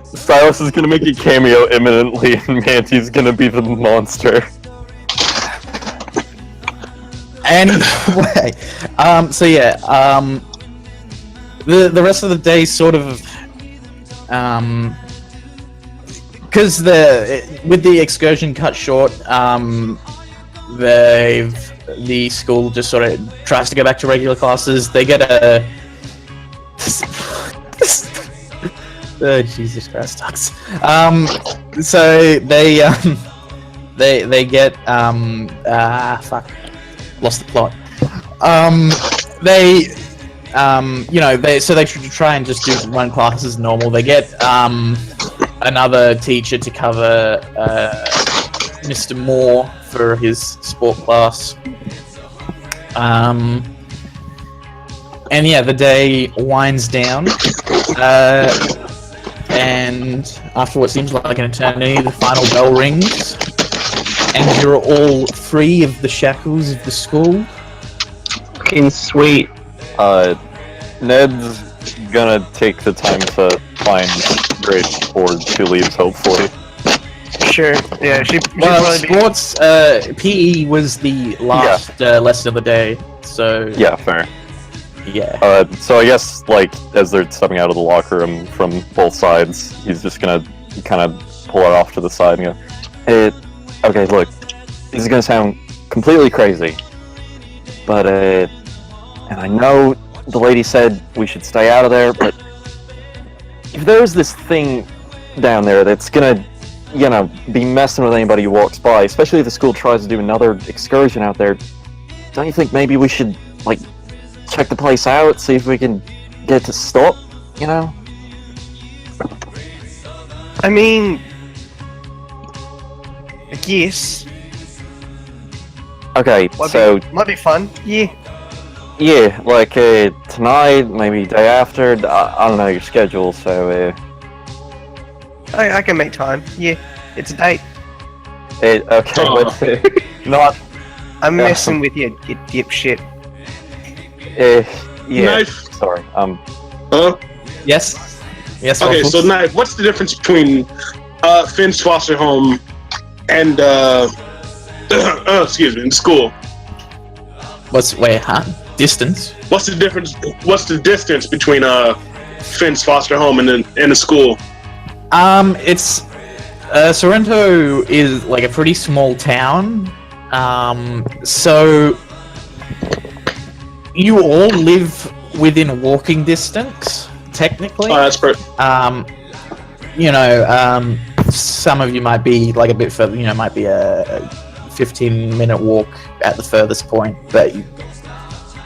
Silas is gonna make a cameo imminently, and Manty's gonna be the monster. Anyway, so yeah, the rest of the day sort of, because with the excursion cut short, the school just sort of tries to go back to regular classes. They get a. Oh, Jesus Christ, sucks. So they get fuck. Lost the plot. They try and just run classes as normal. They get another teacher to cover Mr. Moore for his sport class. And yeah, the day winds down. And after what seems like an eternity, the final bell rings. And you're all free of the shackles of the school. Fucking sweet. Ned's gonna take the time to find Grace before she leaves, hopefully. Sure. Yeah, she Well, probably be... sports, PE was the last lesson of the day, so Yeah, fair. yeah. So I guess, like, as they're stepping out of the locker room from both sides, he's just gonna kind of pull it off to the side and go, okay, look, this is gonna sound completely crazy, but, and I know the lady said we should stay out of there, but if there's this thing down there that's gonna, be messing with anybody who walks by, especially if the school tries to do another excursion out there, don't you think maybe we should, like, check the place out, see if we can get it to stop, I mean... I guess. Okay, Might be fun. Yeah. yeah, like, tonight, maybe day after, I don't know your schedule, so, I can make time. Yeah. It's a date. okay, let's not, I'm messing with you dipshit. yeah, Knife. sorry, Huh? Yes. Yes. Okay, Waffles? so Knife, what's the difference between Finn's foster home and excuse me, in school? Distance? What's the difference between Finn's foster home in the school? It's Sorrento is like a pretty small town. So you all live within walking distance, technically. Oh, that's perfect. Some of you might be like a bit further. Might be a 15-minute walk at the furthest point, but.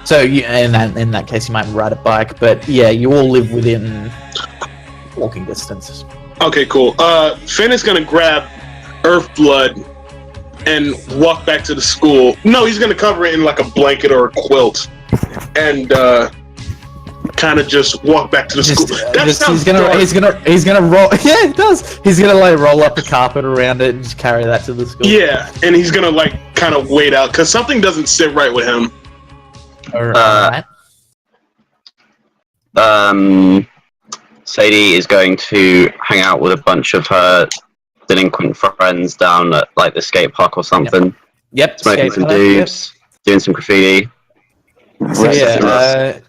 So in that case, you might ride a bike, but yeah, you all live within walking distance. Okay, cool. Finn is gonna grab Earth Blood and walk back to the school. No, he's gonna cover it in like a blanket or a quilt, and kind of just walk back to the school. He's gonna roll. Yeah, it does. He's gonna like roll up a carpet around it and just carry that to the school. Yeah, and he's gonna like kind of wait out because something doesn't sit right with him. Alright. Sadie is going to hang out with a bunch of her delinquent friends down at like the skate park or something. Yep. Smoking some dubs, doing some graffiti. So yeah,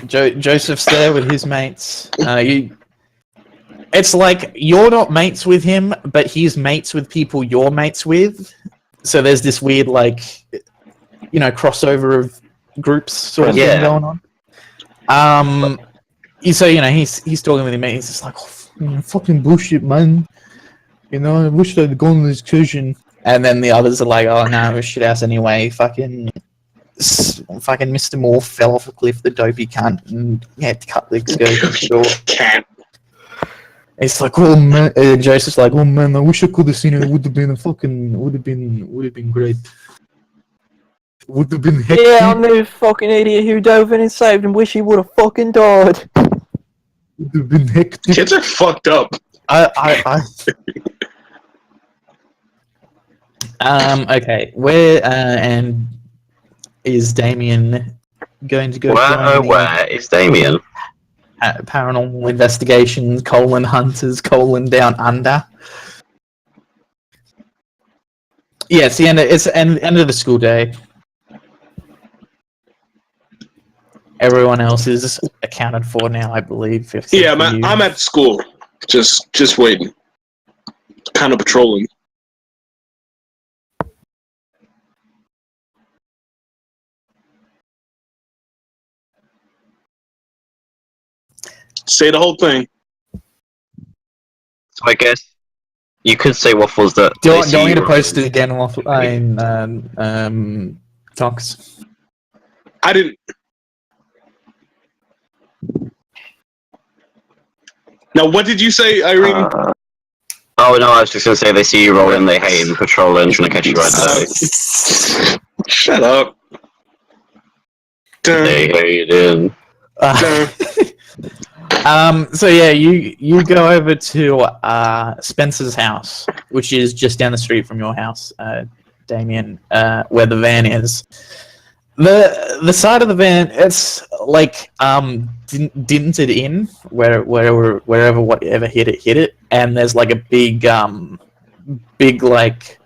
Joseph's there with his mates. It's like you're not mates with him, but he's mates with people you're mates with. So there's this weird like, crossover of groups sort of thing going on. So he's talking with him, and he's just like, fucking bullshit, man. I wish I'd gone on this excursion. And then the others are like, oh no, we're shit house anyway. Fucking Mr. Moore fell off a cliff, the dopey cunt, and had to cut the excursion short. It's like, oh man, Joseph's like, oh man, I wish I could have seen it. It would have been great. Would have been hectic. Yeah, I'm the fucking idiot who dove in and saved and wish he would have fucking died. Would have been hectic. Kids are fucked up. Okay, where and is Damien going to go? Where is Damien? Paranormal investigations, hunters, down under. Yeah, it's the end of the school day. Everyone else is accounted for now, I believe. Yeah, I'm at school, just waiting, kind of patrolling. Say the whole thing. So I guess you could say Waffles that. Do you want me to post it again, Waffle? Talks. I didn't. Now, what did you say, Irene? Oh no, I was just gonna say they see you rolling, they hate him patrolling, trying to catch you right now. Shut up. They hate him. So yeah, you go over to Spencer's house, which is just down the street from your house, Damien, where the van is. The side of the van, it's like dinted in wherever whatever hit it, and there's like a big like,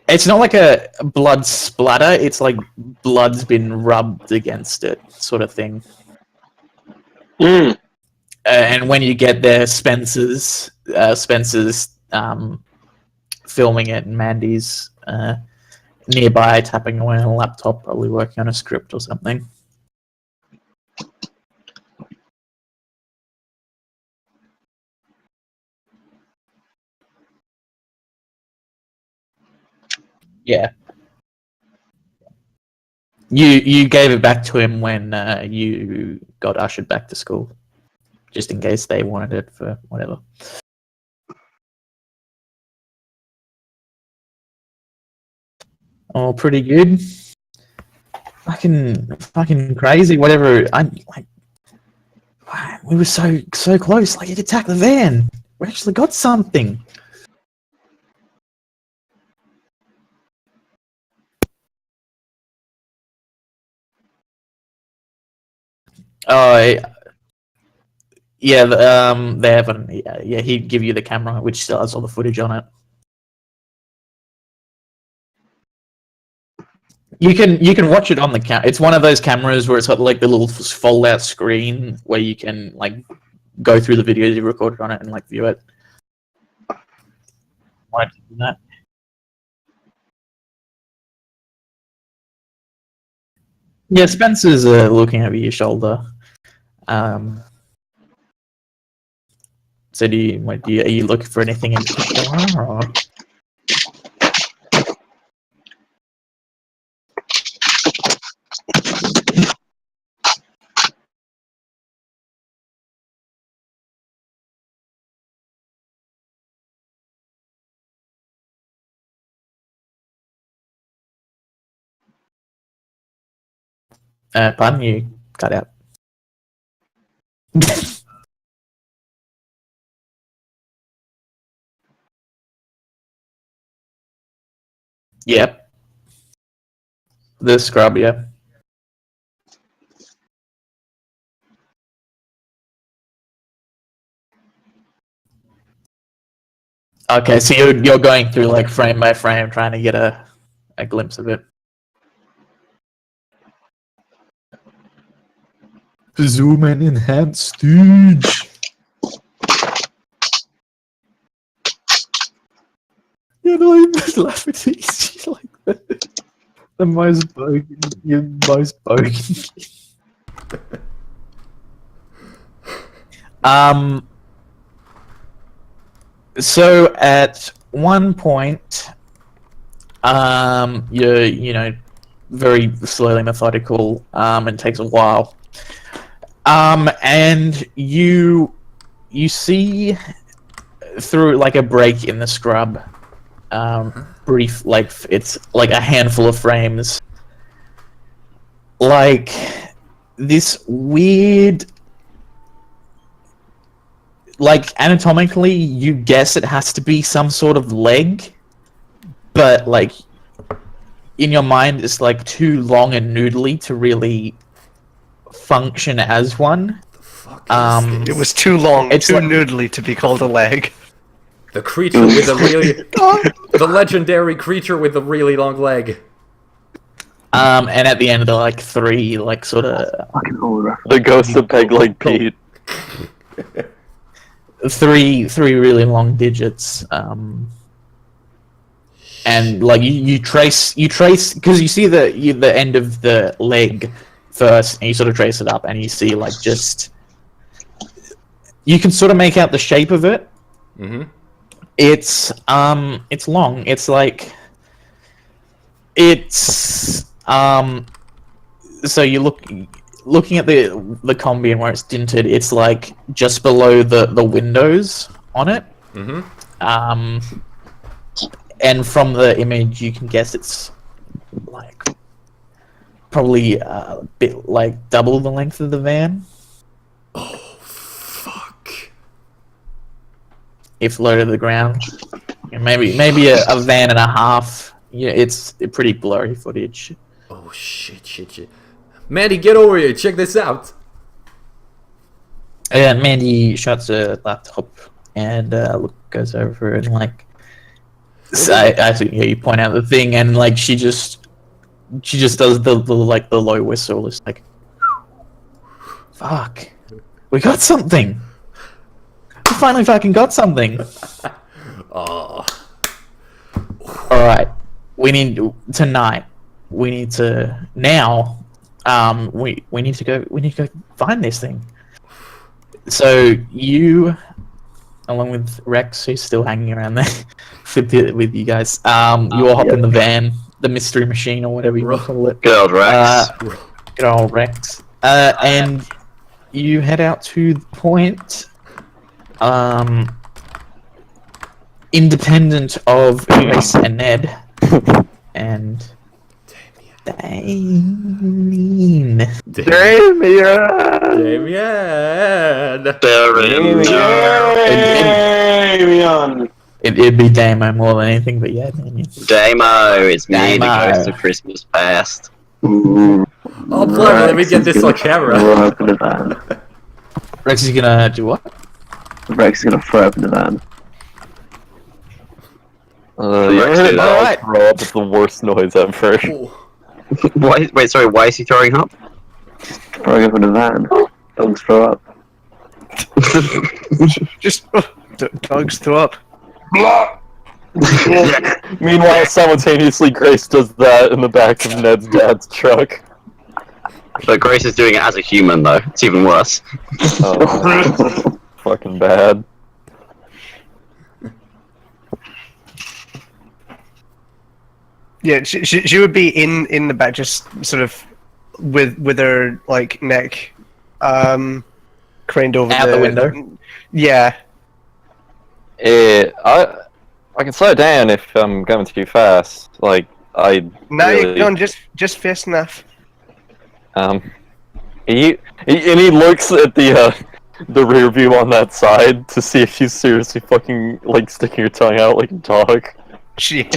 it's not like a blood splatter, it's like blood's been rubbed against it, sort of thing. And when you get there, Spencer's filming it, and Mandy's nearby tapping away on a laptop, probably working on a script or something. Yeah. You gave it back to him when you got ushered back to school, just in case they wanted it for whatever. Oh, pretty good. Fucking crazy. Whatever. We were so close. Like, it attacked the van. We actually got something. Oh, yeah. They haven't. Yeah, he'd give you the camera, which still has all the footage on it. You can watch it on the cam. It's one of those cameras where it's got like the little fold out screen where you can like go through the videos you recorded on it and like view it. Why do that? Yeah, Spencer's looking over your shoulder. So are you looking for anything in particular? Or? Pardon, you cut out. Yep. The scrub, yeah. Okay, so you're going through like frame by frame trying to get a glimpse of it. Zoom and enhance stage. You know, I'm laughing at these like the most bogan. You're most bogan. So at one point, you're very slowly methodical, and takes a while. And you see through like a break in the scrub, brief, like it's like a handful of frames, like this weird, like anatomically you guess it has to be some sort of leg, but like in your mind it's like too long and noodly to really function as one. It was too long, It's too like- noodly to be called a leg. The creature with the really... the legendary creature with the really long leg. And at the end of the like three like sort of Fucking old reference. The ghost of Peg Leg Pete. three really long digits, and like you trace because you see the end of the leg first, and you sort of trace it up, and you see like just you can sort of make out the shape of it. Mm-hmm. It's long. It's like it's so you looking at the combi and where it's dinted, it's like just below the windows on it. Mm-hmm. And from the image you can guess it's like probably a bit like double the length of the van. Oh, fuck. If low to the ground. And maybe a van and a half. Yeah, it's pretty blurry footage. Oh, shit. Mandy, get over here. Check this out. Mandy shuts her laptop and goes over and like I think you point out the thing, and like she just does the like the low whistle. It's like, fuck, we got something. We finally fucking got something. Oh. All right, we need tonight. We need to now. We need to go. We need to go find this thing. So you, along with Rex, who's still hanging around there with you guys, you all hop in the van, the mystery machine or whatever you want to call it. Good old Rex. Good old Rex. And you head out to the point. Independent of Grace and Ned, and Damien. It'd be Damo more than anything, but yeah, Damien. Damo, it's me, the Damo. ghost of Christmas past. Ooh, Oh, bloody, let me get this on camera. throw open the van. Rex is gonna do what? Rex is gonna throw open the van. You heard do that that. throw up. It's the worst noise ever. Oh. Wait, sorry. Why is he throwing up? Throwing up in a van. Dogs throw up. Just dogs throw up. Meanwhile, simultaneously, Grace does that in the back of Ned's dad's truck. But Grace is doing it as a human, though. It's even worse. Oh, fucking bad. Yeah, she would be in the back, just sort of with her like neck craned over Out the window? Yeah. I can slow down if I'm going too fast. Like I. Now really, you're going just fast enough. He looks at the rear view on that side to see if she's seriously fucking like sticking her tongue out like a dog. Shit.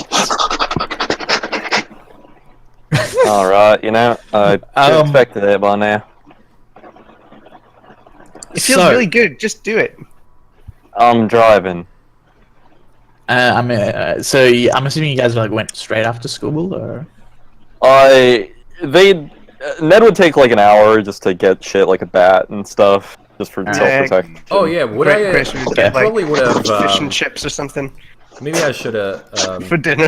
All right, you know, I expected it by now. It feels So- really good. Just do it. I'm driving. I'm assuming you guys like went straight after school, or Ned would take like an hour just to get shit like a bat and stuff, just for self-protection. Oh yeah, would I? Chris would I get, like, probably would have. fish and chips or something Maybe I should have. for dinner.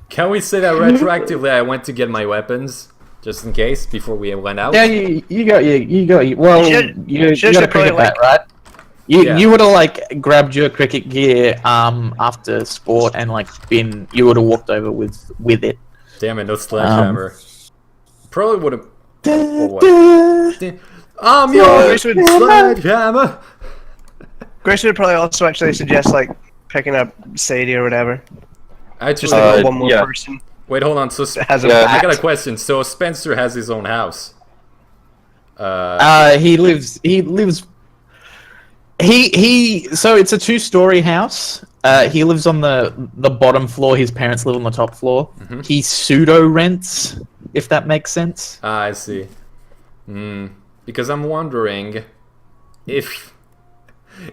Can we say that retroactively I went to get my weapons just in case before we went out? yeah, you got well, you should got a probably, cricket bat, right? Yeah. You would have like grabbed your cricket gear after sport and like you would have walked over with it. Damn it, no sledgehammer. Probably would have. I'm Yeah. your sledgehammer. Grace would probably also actually suggest like picking up Sadie or whatever. Just Actually, like one more yeah. person wait, hold on. So that has a Yeah. I bat. got a question. So Spencer has his own house. He lives. So it's a 2-story house. He lives on the bottom floor. His parents live on the top floor. Mhm. He pseudo rents, if that makes sense. I see. Because I'm wondering if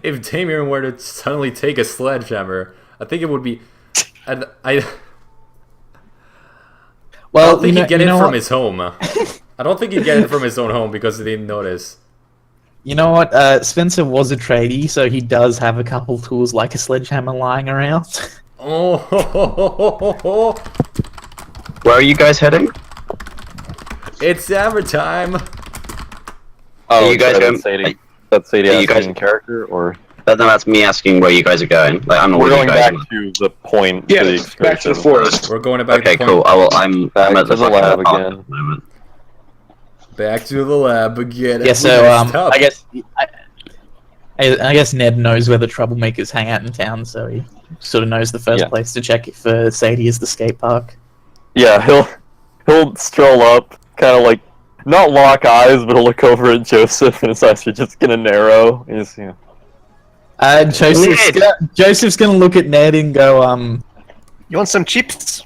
Damien were to suddenly take a sledgehammer, I think it would be. I Well, don't think he'd get it from what? his home. I don't think he'd get it from his own home because he didn't notice. You know what? Spencer was a tradie, so he does have a couple tools like a sledgehammer lying around. Oh, Where are you guys heading? it's Hammer time. Oh, you guys okay, going- that's Sadie. That's Sadie Are you asking guys- in character, or No, that's me asking where you guys are going. Like, I'm not we're with you going guys. back to the point. Yeah, the back to the excursion. forest. We're going back Okay, to cool. I'm Back at the to the fucking lab apartment again. at the moment. Back to the lab again. Yeah, so Everything's tough. I guess Ned knows where the troublemakers hang out in town, so he sort of knows the first Yeah. place to check if Sadie is the skate park. Yeah, he'll stroll up, kind of like not lock eyes, but he'll look over at Joseph, and his eyes are just gonna narrow. He's, you know, Joseph's gonna look at Ned and go, You want some chips?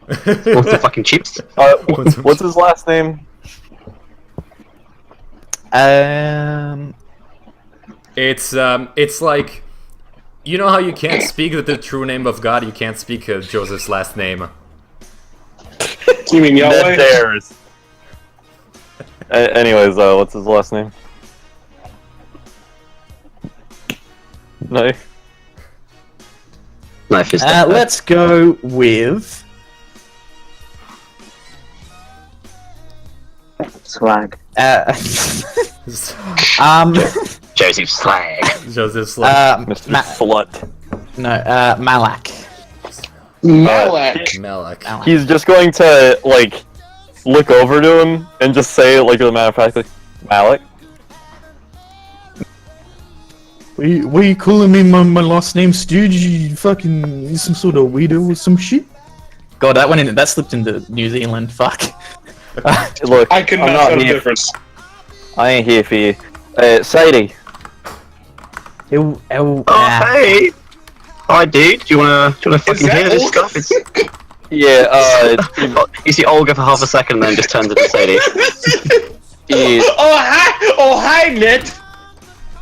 What's the fucking chips? what's his last name? It's like, you know how you can't speak the true name of God, you can't speak Joseph's last name. You mean Ned Yahweh? Dares. Anyways, what's his last name? No. Knife is let's go with Swag. Joseph Slag. Joseph's last Mr. Ma- Slut. Malak. Malak. Malak. He's just going to, like, look over to him and just say, like, as a matter of fact, like, Malik. What are you calling me my last name, Stooge? You fucking some sort of weirdo or some shit? God, that slipped into New Zealand. Fuck. Look, I could I'm not not tell the here. difference. I ain't here for you. Sadie. Oh, hey! Hi, dude. Do you wanna fucking that hear this old? stuff? It's... Yeah, You see Olga for half a second, and then just turns into Sadie. yeah, Oh hi, Ned.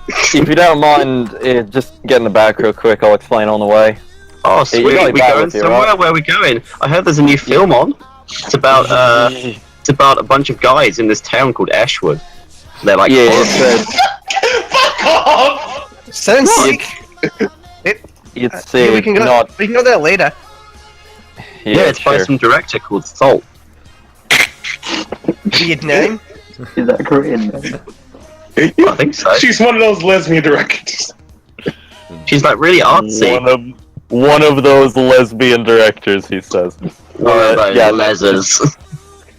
if you don't mind, just get in the back real quick. I'll explain on the way. Oh, you sweet. got your We bag going with you, somewhere? right? Where are we going? I heard there's a new film on. It's about a bunch of guys in this town called Ashwood. They're like, Yeah, Fuck off! Sounds sick. it's We can go. not. We can go there later. yeah, it's by sure. some director called Salt. Vietnam. Is that Korean? Man? I think so. She's one of those lesbian directors. She's like really artsy. One of those lesbian directors, he says. One of those yeah, lasers.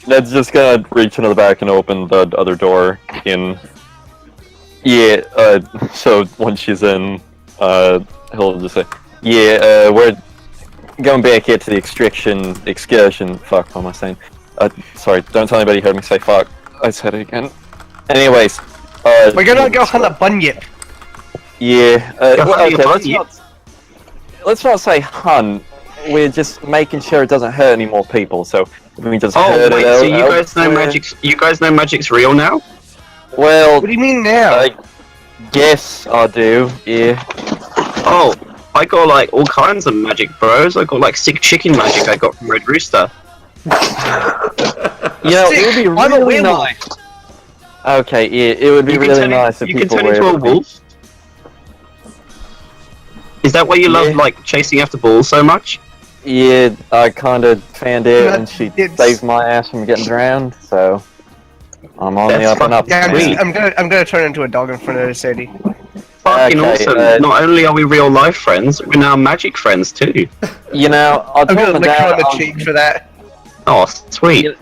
Ned's just gonna reach into the back and open the other door in. Yeah, so when she's in, he'll just say, yeah, we're going back here to the excursion. Fuck, what am I saying? Sorry, don't tell anybody you heard me say fuck. I said it again. Anyways, We're gonna go hunt a bunyip. yeah, hunting a okay, bunyip? let's not say hunt. We're just making sure it doesn't hurt any more people, so we just Oh herd wait, it so you out guys know elsewhere. magic's real now? Well, What do you mean now? I guess I do, yeah. Oh, I got like all kinds of magic, bros. I got like sick chicken magic I got from Red Rooster. You know, it would be I'm a really werewolf. nice. Okay, yeah, it would be You can really turn nice if you can people turn were into a able to be- wolf. Is that why you love Yeah. like chasing after balls so much? Yeah, I kind of fanned it, and she It's- saved my ass from getting drowned, so I'm on the That's up and up. Yeah, Sweet. I'm gonna turn into a dog in front of Sadie. Fucking Okay, awesome! Not only are we real life friends, we're now magic friends too. You know, I I'm told gonna my lick her dad, on the cheek for that, Oh, sweet. You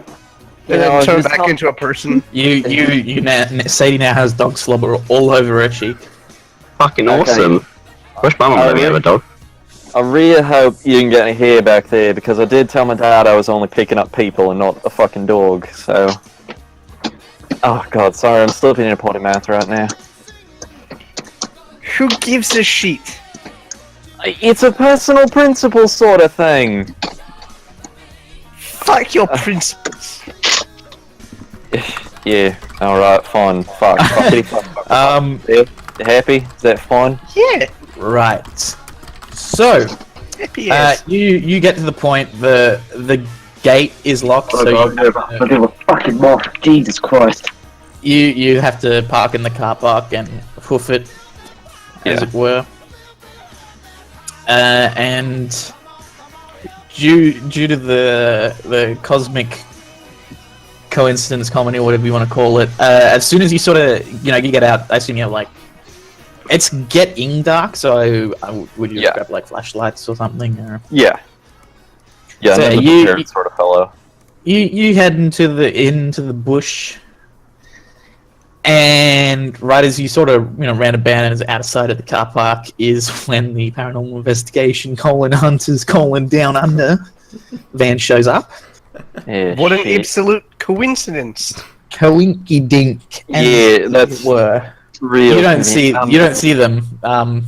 and know, then turn just back tell- into a person. Sadie now has dog slobber all over her cheek. Fucking Okay. awesome. Wish my mum let me have a dog. I really hope you didn't get any hair back there, because I did tell my dad I was only picking up people and not a fucking dog, so... Oh god, sorry, I'm still being a potty mouth right now. Who gives a shit? It's a personal principle sort of thing. Fuck your principles. Yeah, alright, fine. Fuck. Fuckity, fuck. Yeah, happy? Is that fine? Yeah. Right. So, Happy ass. you get to the point. The gate is locked, Oh, so God, I give a fucking moth. Jesus Christ. you have to park in the car park and hoof it, as Yeah. it were. And due to the cosmic coincidence, comedy, whatever you want to call it, as soon as you sort of you get out, I assume you have like it's getting dark. So would you Yeah. grab like flashlights or something? Or... Yeah. Yeah, So I'm a you- prepared sort of fellow. You head into the bush, and right as you sort of round a bend and is out of sight of the car park is when the paranormal investigation hunters down under van shows up. Yeah, What an shit. absolute coincidence. Coinky dink. Yeah, that's were. real. You don't convenient. see them.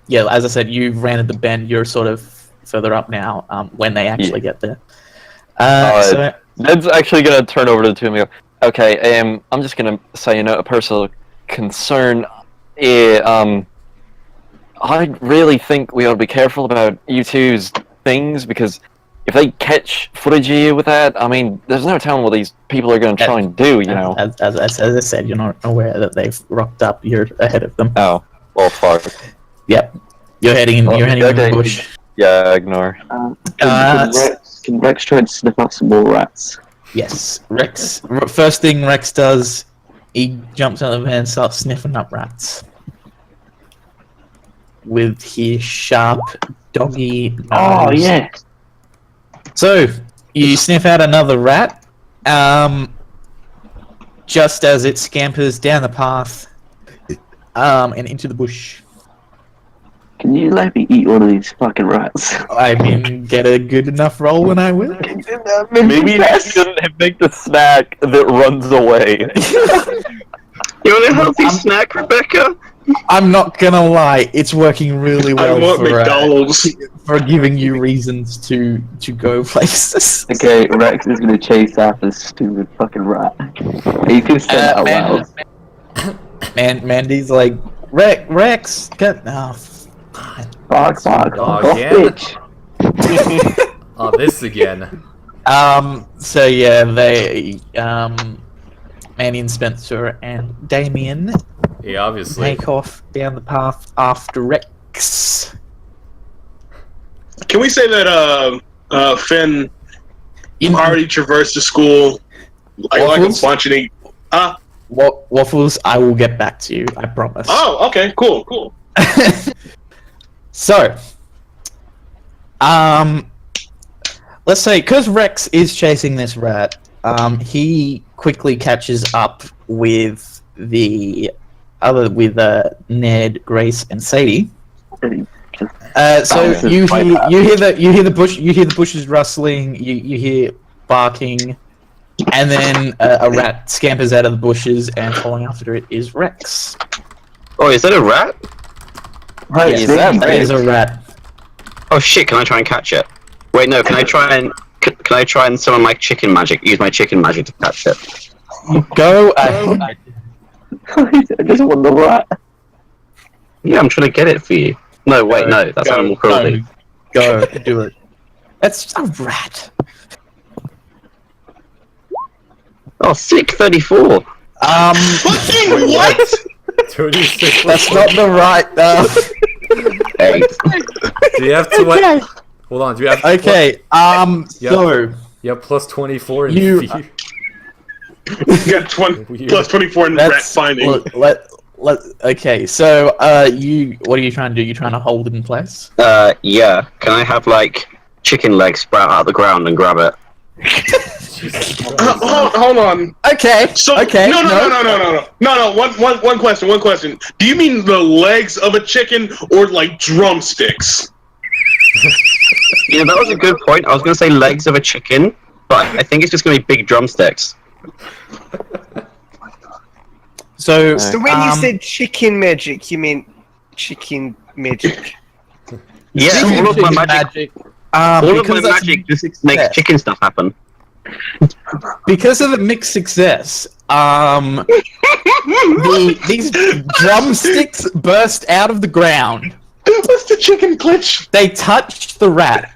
Yeah, as I said, you ran at the bend. You're sort of further up now. When they actually get there. So Ned's actually gonna turn over to the two of them and go, okay, I'm just gonna say, a personal concern. Yeah, I really think we ought to be careful about you two's things, because if they catch footage of you with that, I mean, there's no telling what these people are gonna try and do, as I said, you're not aware that they've rocked up. You're ahead of them. Oh, well, fuck. Yep. You're heading in. Well, You're heading in okay. the bush. Yeah, ignore. Can Rex try and sniff out some more rats? Yes, Rex. First thing Rex does, he jumps out of the van and starts sniffing up rats with his sharp doggy nose. Oh, yeah. So you sniff out another rat, just as it scampers down the path, and into the bush. Can you let me eat one of these fucking rats? I mean, get a good enough roll when I will. Maybe you shouldn't make the snack that runs away. You want a healthy snack, Rebecca? I'm not gonna lie, it's working really I well want for, McDonald's. for giving you reasons to go places. Okay, Rex is gonna chase after this stupid fucking rat. You can say that out loud. Mandy's like, Rex, get Fuck, Oh, off, yeah. bitch. Oh, this again. So yeah, they Manny and Spencer and Damien Yeah, obviously. take off down the path after Rex. Can we say that Finn In already traversed the school like a Waffles? bunch and he... Waffles, I will get back to you. I promise. Oh, okay, cool. So, let's say because Rex is chasing this rat, he quickly catches up with Ned, Grace, and Sadie. So you hear the bushes rustling. You hear barking, and then a rat scampers out of the bushes, and following after it is Rex. Oh, is that a rat? Right, Yes, yeah, that is a rat. Oh shit! Can I try and catch it? Wait, no. Can I try and summon my chicken magic? Use my chicken magic to catch it. Go ahead. I just want the rat. Yeah, I'm trying to get it for you. No, wait, no. That's animal cruelty. Go do it. That's a rat. Oh, sick 34. Fucking what? 36. That's not the right. Hey. Do you have to what? Hold on. Do you have? Okay. So You have plus 24 in You- fear. You got plus 24 in rat let's finding. okay. So what are you trying to do? You trying to hold it in place? Yeah. Can I have like chicken legs sprout out of the ground and grab it? Hold on. Okay. So okay. no. One question. Do you mean the legs of a chicken or like drumsticks? Yeah, that was a good point. I was going to say legs of a chicken, but I think it's just going to be big drumsticks. So So when you said chicken magic, you meant chicken magic. Yeah, all of my magic. All of my magic just makes chicken stuff happen. Because of the mixed success, these drumsticks burst out of the ground. What's the chicken glitch? They touch the rat,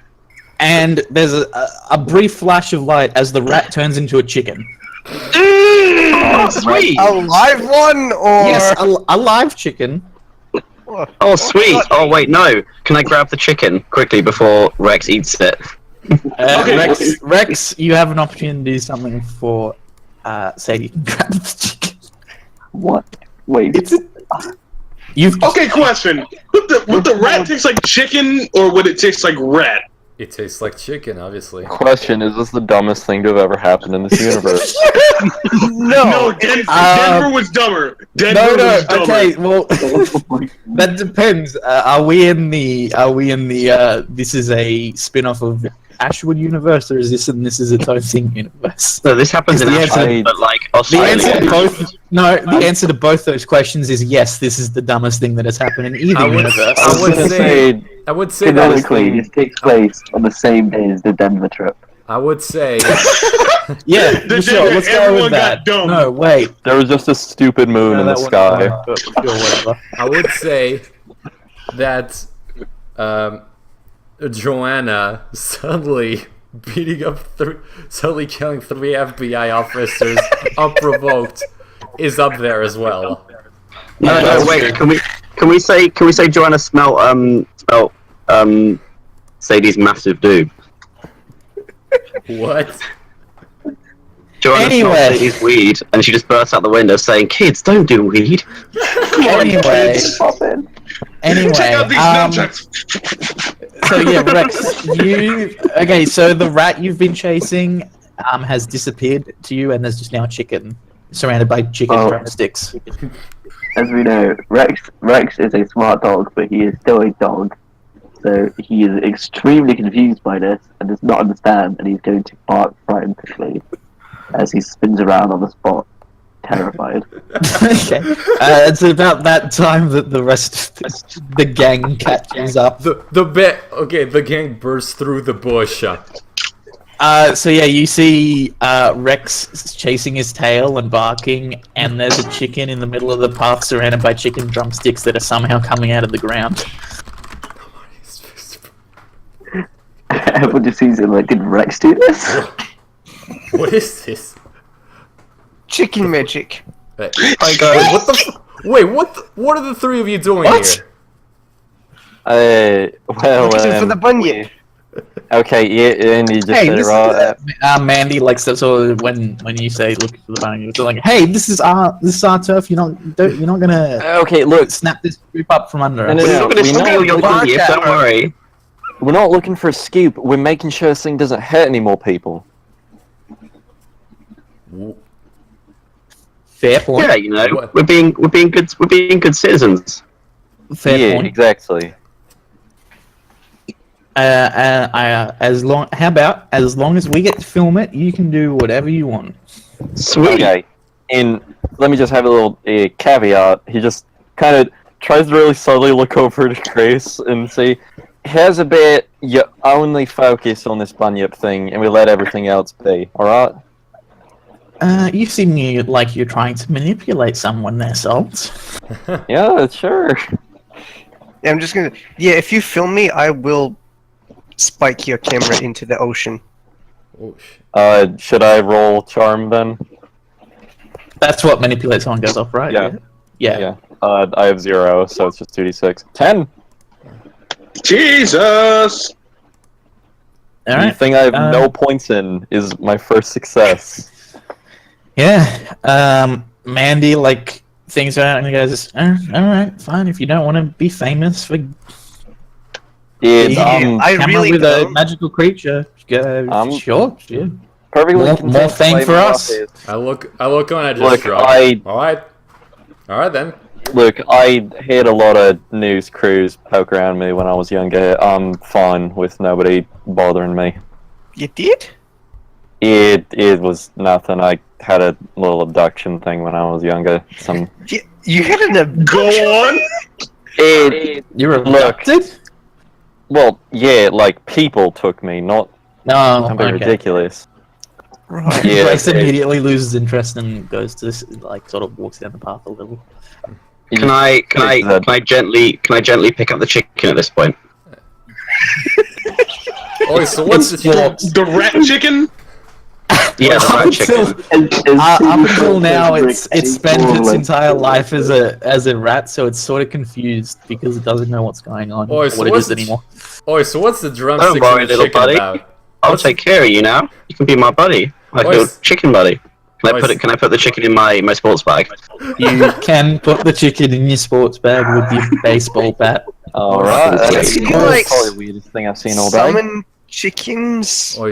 and there's a brief flash of light as the rat turns into a chicken. Oh, sweet! A live one, or Yes, a live chicken. Oh, sweet! Oh, wait, no. Can I grab the chicken quickly before Rex eats it? Okay. Rex, you have an opportunity to do something for Sadie. Grab the chicken. What? Wait. You've Okay, question. Would the rat taste like chicken or would it taste like rat? It tastes like chicken, obviously. Question: is this the dumbest thing to have ever happened in this universe? No, Denver was dumber. Denver was dumber. Okay, well, that depends. Are we in the this is a spin-off of Ashwood universe, or is this its own thing universe? No, this happens in The answer- Ashland, but like The Australia. answer to both those questions is yes. This is the dumbest thing that has happened in either universe. I would say that Canonically, this takes place on the same day as the Denver trip. I would say Yeah, sure. Let's go everyone with that. got dumb. No, wait. There was just a stupid moon in the sky. Whatever. I would say that Joanna suddenly killing 3 FBI officers unprovoked is up there as well. No, wait. Can we say Joanna smelt Sadie's massive doob? What? Joanna Anyway. smelled Sadie's weed, and she just burst out the window saying, "Kids, don't do weed." Anyway, Check out these nunchucks. so yeah, Rex, so the rat you've been chasing has disappeared to you, and there's just now a chicken surrounded by chicken drumsticks. As we know, Rex is a smart dog, but he is still a dog. So he is extremely confused by this and does not understand, and he's going to bark frantically as he spins around on the spot, terrified. Okay, it's about that time that the rest of the gang catches up. The gang bursts through the bush. So yeah, you see Rex chasing his tail and barking, and there's a chicken in the middle of the path surrounded by chicken drumsticks that are somehow coming out of the ground. everyone just sees it like, did Rex do this? What is this? Chicken magic. Hey, Hi guys. what the? Wait, what are the three of you doing What? here? Well, Looking for the bunyip. okay, yeah, and you just Hey, said it this right. is Mandy. Like so, when you say look for the bunny, it's like, hey, this is our turf. You're not gonna Okay, look, snap this group up from under No, us. no, We're no. not going to we know steal your we Bunyip, can't. don't worry. we're not looking for a scoop. We're making sure this thing doesn't hurt any more people. Fair point. Yeah, you know, What? we're being good citizens. Fair yeah, point. exactly. As long as we get to film it, you can do whatever you want. Sweet. Okay, and let me just have a little caveat. He just kind of tries to really subtly look over to Grace and say, "Here's a bit. You only focus on this Bunyip thing, and we let everything else be. All right?" You seem like you're trying to manipulate someone there, Salt. Yeah, sure. Yeah, I'm just gonna. Yeah, if you film me, I will spike your camera into the ocean. Oh shit. Should I roll charm then? That's what manipulate someone goes off, right? Yeah. Yeah. Yeah. I have 0, so it's just 2d6. 10. Jesus! All The right. thing I have no points in is my first success. Yeah. Mandy like thinks about it and goes, all right, fine. If you don't want to be famous for It's being I camera really with a don't. magical creature, go. Sure. Yeah. perfectly More content fame to for play us. with it. I look on. I just Look, shrug. All right then. Look, I had a lot of news crews poke around me when I was younger. I'm fine with nobody bothering me. You did? It was nothing. I had a little abduction thing when I was younger. You had an Go on! You're Look. abducted? Well, yeah, like people took me, not No. something Okay. ridiculous. Right. Yeah, Grace it- immediately loses interest and goes to like sort of walks down the path a little. Can I gently pick up the chicken at this point? Oh, so what's the The rat chicken? Yeah, the rat chicken. Up until now, it's spent its entire life as a rat, so it's sort of confused because it doesn't know what's going on, Oh, so what it what's is anymore. Oh, so what's the drumsticks Don't worry, and the little chicken buddy. about? I'll take care of you now. You can be my buddy, my Oi, little s- chicken buddy. Can Oi, I put s- it? Can I put the chicken in my sports bag? You can put the chicken in your sports bag with your baseball bat. Alright, that's Can you, like, probably the weirdest thing I've seen all day. Summon chickens. Oh,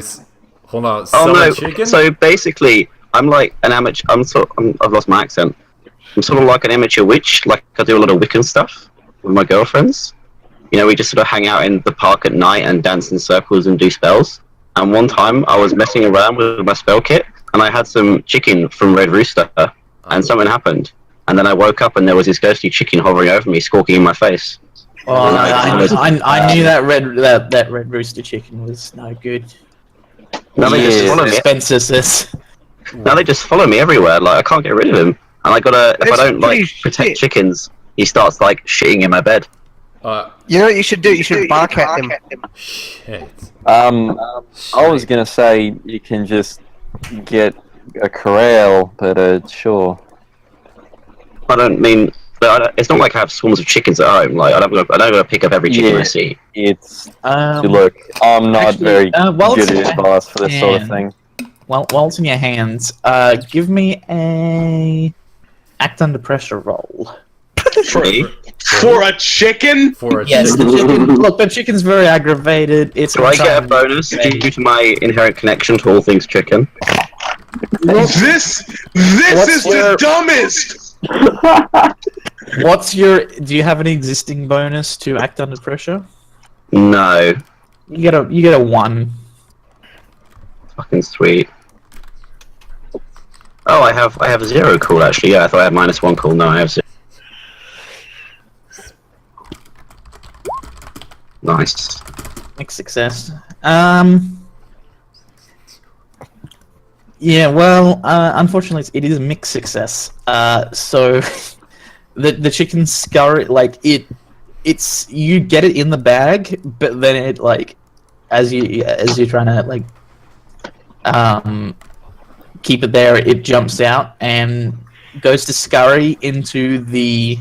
hold on. Oh Summon no! chicken? So basically, I'm like an amateur. I've lost my accent. I'm sort of like an amateur witch. Like I do a lot of Wiccan stuff with my girlfriends. You know, we just sort of hang out in the park at night and dance in circles and do spells. And one time, I was messing around with my spell kit, and I had some chicken from Red Rooster, and something happened. And then I woke up, and there was this ghostly chicken hovering over me, squawking in my face. Oh, I knew that red rooster chicken was no good. Now they just follow me. Spencer says. Now they just follow me everywhere. Like I can't get rid of him. And I gotta. If I That's don't like pretty protect shit. chickens, he starts like shitting in my bed. You know what you should do? You should bark at them. Shit. I was gonna say you can just get a corral, but sure. I don't mean. It's not like I have swarms of chickens at home. Like I don't go pick up every chicken I see. It's Um, look. I'm not actually, very while it's good in at my advice for this sort of hand- thing. while it's in your hands, give me a act under pressure roll. Me? For a chicken? For a Yes, chicken. the chicken. Look, the chicken's very aggravated. It's. Do I get a bonus due to my inherent connection to all things chicken? This What's is your- the dumbest! What's your? Do you have an existing bonus to act under pressure? No. You get a 1. Fucking sweet. Oh, I have 0 cool actually. Yeah, I thought I had -1 cool. No, I have 0. Nice. Mixed success. Yeah, well, unfortunately, it is a mixed success. So the chicken scurry, like it's you get it in the bag, but then it like as you're trying to like keep it there, it jumps out and goes to scurry into the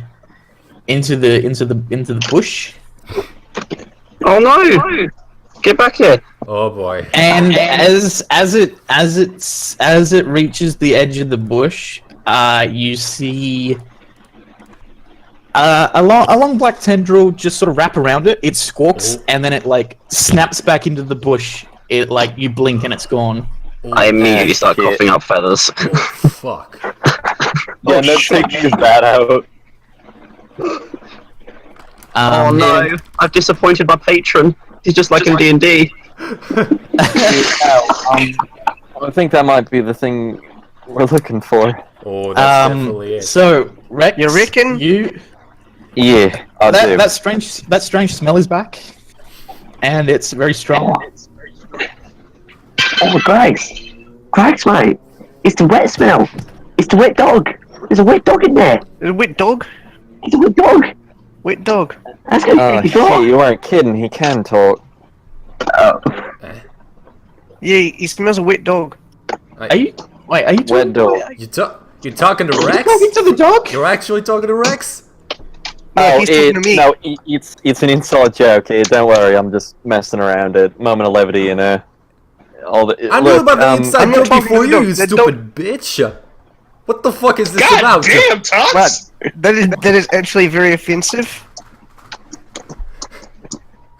bush. Oh no! Get back here! Oh boy. And as it reaches the edge of the bush, you see a long black tendril just sort of wrap around it. It squawks, and then it like snaps back into the bush. It like you blink and it's gone. I immediately start coughing up feathers. Oh, fuck. Yeah, no, take his bat out. Oh no! I've disappointed my patron. He's just like in D&D. I think that might be the thing we're looking for. Oh, that's definitely it. So Rex, You reckon? Yeah, I do. that strange smell is back, and it's very strong. Oh, Grace, mate, it's the wet smell. It's the wet dog. There's a wet dog in there. There's a wet dog. It's a wet dog. Wet dog. That's gonna Oh take his dog. shit, you weren't kidding, he can talk. Yeah, he smells a wet dog. Are you talking? Wet dog. You're talking to Rex? Talking to the dog? You're actually talking to Rex? No, he's talking to me. No, it's an inside joke here, don't worry, I'm just messing around it. Moment of levity, you know. I knew about the inside I'm not joke talking before to you, the you dog. stupid bitch. What the fuck is this God about? damn, Tots! What? That is actually very offensive.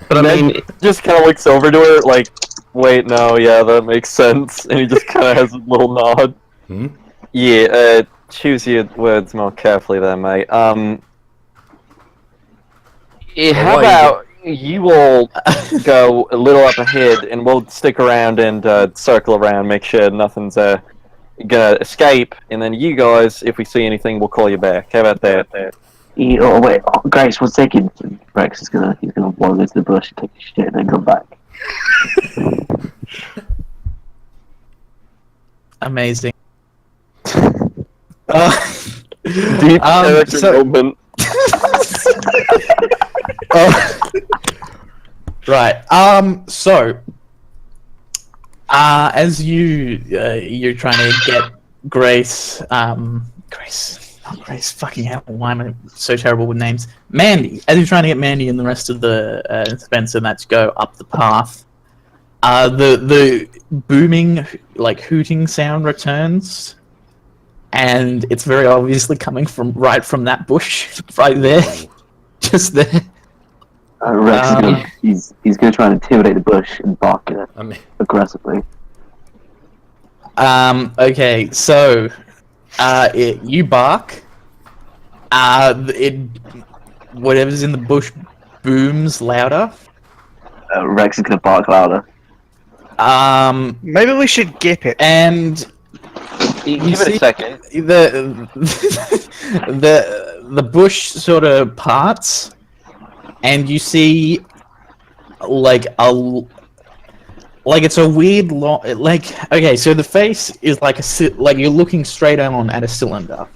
But I mean, just kind of looks over to her, like, wait, no, yeah, that makes sense. And he just kind of has a little nod. Hmm? Yeah, choose your words more carefully there, mate. Yeah, how why about you all go a little up ahead, and we'll stick around and circle around, make sure nothing's gonna escape, and then you guys, if we see anything, we'll call you back. How about that? Oh wait, Grace, 1 second. Rex is gonna wander into the bush and take a shit and then come back. Amazing. Deep character so- moment. Right. So, as you're trying to get Grace, Grace, fucking hell, why am I so terrible with names? Mandy. As you're trying to get Mandy and the rest of the Spencer Mats go up the path, the booming, like hooting sound returns, and it's very obviously coming from that bush right there, just there. Rex is he's gonna try and intimidate the bush and bark at it I mean, aggressively. Okay, so you bark. Whatever's in the bush booms louder. Rex is gonna bark louder. Maybe we should gip it. And Give it a second. the bush sort of parts, and you see like it's a weird okay, so the face is like like you're looking straight on at a cylinder.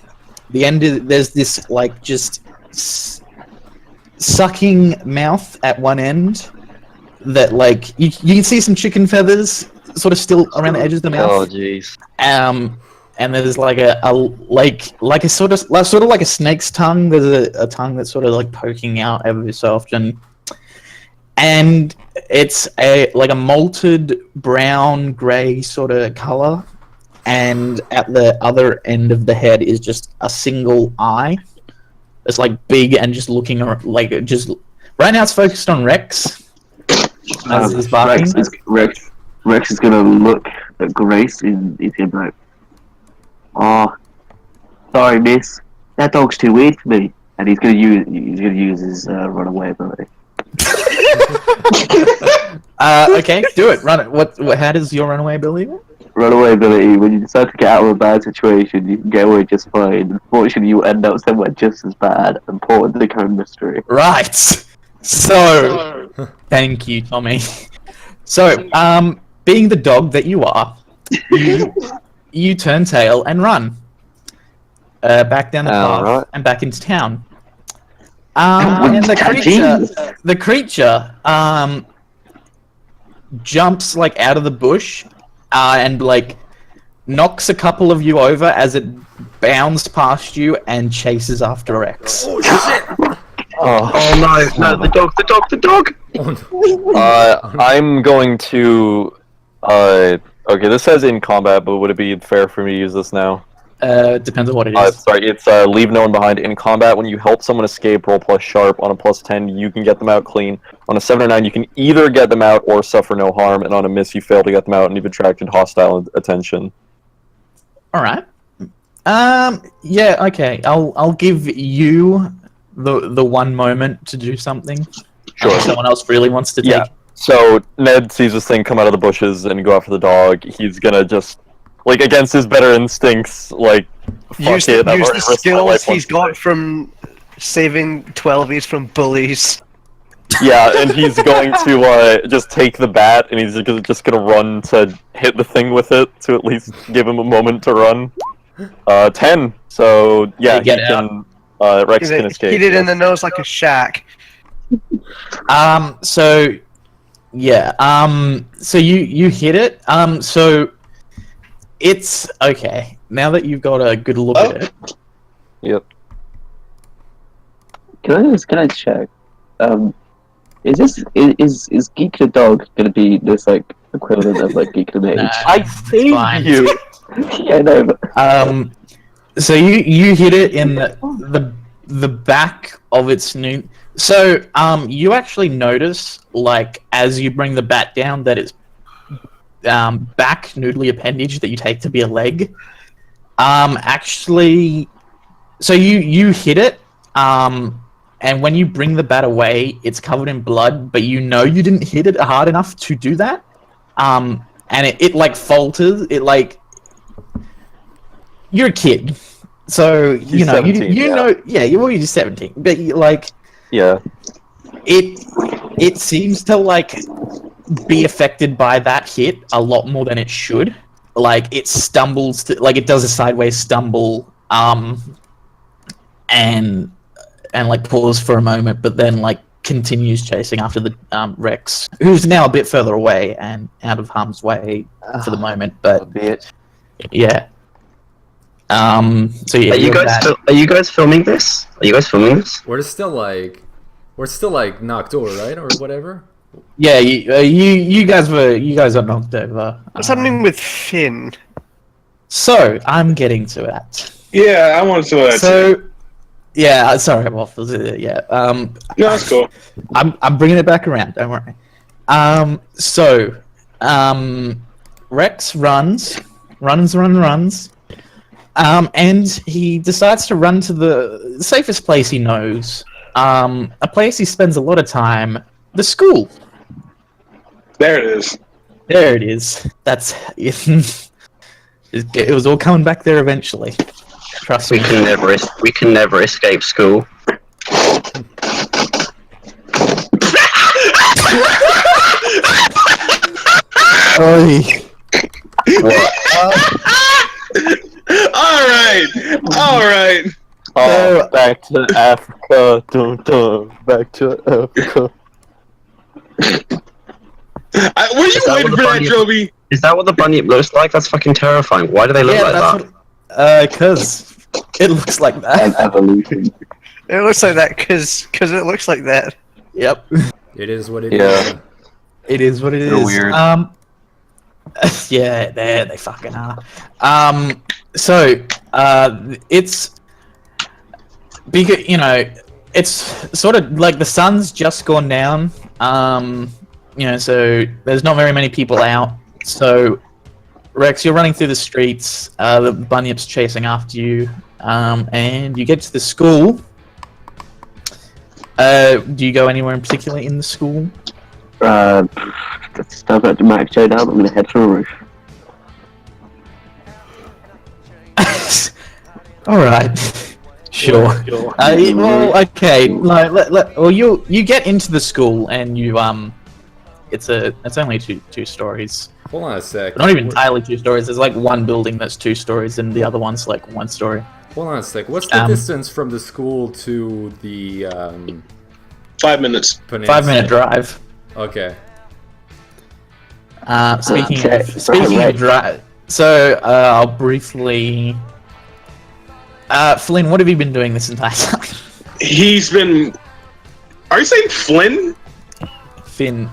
The end there's this like just sucking mouth at one end that like you can see some chicken feathers sort of still around the edges of the mouth. Oh jeez. And there's like a sort of like a snake's tongue. There's a tongue that's sort of like poking out every so often, and it's like a malted brown gray sort of color. And at the other end of the head is just a single eye. It's like big and just looking like just right now. It's focused on Rex. As he's barking. Rex is gonna look at Grace and he's gonna be like, "Oh, sorry, miss. That dog's too weird for me." And he's gonna use his runaway ability. Okay, do it. Run it. What? How does your runaway ability work? Runaway ability, when you decide to get out of a bad situation, you can get away just fine. Unfortunately, you end up somewhere just as bad. Important to the mystery. Right. So, thank you, Tommy. So, being the dog that you are, you turn tail and run back down the path Alright. and back into town. And the creature, jumps like out of the bush, and like knocks a couple of you over as it bounds past you and chases after Rex. Oh shit! Oh no, the dog! Oh, no. I'm going to. Okay, this says in combat, but would it be fair for me to use this now? Depends on what it is. Sorry, it's leave no one behind. In combat, when you help someone escape, roll plus sharp. On a plus 10, you can get them out clean. On a 7 or 9, you can either get them out or suffer no harm. And on a miss, you fail to get them out and you've attracted hostile attention. All right. Yeah. Okay. I'll give you the one moment to do something. Sure. If someone else really wants to take. Yeah. So Ned sees this thing come out of the bushes and go after the dog. He's gonna just, like, against his better instincts, like, Use fuck it. I've the already risked my skills life he's once got today. from saving 12s from bullies. Yeah, and he's going to just take the bat and he's just gonna run to hit the thing with it to at least give him a moment to run. 10. So yeah, They get he can. Rex can escape. Hit it in yes. the nose like a shack. So yeah. So you hit it. So it's okay. Now that you've got a good look at it. Yep. Can I check? Is Geek the dog gonna be this like equivalent of like Geek the mage? Nah, I it's saved fine. you. Yeah, no, but So you hit it in the back of its snoot. So you actually notice, like, as you bring the bat down, that its back noodly appendage that you take to be a leg. Actually, so you hit it. And when you bring the bat away, it's covered in blood, but you know you didn't hit it hard enough to do that. And it like falters. It like, you're a kid, so you He's know 17, you yeah. know you're just 17, but like Yeah. it seems to like be affected by that hit a lot more than it should. Like it stumbles to, like it does a sideways stumble, and like pause for a moment, but then like continues chasing after the Rex, who's now a bit further away and out of harm's way for the moment. But Bitch. yeah. So yeah, Are you you're guys back. are you guys filming this? Are you guys filming this? We're still like knocked over, right, or whatever. Yeah, you guys are knocked over. What's happening with Finn? So I'm getting to that. Yeah, I wanted to know that too. So yeah, sorry, I'm off. Yeah, No, that's cool. I'm bringing it back around. Don't worry. Rex runs, and he decides to run to the safest place he knows. A place he spends a lot of time. The school. There it is. There it is. That's it. It was all coming back there eventually. Trust We me. can never escape school. Oy. What? All right. Oh, back to Africa. Dun, dun, back to Africa. Were you Is that waiting what for the that, Bunyip- Joby? Is that what the Bunyip looks like? That's fucking terrifying. Why do they look Yeah, like that's that? what. Because it looks like that. Evolution. It looks like that because it looks like that. Yep. It is what it is. Yeah. It is what it is. They're weird. Yeah, they fucking are. So, it's because, you know, it's sort of like the sun's just gone down. You know, so there's not very many people out. So, Rex, you're running through the streets. The Bunyip's chasing after you, and you get to the school. Do you go anywhere in particular in the school? That's stuff at the max showdown. I'm gonna head for the roof. All right. Sure. Well, okay. Like, well, you get into the school and you it's only two stories. Hold on a sec. Not even entirely 2 stories. There's like one building that's 2 stories, and the other one's like 1 story. Hold on a sec. What's the distance from the school to the 5 minutes. peninsula? 5-minute drive. Okay. Speaking Okay. of so I'll briefly. Flynn, what have you been doing this entire time? He's been. Are you saying Flynn? Finn.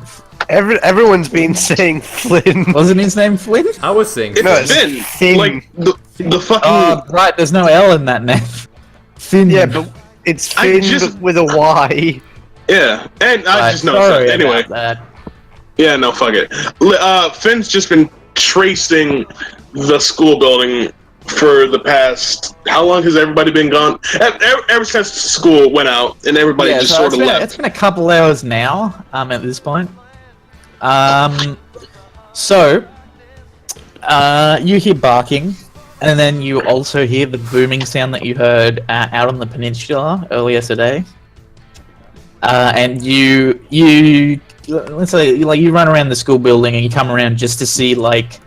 Everyone's been saying Flynn. Wasn't his name Flynn? I was saying It's No, it's Finn. Finn. Like the fucking. Oh, right, there's no L in that name. Finn. Yeah, but it's I Finn just- with a Y. Yeah, and I Right, just noticed sorry that. Anyway, about that. yeah, no, fuck it. Finn's just been tracing the school building for the past. How long has everybody been gone? Ever since school went out and everybody just so sort of left. it's been a couple hours now. At this point. So, you hear barking, and then you also hear the booming sound that you heard out on the peninsula earlier today. And you let's say like you run around the school building and you come around just to see like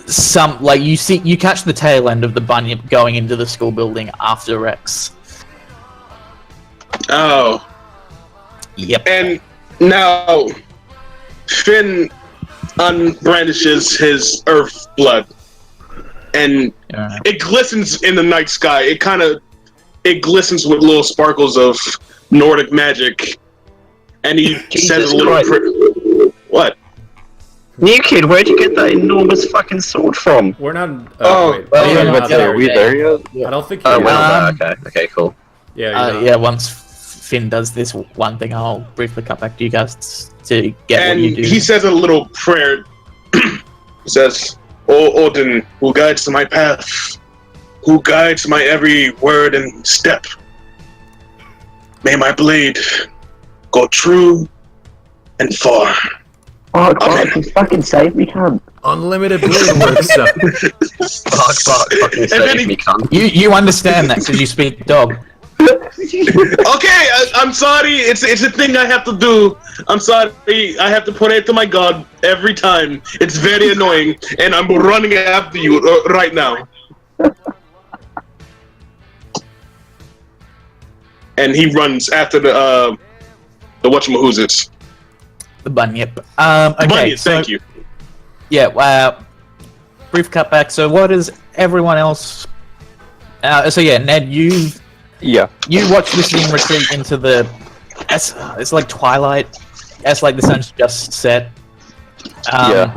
some like you catch the tail end of the Bunyip going into the school building after Rex. Oh, Yep. and now Finn unbrandishes his earth blood, and it glistens in the night sky. It glistens with little sparkles of Nordic magic, and he says a little. What? New kid, where'd you get that enormous fucking sword from? we're not. Oh, Wait, well, we're yeah, not but there Are we yet. there yet? I don't think. Oh, you're- well, okay, cool. Yeah. You're Yeah, once Finn does this one thing, I'll briefly cut back to you guys to get And what you do. he says a little prayer. He says, "O Odin, who guides my path, who guides my every word and step, may my blade go true and far." Oh, God, you fucking save me, cunt. Unlimited blade works. Fuck, fucking And then save me, cunt. You understand that because you speak dog. Okay, I'm sorry. It's a thing I have to do. I'm sorry. I have to pray to my God every time. It's very annoying, and I'm running after you right now. And he runs after the whatchamahoosis. The Bunyip. Okay, Bunyip, so thank you. yeah. Brief cutback. So what is everyone else? So yeah, Ned, you watch this thing retreat into the. It's like twilight. It's like the sun's just set. Yeah,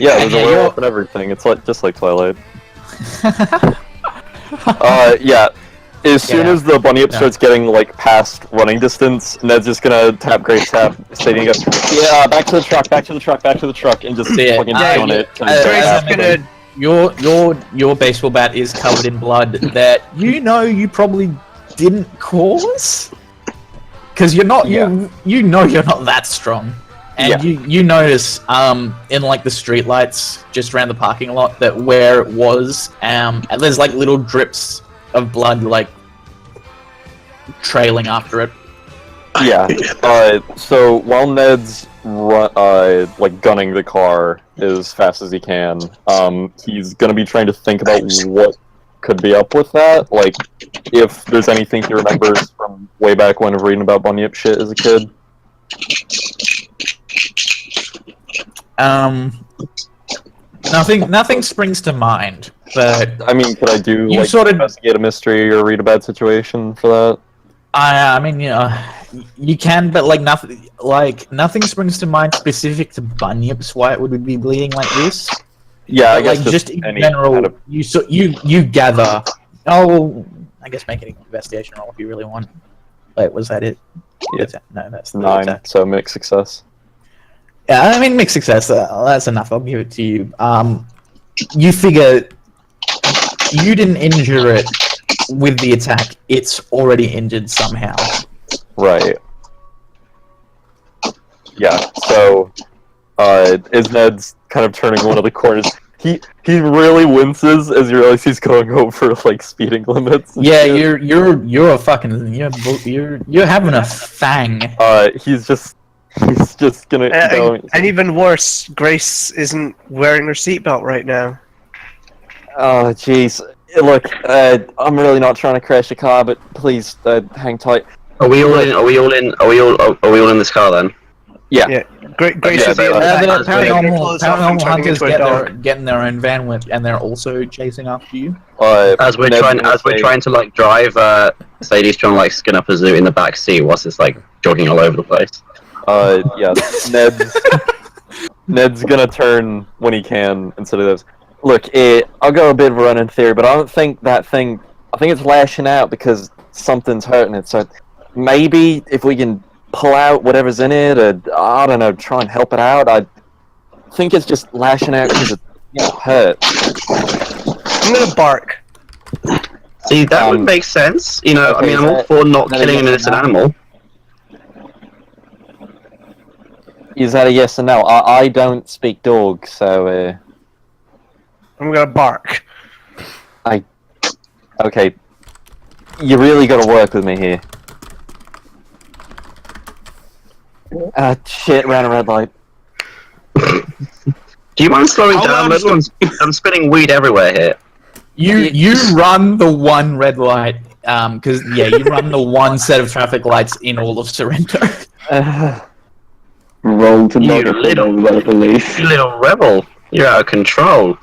there's a yeah, werewolf and everything. It's like just like Twilight. Yeah. As soon as the Bunyip starts getting like past running distance, Ned's just gonna tap Great Tap, stating, "Yeah, back to the truck, back to the truck, back to the truck," and just fucking doing it. Your baseball bat is covered in blood that you probably didn't cause, because you're not you're not that strong, and you notice in like the streetlights just around the parking lot that where it was there's like little drips of blood like trailing after it. Yeah. So while Ned's like gunning the car as fast as he can, he's gonna be trying to think about what could be up with that. Like, if there's anything he remembers from way back when of reading about Bunyip shit as a kid. Nothing springs to mind, but I mean, could I do You like sort of- investigate a mystery or read a bad situation for that? I mean, you can, but nothing springs to mind specific to Bunyips why it would be bleeding like this. Yeah, I But, guess like just in any general, kind of- you gather. Oh, I guess make an investigation roll if you really want. Wait, was that it? Yeah. No, that's the 9, attack. so mixed success. Yeah, I mean mixed success. That's enough. I'll give it to you. You figure you didn't injure it with the attack. It's already injured somehow. Right. Yeah, so as Ned's kind of turning one of the corners, he really winces as you realize he's going over like speeding limits. and Yeah, shit. you're a fucking you're having a fang. He's just gonna go. And even worse, Grace isn't wearing her seatbelt right now. Oh jeez, look, I'm really not trying to crash the car, but please hang tight. Are we all in? Are we all in? Are we all in this car then? Yeah. Grace Yeah, would be in the they're- back, they're taking her paranormal clothes off and turning hunters into a dog. getting their own van with, and they're also chasing after you. As we're trying to like drive, Sadie's trying to like skin up a zoo in the back seat whilst it's like jogging all over the place. Yeah, Ned's gonna turn when he can instead of this. Look, I'll go a bit of a run in theory, but I don't think that thing. I think it's lashing out because something's hurting it. So maybe if we can pull out whatever's in it, or I don't know, try and help it out. I think it's just lashing out because it's hurt. I'm gonna bark. See, that would make sense. You know, okay, I mean, I'm all for not killing an innocent animal. Is that a yes or no? I don't speak dog, so I'm gonna bark. okay. You really got to work with me here. Shit, ran a red light. Do you mind slowing How down? loud is I'm spinning weed everywhere here. You run the one red light, because you run the one set of traffic lights in all of Sorrento. Roll to You not get pulled over by the police. You little rebel, you're out of control.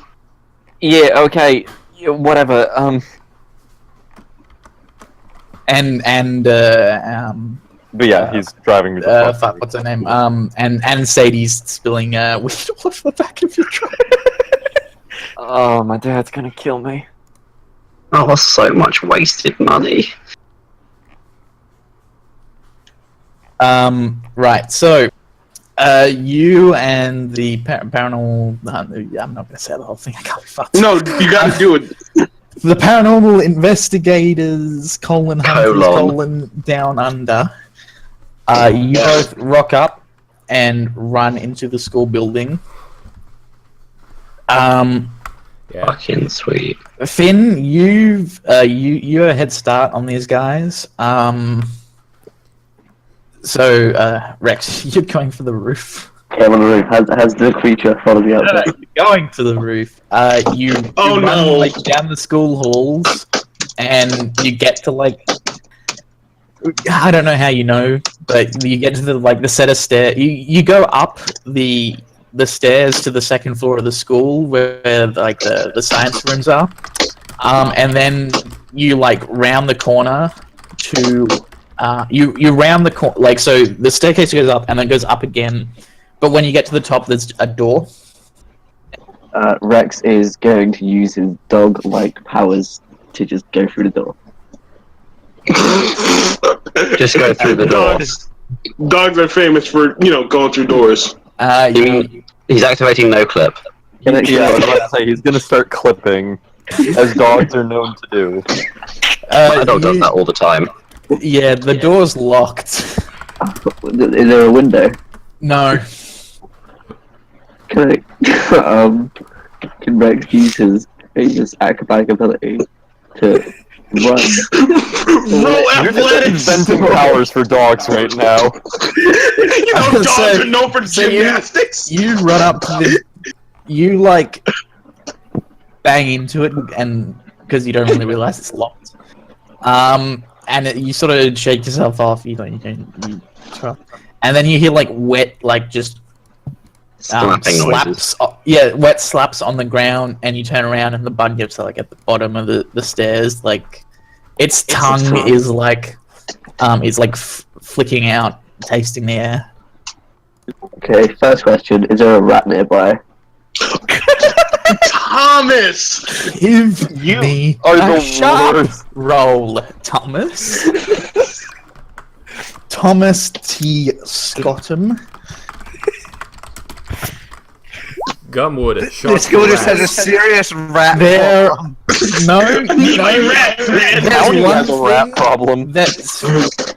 Yeah, okay, whatever. But yeah, he's driving me the fuck. Fuck, what's her name? And Sadie's spilling weed all over the back of your truck. Oh, my dad's gonna kill me. Oh, so much wasted money. Right, so, you and the paranormal... I'm not gonna say the whole thing, I can't be fucked. No, you gotta do it. The paranormal investigators, hunters, down under. You both rock up and run into the school building. Yeah. Fucking sweet. Finn, you've you have a head start on these guys. So Rex, you're going for the roof. Okay, I'm on the roof. Has the creature followed me out there? You're going to the roof. You Oh, run no. like down the school halls, and you get to like. I don't know how you know, but you get to the set of stairs. You go up the stairs to the second floor of the school where like the science rooms are, and then you like round the corner to you round the corner, like, so the staircase goes up and then goes up again, but when you get to the top there's a door. Rex is going to use his dog-like powers to just go through the door. Just go through the doors. Dogs are famous for, going through doors. You mean he's activating Noclip? Yeah, I was about to say, he's gonna start clipping, as dogs are known to do. My dog does that all the time. Yeah, the door's locked. Is there a window? No. Can Rex use his acrobatic ability to run? Roll athletics! Inventing powers for dogs right now. Dogs So- are known for gymnastics. You run up to the... You, like, bang into it, and because you don't really realize it's locked. And you sort of shake yourself off, you try. And then you hear, like, wet, like, just... Slapping noises. Wet slaps on the ground, and you turn around, and the Bunyip's, like, at the bottom of the stairs, like... Its tongue is, like... flicking out, tasting the air. Okay, first question: is there a rat nearby? Thomas! Give me are a the sharp worst. roll, Thomas. Thomas T. Scottham. Gumwood. This school just has a serious rat There, problem. no, Rats, man. There's County one has a rat thing problem. that's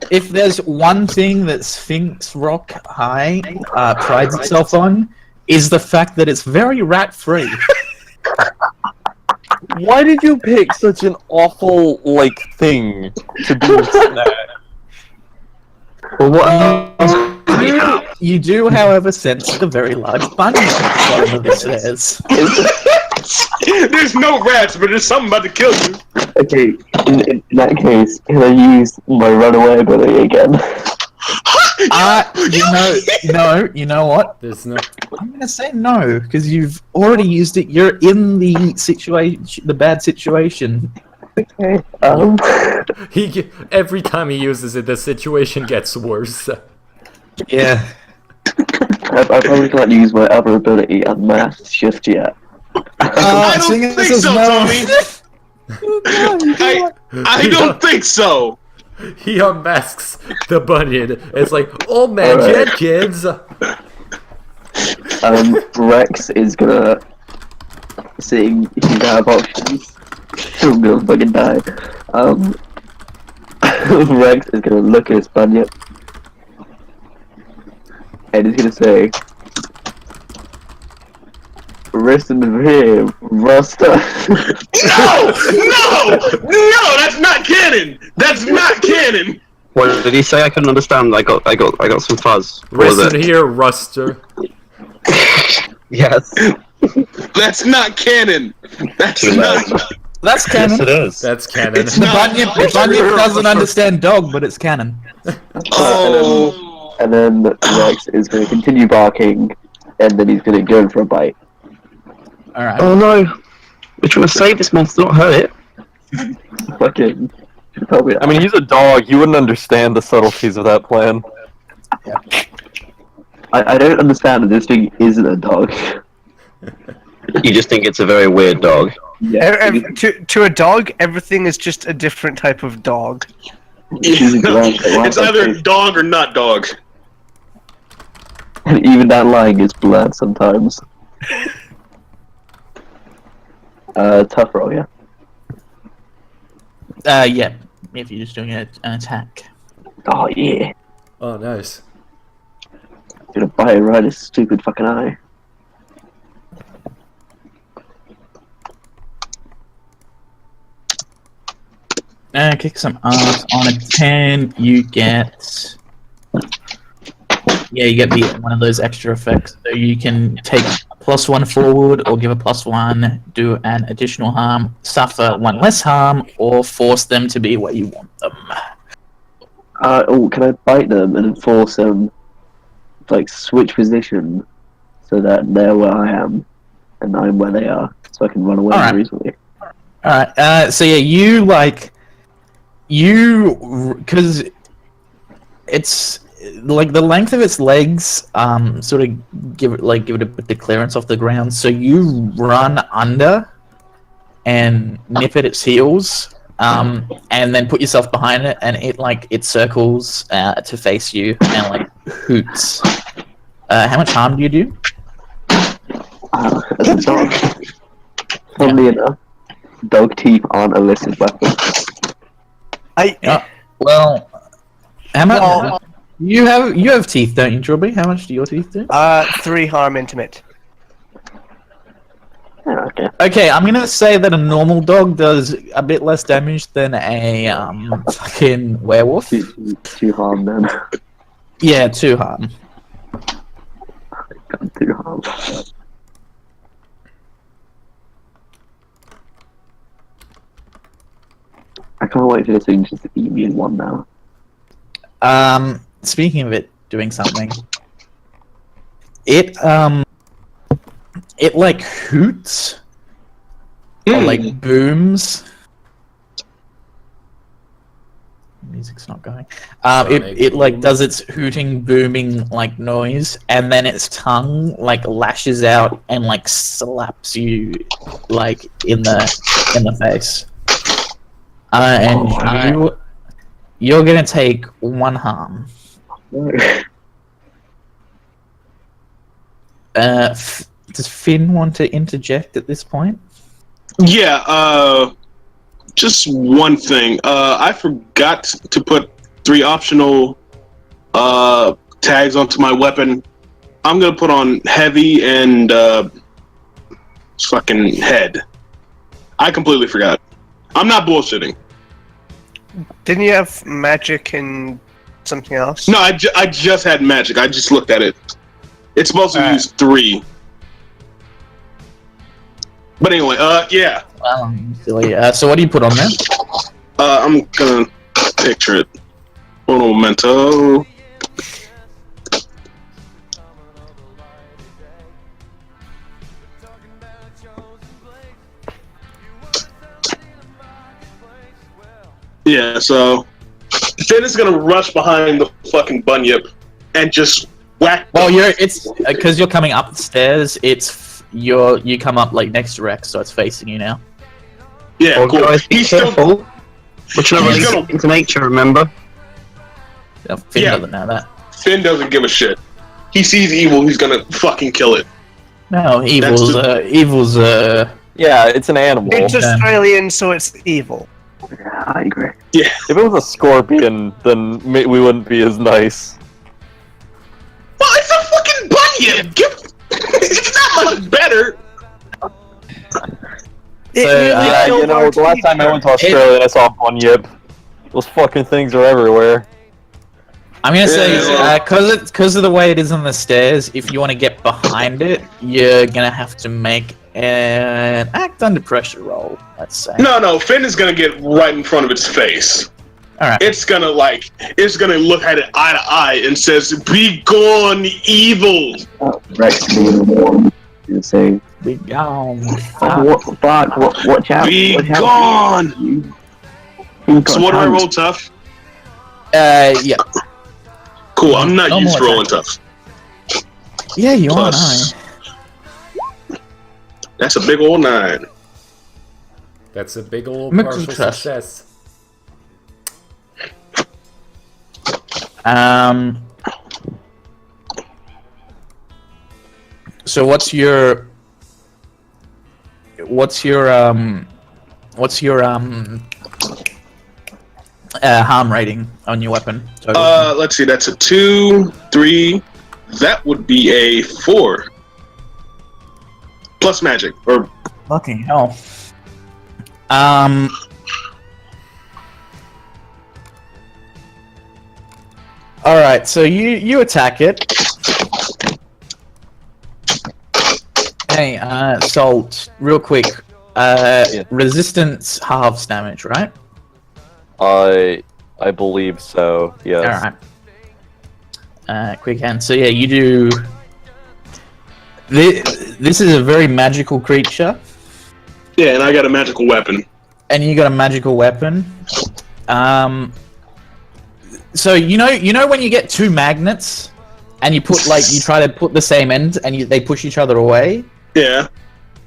if there's one thing that Sphinx Rock High prides itself on, is the fact that it's very rat-free. Why did you pick such an awful, thing to do snack? Well, what? You do, however, sense the very large bunny at the bottom of the stairs. There's no rats, but there's something about to kill you. Okay, in that case, can I use my runaway ability again? You know what? There's no. I'm gonna say no because you've already used it. You're in the situation, the bad situation. Okay. Every time he uses it, the situation gets worse. Yeah. I probably can't use my other ability unmasked just yet. I don't think so, Tony. I don't think so. He unmasks the Bunyip. It's like, oh man, Alright. kids. Rex is gonna seeing he's out of options. I'm gonna fucking die. Rex is gonna look at his Bunyip and he's gonna say, "Listen to him, Rasta." No, that's not canon. That's not canon. What did he say? I couldn't understand. I got some fuzz. What was Listen it? here, Ruster. Yes. That's not canon. That's Too not. late. That's canon. Yes, it is. That's canon. It's The not. Bunyip doesn't understand dog, but it's canon. Oh. And then Rex is gonna continue barking, and then he's gonna go for a bite. All right. Oh no! We're trying to save this monster, not hurt it. Fucking. Probably. I mean, he's a dog. You wouldn't understand the subtleties of that plan. I don't understand that this thing isn't a dog. You just think it's a very weird dog. Yeah. To a dog, everything is just a different type of dog. It's either dog or not dog. And even that line is blurred sometimes. Tough roll, yeah. Yeah. If you're just doing an attack. Oh yeah. Oh, nice. Gonna bite it right in his stupid fucking eye. Kick some ass. On a 10, you get. Yeah, you get one of those extra effects. So you can take +1 forward, or give a +1, do an additional harm, suffer 1 less harm, or force them to be where you want them. Can I bite them and then force them like switch position so that they're where I am and I'm where they are, so I can run away more easily. Alright, so yeah, because it's like the length of its legs sort of give it a bit of clearance off the ground, so you run under and nip at its heels, and then put yourself behind it, and it circles to face you and hoots. How much harm do you do? As a dog. Funnily enough, dog teeth aren't a listed weapon. Well, how much? You have teeth, don't you, Trilby? How much do your teeth do? 3 harm intimate. Yeah, okay. Okay, I'm gonna say that a normal dog does a bit less damage than a fucking werewolf. 2 harm then. Yeah, 2 harm. 2 harm. I can't wait for this thing just to eat me in one now. Speaking of it doing something, it hoots or booms. Music's not going. It does its hooting, booming noise, and then its tongue lashes out and slaps you in the face. And you're gonna take 1 harm. Does Finn want to interject at this point? Yeah, just one thing. I forgot to put 3 optional tags onto my weapon. I'm gonna put on heavy and fucking head. I completely forgot. I'm not bullshitting. Didn't you have magic and something else? No, I just had magic. I just looked at it. It's supposed to use 3. But anyway, yeah. Well, silly. So what do you put on there? I'm gonna picture it. Un momento. Yeah, so Finn is gonna rush behind the fucking Bunyip and just whack. Well, it's because you're coming up the stairs. You come up like next to Rex, so it's facing you now. Yeah, Well, cool. guys, be He's careful. We're trying to he's release gonna- into nature, remember? Finn Yeah. doesn't know that. Finn doesn't give a shit. He sees evil, he's gonna fucking kill it. No, evil's Yeah, it's an animal. It's Australian, so it's evil. Yeah, I agree. If it was a scorpion, then we wouldn't be as nice. Well, it's a fucking Bunyip! It's not much better! It So, really Yeah, killed you know, our the last time I teacher. went to Australia and I saw Bunyip, those fucking things are everywhere. I'm gonna say Yeah. because of the way it is on the stairs. If you want to get behind it, you're gonna have to make an act under pressure roll. Let's say. No, Finn is gonna get right in front of its face. All right. It's gonna look at it eye to eye and says, "Be gone, evil!" Rex being warm. Saying, Be gone. watch out. Be watch out. gone! You've got So what do I hands. roll tough? Yeah. Cool, I'm not Normal used to rolling attack. tough. Yeah, you are. Plus. That's a big old 9. That's a big old Mixed partial success. success. So what's your harm rating on your weapon? Total? Let's see, that's a 2, 3. That would be a 4. Plus magic, or Fucking hell. Alright, so you attack it. Hey, Salt, real quick. Resistance halves damage, right? I believe so, yes. Alright. Quick hand. So yeah, you do... This is a very magical creature. yeah, and I got a magical weapon. And you got a magical weapon. So you know when you get two magnets and you try to put the same end and they push each other away. Yeah.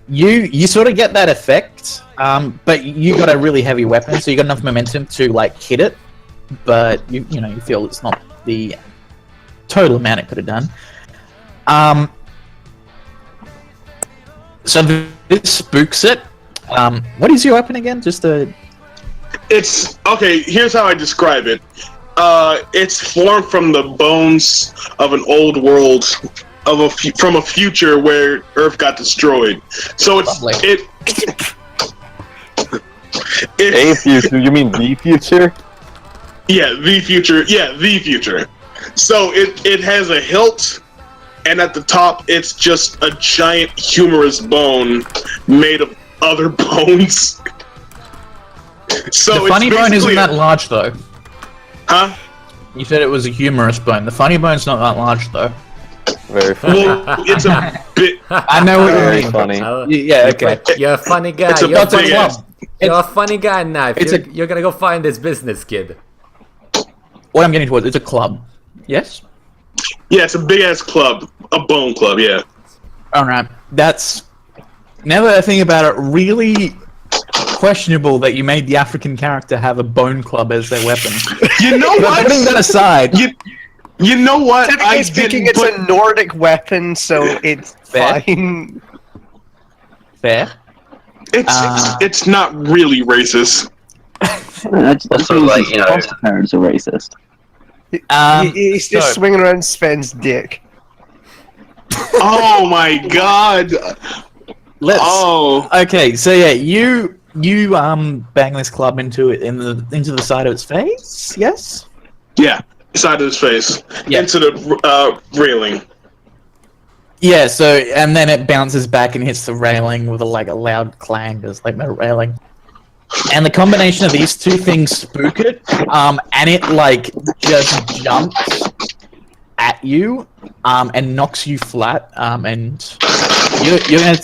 You sort of get that effect, but you got a really heavy weapon, so you got enough momentum to like hit it, but you feel it's not the total amount it could have done. So this spooks it. What is your weapon again? It's okay. Here's how I describe it. It's formed from the bones of an old world, from a future where Earth got destroyed. So Lovely. A future? You mean the future? Yeah, the future. Yeah, the future. So it has a hilt, and at the top, it's just a giant humerus bone made of other bones. So The funny it's bone isn't basically that large though. Huh? You said it was a humerus bone. The funny bone's not that large though. Very funny. Well, it's a bit. I know what you Very mean. funny. Yeah, okay. You're a funny guy. It's a You're, big ass. you're a funny guy, Knife. It's You're gonna go find this business kid. What I'm getting towards, it's a club. Yes? Yeah, it's a big ass club, a bone club. Yeah. Alright. That's, now that I think about it, really questionable that you made the African character have a bone club as their weapon. You know But what? putting that aside, You know what? Technically speaking, it's a Nordic weapon, so it's Fair. fine. fair. It's not really racist. That's Also, like, you know- foster parents are racist. He's just so- swinging around Sven's dick. Oh my god. Let's. Oh. Okay, so yeah, you bang this club into the side of its face. Yes. Yeah. Side of his face. Yeah. Into the railing. Yeah. So and then it bounces back and hits the railing with a loud clang. There's like metal railing. And the combination of these two things spook it, and it like just jumps at you, and knocks you flat, and you're gonna.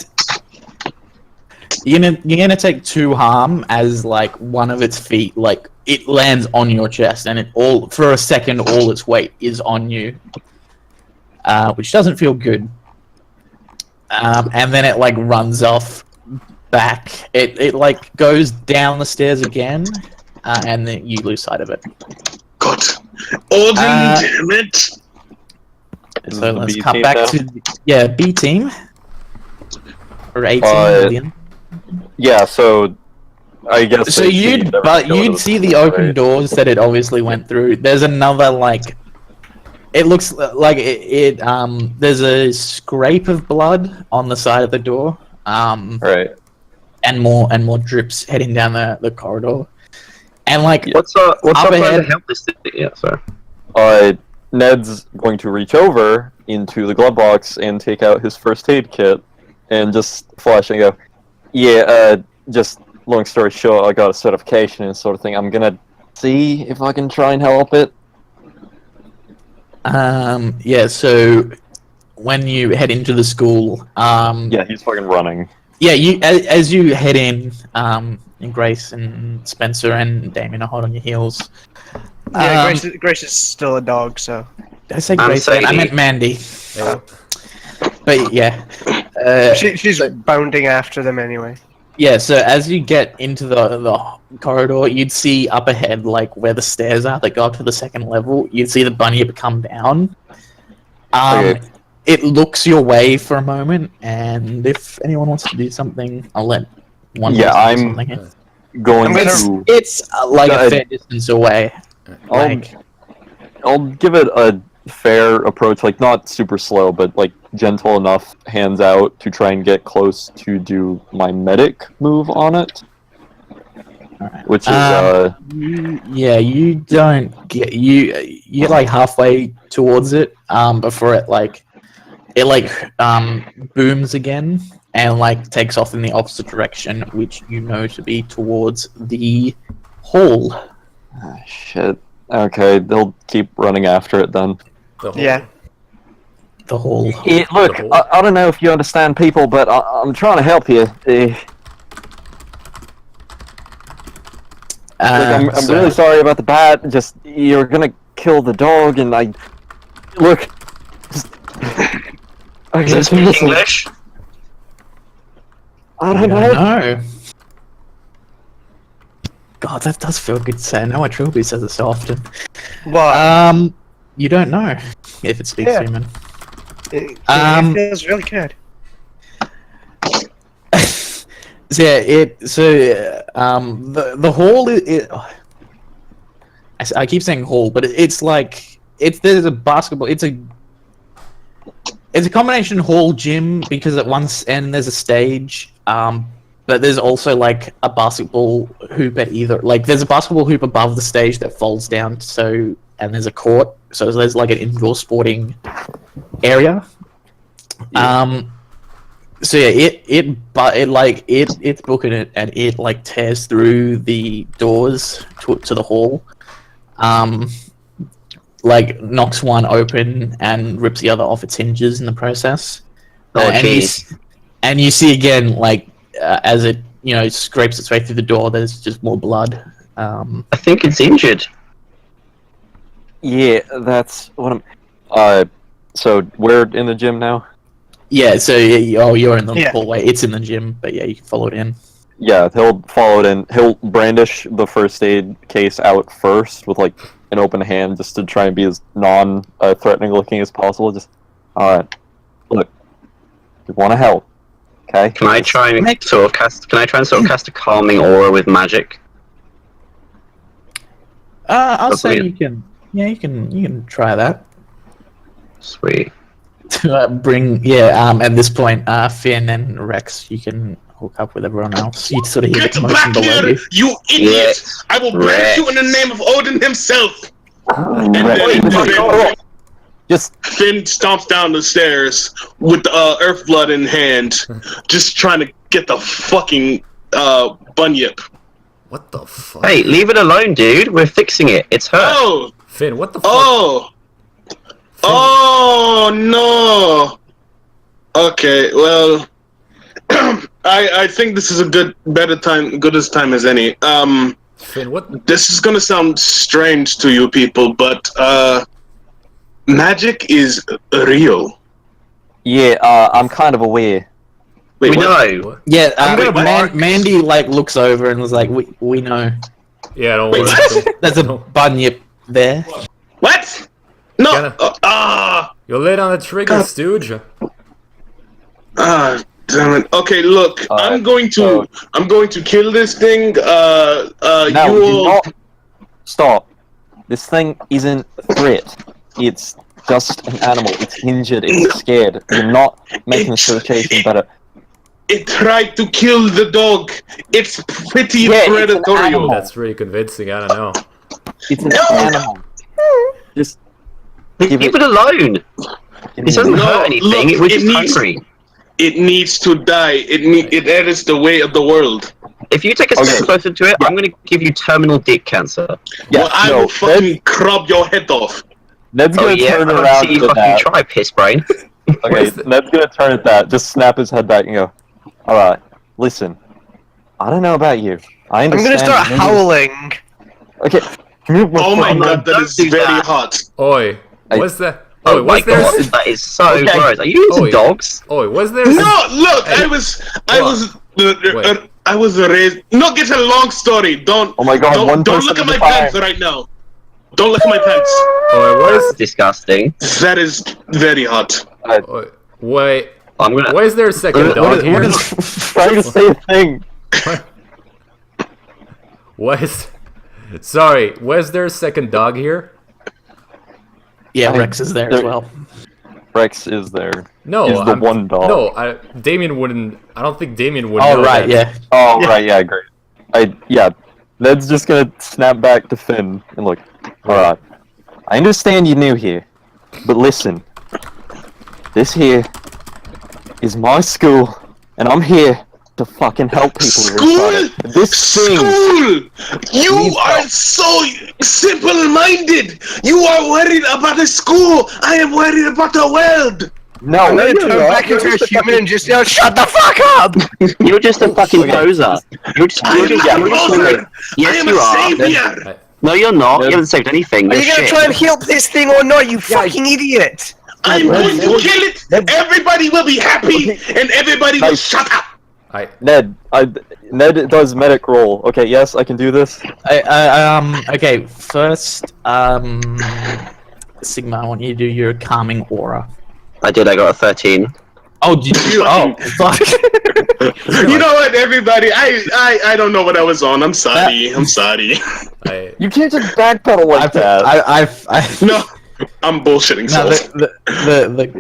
you're gonna take 2 harm as like one of its feet, like it lands on your chest, and it all for a second all its weight is on you, which doesn't feel good. And then it like runs off back. It like goes down the stairs again, and then you lose sight of it. God, Odin, damn it! So let's B cut team back now? to B team. Or 18 million. Yeah, so I guess. So they see everything going to you'd see the side, open right? doors that it obviously went through. There's another like. It looks like there's a scrape of blood on the side of the door. Right. And more drips heading down the corridor. And like What's our plan to ahead- help this thing? Yeah, sorry. Ned's going to reach over into the glove box and take out his first aid kit and just flash and go, yeah, just long story short, I got a certification and sort of thing. I'm gonna see if I can try and help it. yeah, so when you head into the school, Yeah, he's fucking running. yeah, you as you head in, and Grace and Spencer and Damien are hot on your heels. Yeah, Grace is still a dog, so. Did I say I'm Grace? I Sadie. meant Mandy. Hey, But yeah, She's bounding after them anyway. yeah. So as you get into the corridor, you'd see up ahead, like where the stairs are that go up to the second level. You'd see the Bunyip come down. Okay. It looks your way for a moment, and if anyone wants to do something, I'll let one. Yeah, person do I'm something. Going It's, to. it's like No, a fair distance away. Like, I'll give it a fair approach, like not super slow, but like gentle enough, hands out to try and get close to do my medic move on it, Alright. which is you don't get you're like halfway towards it before it booms again and like takes off in the opposite direction, which you know to be towards the hall. shit. Okay, they'll keep running after it then. the whole- Yeah. The hall. Look, The hole? I don't know if you understand people, but I'm trying to help you. I'm So- really sorry about the bat. Just you're gonna kill the dog, and I look. Just, I Does it just speak listen. English? I I don't don't know. know. God, that does feel good to say. I know why Trilby says it so often. Well, You don't know if it speaks Yeah. human. it feels really good. So yeah, the hall I keep saying hall, but it's like there's a basketball. It's a combination hall gym because at one end there's a stage, but there's also like a basketball hoop at either. Like there's a basketball hoop above the stage that folds down. And there's a court, so there's like an indoor sporting area. So yeah, it's booking it, and it like tears through the doors to the hall, like knocks one open and rips the other off its hinges in the process. Oh, and you see again, like as it scrapes its way through the door, there's just more blood. I think it's injured. Yeah, that's what I'm. So we're in the gym now. Yeah, so you're in the Yeah. hallway. It's in the gym, but yeah, you can follow it in. Yeah, he'll follow it in. He'll brandish the first aid case out first with like an open hand, just to try and be as non-threatening looking as possible. Just, all right, look, you want to help, okay? Can I try and sort of cast a calming aura with magic? I'll That's say weird. you can. Yeah, you can try that. Sweet. To bring at this point, Finn and Rex, you can hook up with everyone else. You sort of hear the Get commotion back below here, you. you idiot! I will blast you in the name of Odin himself! And then Just Finn stomps down the stairs with earth blood in hand, just trying to get the fucking bunyip. What the fuck? Hey, leave it alone, dude. We're fixing it. It's hurt. Oh! Finn, what the fuck? Oh! Oh no! Okay, well, I think this is a good as time as any. Finn, what? This is gonna sound strange to you people, but magic is real. Yeah, I'm kind of aware. Wait, We what? know. What? Yeah, Wait, what? Mandy like looks over and was like, "We know." Yeah, don't Wait, worry. what? There's a Don't- bunyip there. What? No. Gotta- You're late on the trigger, God. stooge. Damn it. Okay, look, I'm going to kill this thing. No, You do all. not stop. This thing isn't a threat. It's just an animal. It's injured. It's scared. You're not making the situation better. It tried to kill the dog. It's pretty Yeah, it's an predatory. animal. That's really convincing. I don't know. It's an No! animal. Just Leave Give it alone. give It me doesn't No, hurt anything. look, We're it just needs- hungry. It needs to die. That is the way of the world. If you take a step Okay. closer to it, I'm going to give you terminal dick cancer. Yeah, Well, I no, will fucking crop your head off. Ned's Oh gonna yeah, turn I around see you to fucking that. try, piss brain. Okay, is the- Ned's gonna turn at that. Just snap his head back and go. All right, listen. I don't know about you. I I'm understand. gonna start you- howling. Okay. Can you Oh my fucking- god, that don't is do very that. hot. Oi, I- was that? Oh Oi, my was there? god, that is so Okay. gross. Are you into Oi. dogs? Oi, was there? No, look, Hey. I was raised. No, get a long story. Don't. Oh my god, one Don't person look at at my a time. pants right now. Don't look at my pants. Oi, what That's is? disgusting. That is very hot. Oi, wait, I'm gonna. why is there a second dog here? What is trying to say a thing? Was sorry, was there a second dog here? Yeah, I- Rex is there as well. Rex is there. No, He's the one dog. No, Damien wouldn't. I don't think Damien would. Oh know right, that. yeah. Oh right, yeah, great. Yeah. Ned's just gonna snap back to Finn and look. All right. I understand you're new here, but listen. This here is my school, and I'm here to fucking help people. who are School. trying to- This thing. School. You Please are help. so simple-minded. You are worried about the school. I am worried about the world. No, I'm gonna no, turn no, back you're into a just human and just yell, "Shut the fuck up!" You're just a fucking Okay. poser. You're just. I am not a poser. I Yes, am you a are. savior. No, you're not. Yes. You haven't saved anything. Are You're you gonna shit. try and help this thing or not, you fucking idiot? I'm going to kill it. Everybody will be happy, and everybody will Nice. shut up. Ned, Ned does medic roll. Okay, yes, I can do this. Okay, first, Sigma, I want you to do your calming aura. I did. I got a 13. Oh, did you? Oh, fuck. You know what, everybody? I don't know what I was on. I'm sorry. I'm sorry. You can't just backpedal like that. No, I'm bullshitting. No, So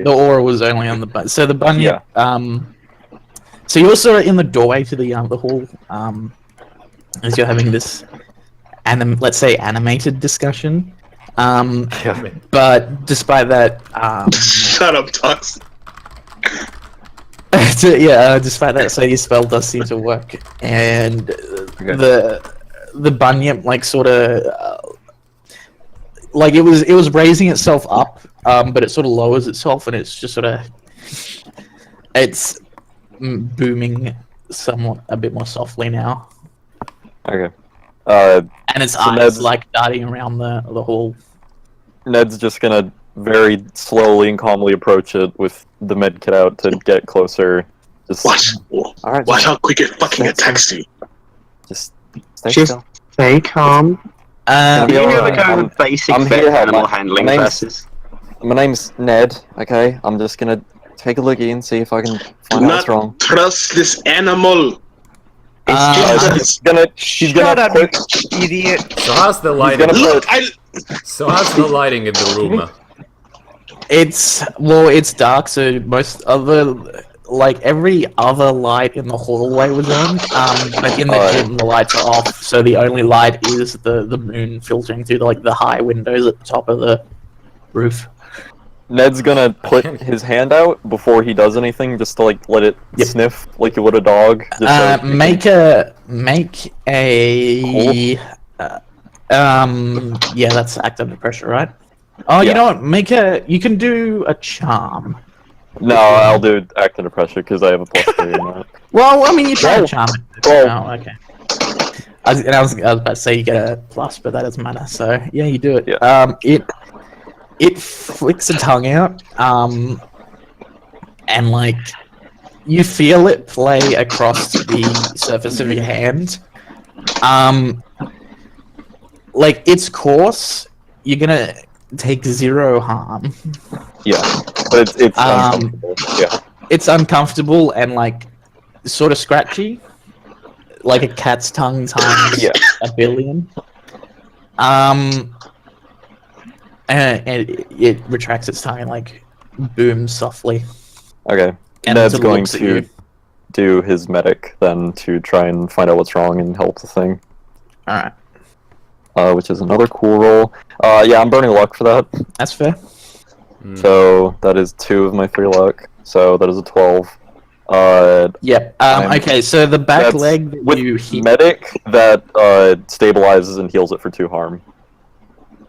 the aura was only on the button. So the bunyip, so you're sort of in the doorway to the hall, as you're having this, let's say animated discussion. But despite that, shut up, Tux. despite that, so your spell does seem to work, and the bunyip like sort of like it was raising itself up, but it sort of lowers itself, and it's just sort of booming somewhat a bit more softly now, Okay. and its eyes Ned's- like darting around the hall. Ned's just gonna very slowly and calmly approach it with the med kit out to get closer. Just Watch. Alright, Watch how quick it fucking That's- attacks you. Just stay Just still. stay calm. Um, Do you ever alright. go I'm- with basic I'm vet here, animal my- handling my name's- classes? My name's Ned. Okay, I'm just gonna take a look and see if I can Do find out what's wrong. not trust this animal. She's gonna Shut up, put, you idiot. So how's the lighting? gonna Look, So how's the lighting in the room? it's dark, so most other like every other light in the hallway was on, but in the gym the lights are off, so the only light is the moon filtering through the high windows at the top of the roof. Ned's gonna put his hand out before he does anything, just to like let it sniff like you would a dog. Just so you Make a yeah, that's act under pressure, right? Oh, you Yeah. know what? You can do a charm. No, I'll do act under pressure because I have a +3 in that. Well, I mean, you try to charm it. Well- Oh, okay. I was about to say you get a plus, but that doesn't matter. So yeah, you do it. Yeah. It flicks a tongue out, and like you feel it play across the surface of your hand. Like its course, you're gonna take 0 harm. Yeah, but it's uncomfortable. Yeah. It's uncomfortable and like sort of scratchy, like a cat's tongue times Yeah. a billion. And it retracts its tongue and like booms softly. Okay. And Ned's sort of going looks at to you. do his medic then to try and find out what's wrong and help the thing. All right, Which is another cool roll. Yeah, I'm burning luck for that. that's fair. So that is 2 of my 3 luck. So that is a 12. Yep. I'm- Okay, so the back That's leg that with you hit. medic that stabilizes and heals it for 2 harm.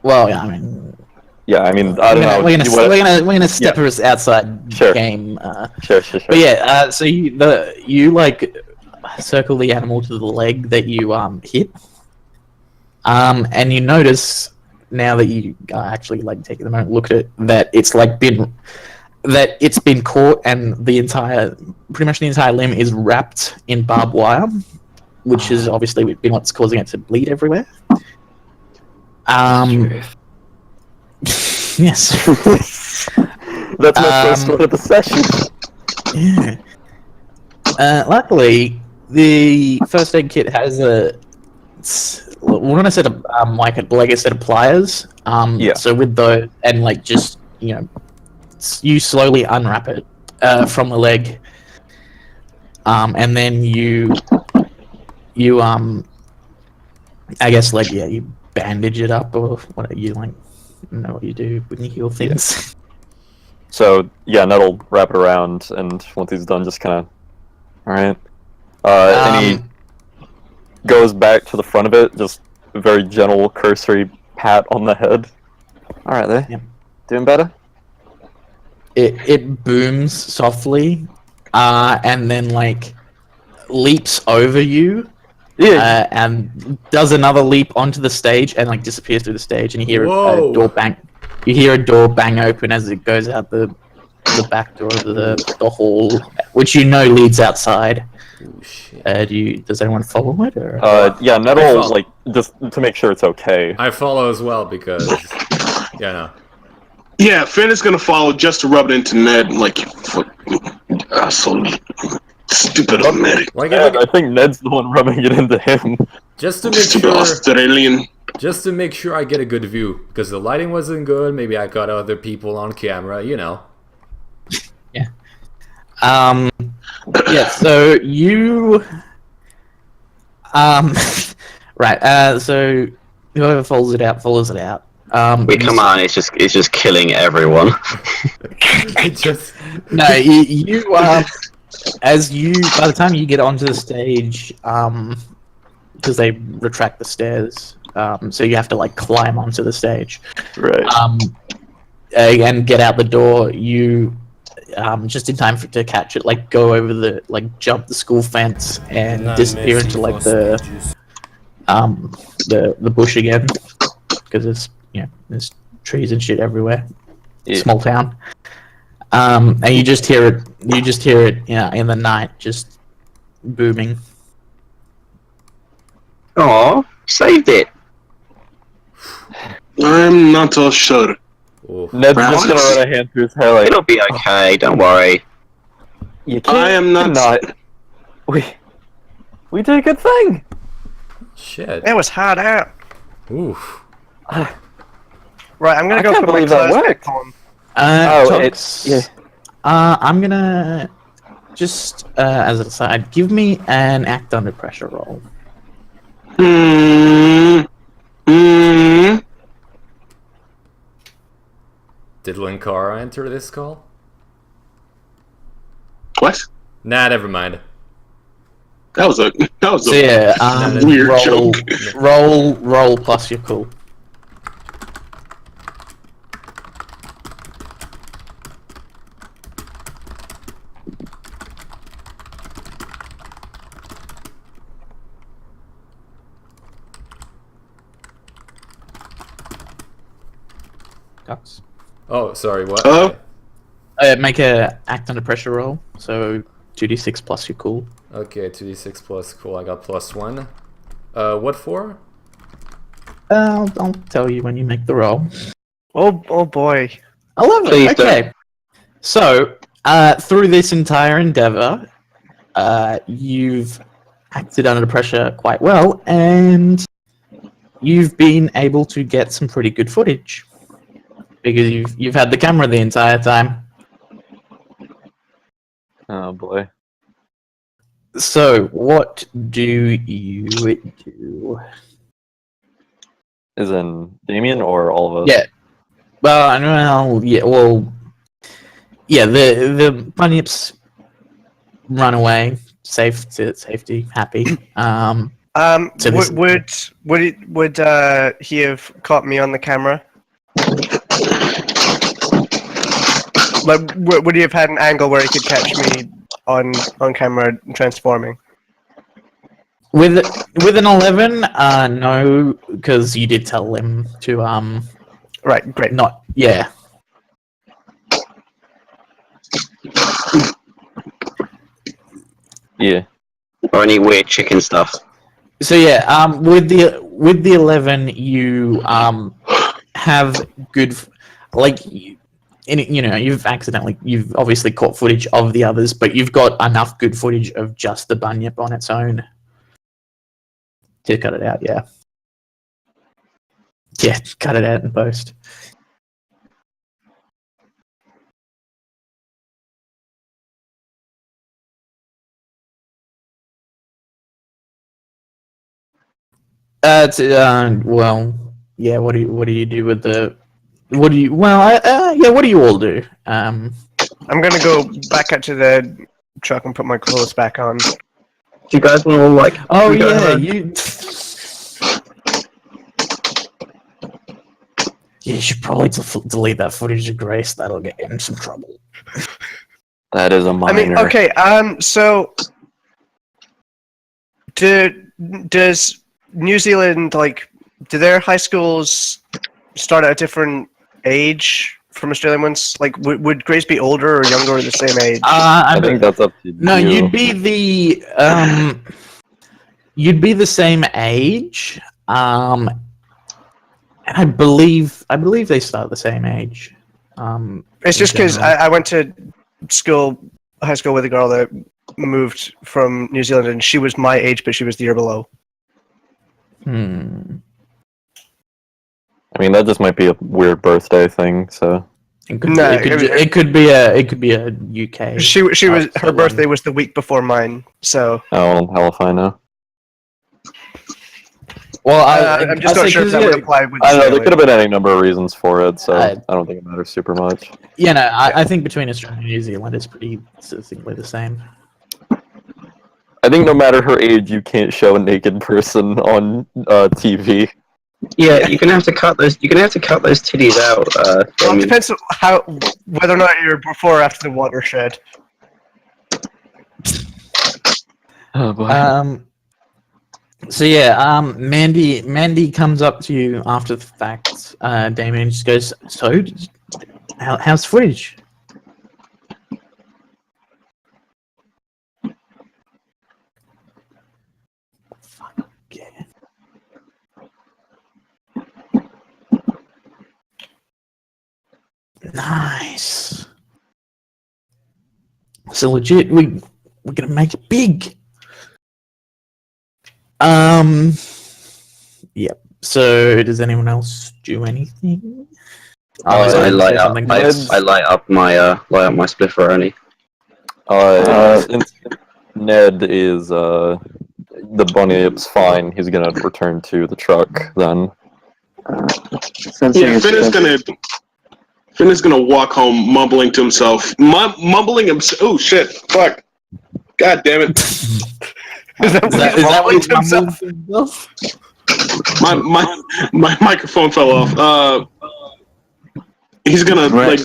Well, yeah, I mean, Yeah, I mean, I don't know. we're You gonna step us outside Sure. game. Sure. But yeah, so you like circle the animal to the leg that you hit, and you notice now that you actually like take the moment, look at it, that it's been caught and pretty much the entire limb is wrapped in barbed wire, which is obviously been what's causing it to bleed everywhere. Yes. That's my first one of the session. Yeah. Luckily, the first aid kit has a set of like a set of pliers. Yeah. So with those and like just you slowly unwrap it from the leg, and then you I guess like you bandage it up or what you like. Know what you do when you heal things. So yeah, Ned'll wrap it around, and once he's done, just kind of, all right. And he goes back to the front of it, just a very gentle, cursory pat on the head. All right, there. Yep. Doing better. It booms softly, and then like leaps over you. Yeah. And does another leap onto the stage and like disappears through the stage, and you hear Whoa. a door bang. You hear a door bang open as it goes out the back door of the hall, which leads outside. Oh, shit. Does anyone follow it or? Yeah, I Ned'll follow. like just to make sure it's okay. I follow as well because, yeah, no. Yeah, Finn is gonna follow just to rub it into Ned. Like, you fucking asshole, stupid medic, Like, Ned, I think Ned's the one rubbing it into him. just to make stupid sure, Australian. just to make sure I get a good view because the lighting wasn't good. Maybe I got other people on camera, you know. Yeah. Yeah. So you. Right. So whoever follows it out. Wait, come on! It's just killing everyone. It just No, you by the time you get onto the stage, because they retract the stairs, so you have to like climb onto the stage, Right. and get out the door. You just in time to catch it, like go over jump the school fence and disappear into like the bush again, because there's trees and shit everywhere. Yeah. Small town. And you just hear it in the night, just booming. Aw, saved it. I'm not so sure. oh. Ned's just gonna run a hand through his hair like, It'll be okay. Don't worry. you can't. I am not. We did a good thing. Shit. It was hard out. Oof. Right, I'm gonna I go can't put my believe that clothes worked. back on. Tox, I'm gonna just as an aside, give me an act under pressure roll. Did Linkara enter this call? What? Nah, never mind. That was a So yeah, weird roll, joke. roll plus your cool. Cox. Oh, sorry, what? Oh. Make a act under pressure roll. So 2d6 plus your cool. Okay, 2d6 plus, cool, I got +1. What for? I'll tell you when you make the roll. Oh boy. 11. Please Okay. So, through this entire endeavor, you've acted under pressure quite well, and you've been able to get some pretty good footage because you've had the camera the entire time. Oh boy. So, what do you do? Is in Damien or all of us? Yeah. Well, yeah. The Bunyips run away, safety, happy. So this- Would he have caught me on the camera? Like, would he have had an angle where he could catch me on camera transforming? With an 11, no, because you did tell him to Right, great. not yeah. Yeah. Or any weird chicken stuff. So yeah, with the 11, you have good you've obviously caught footage of the others, but you've got enough good footage of just the Bunyip on its own to cut it out. Yeah, cut it out in post. Well, yeah. What do you do with the? What do you? Well, yeah. What do you all do? I'm gonna go back out to the truck and put my clothes back on. Do you guys want to like? Oh we go yeah, ahead? you. Yeah, you should probably delete that footage of Grace. That'll get you in some trouble. That is a minor. I mean, okay. So, does New Zealand do their high schools start at a different age from Australian ones? Like, would Grace be older or younger or the same age? I think that's up to No, you. you'd be the same age. I believe they start the same age. It's just because general. I went to high school with a girl that moved from New Zealand, and she was my age, but she was the year below. I mean, that just might be a weird birthday thing. So It could be a UK. She was her London. birthday was the week before mine, so oh, hell if I know. Well, I'm just not sure if that would apply with. I don't know. There Australia. could have been any number of reasons for it, so I I don't think it matters super much. Yeah, no, I think between Australia and New Zealand it's pretty succinctly the same. I think no matter her age, you can't show a naked person on TV. Yeah, you're gonna have to cut those. You're gonna have to cut those titties out. Well, it depends on whether or not you're before or after the watershed. Oh boy. So yeah, Mandy comes up to you after the fact. Damien just goes, "So, how's footage?" Fuck yeah. Nice. So legit, we're gonna make it big. Yep. So, does anyone else do anything? I light up. Something I else? light up my splifferoni. Since Ned is the Bunyip's fine, he's gonna return to the truck then. Yeah, Finn is gonna walk home mumbling to himself. Mumbling himself. Oh shit! Fuck! God damn it! Is that what he's himself? My microphone fell off. He's gonna like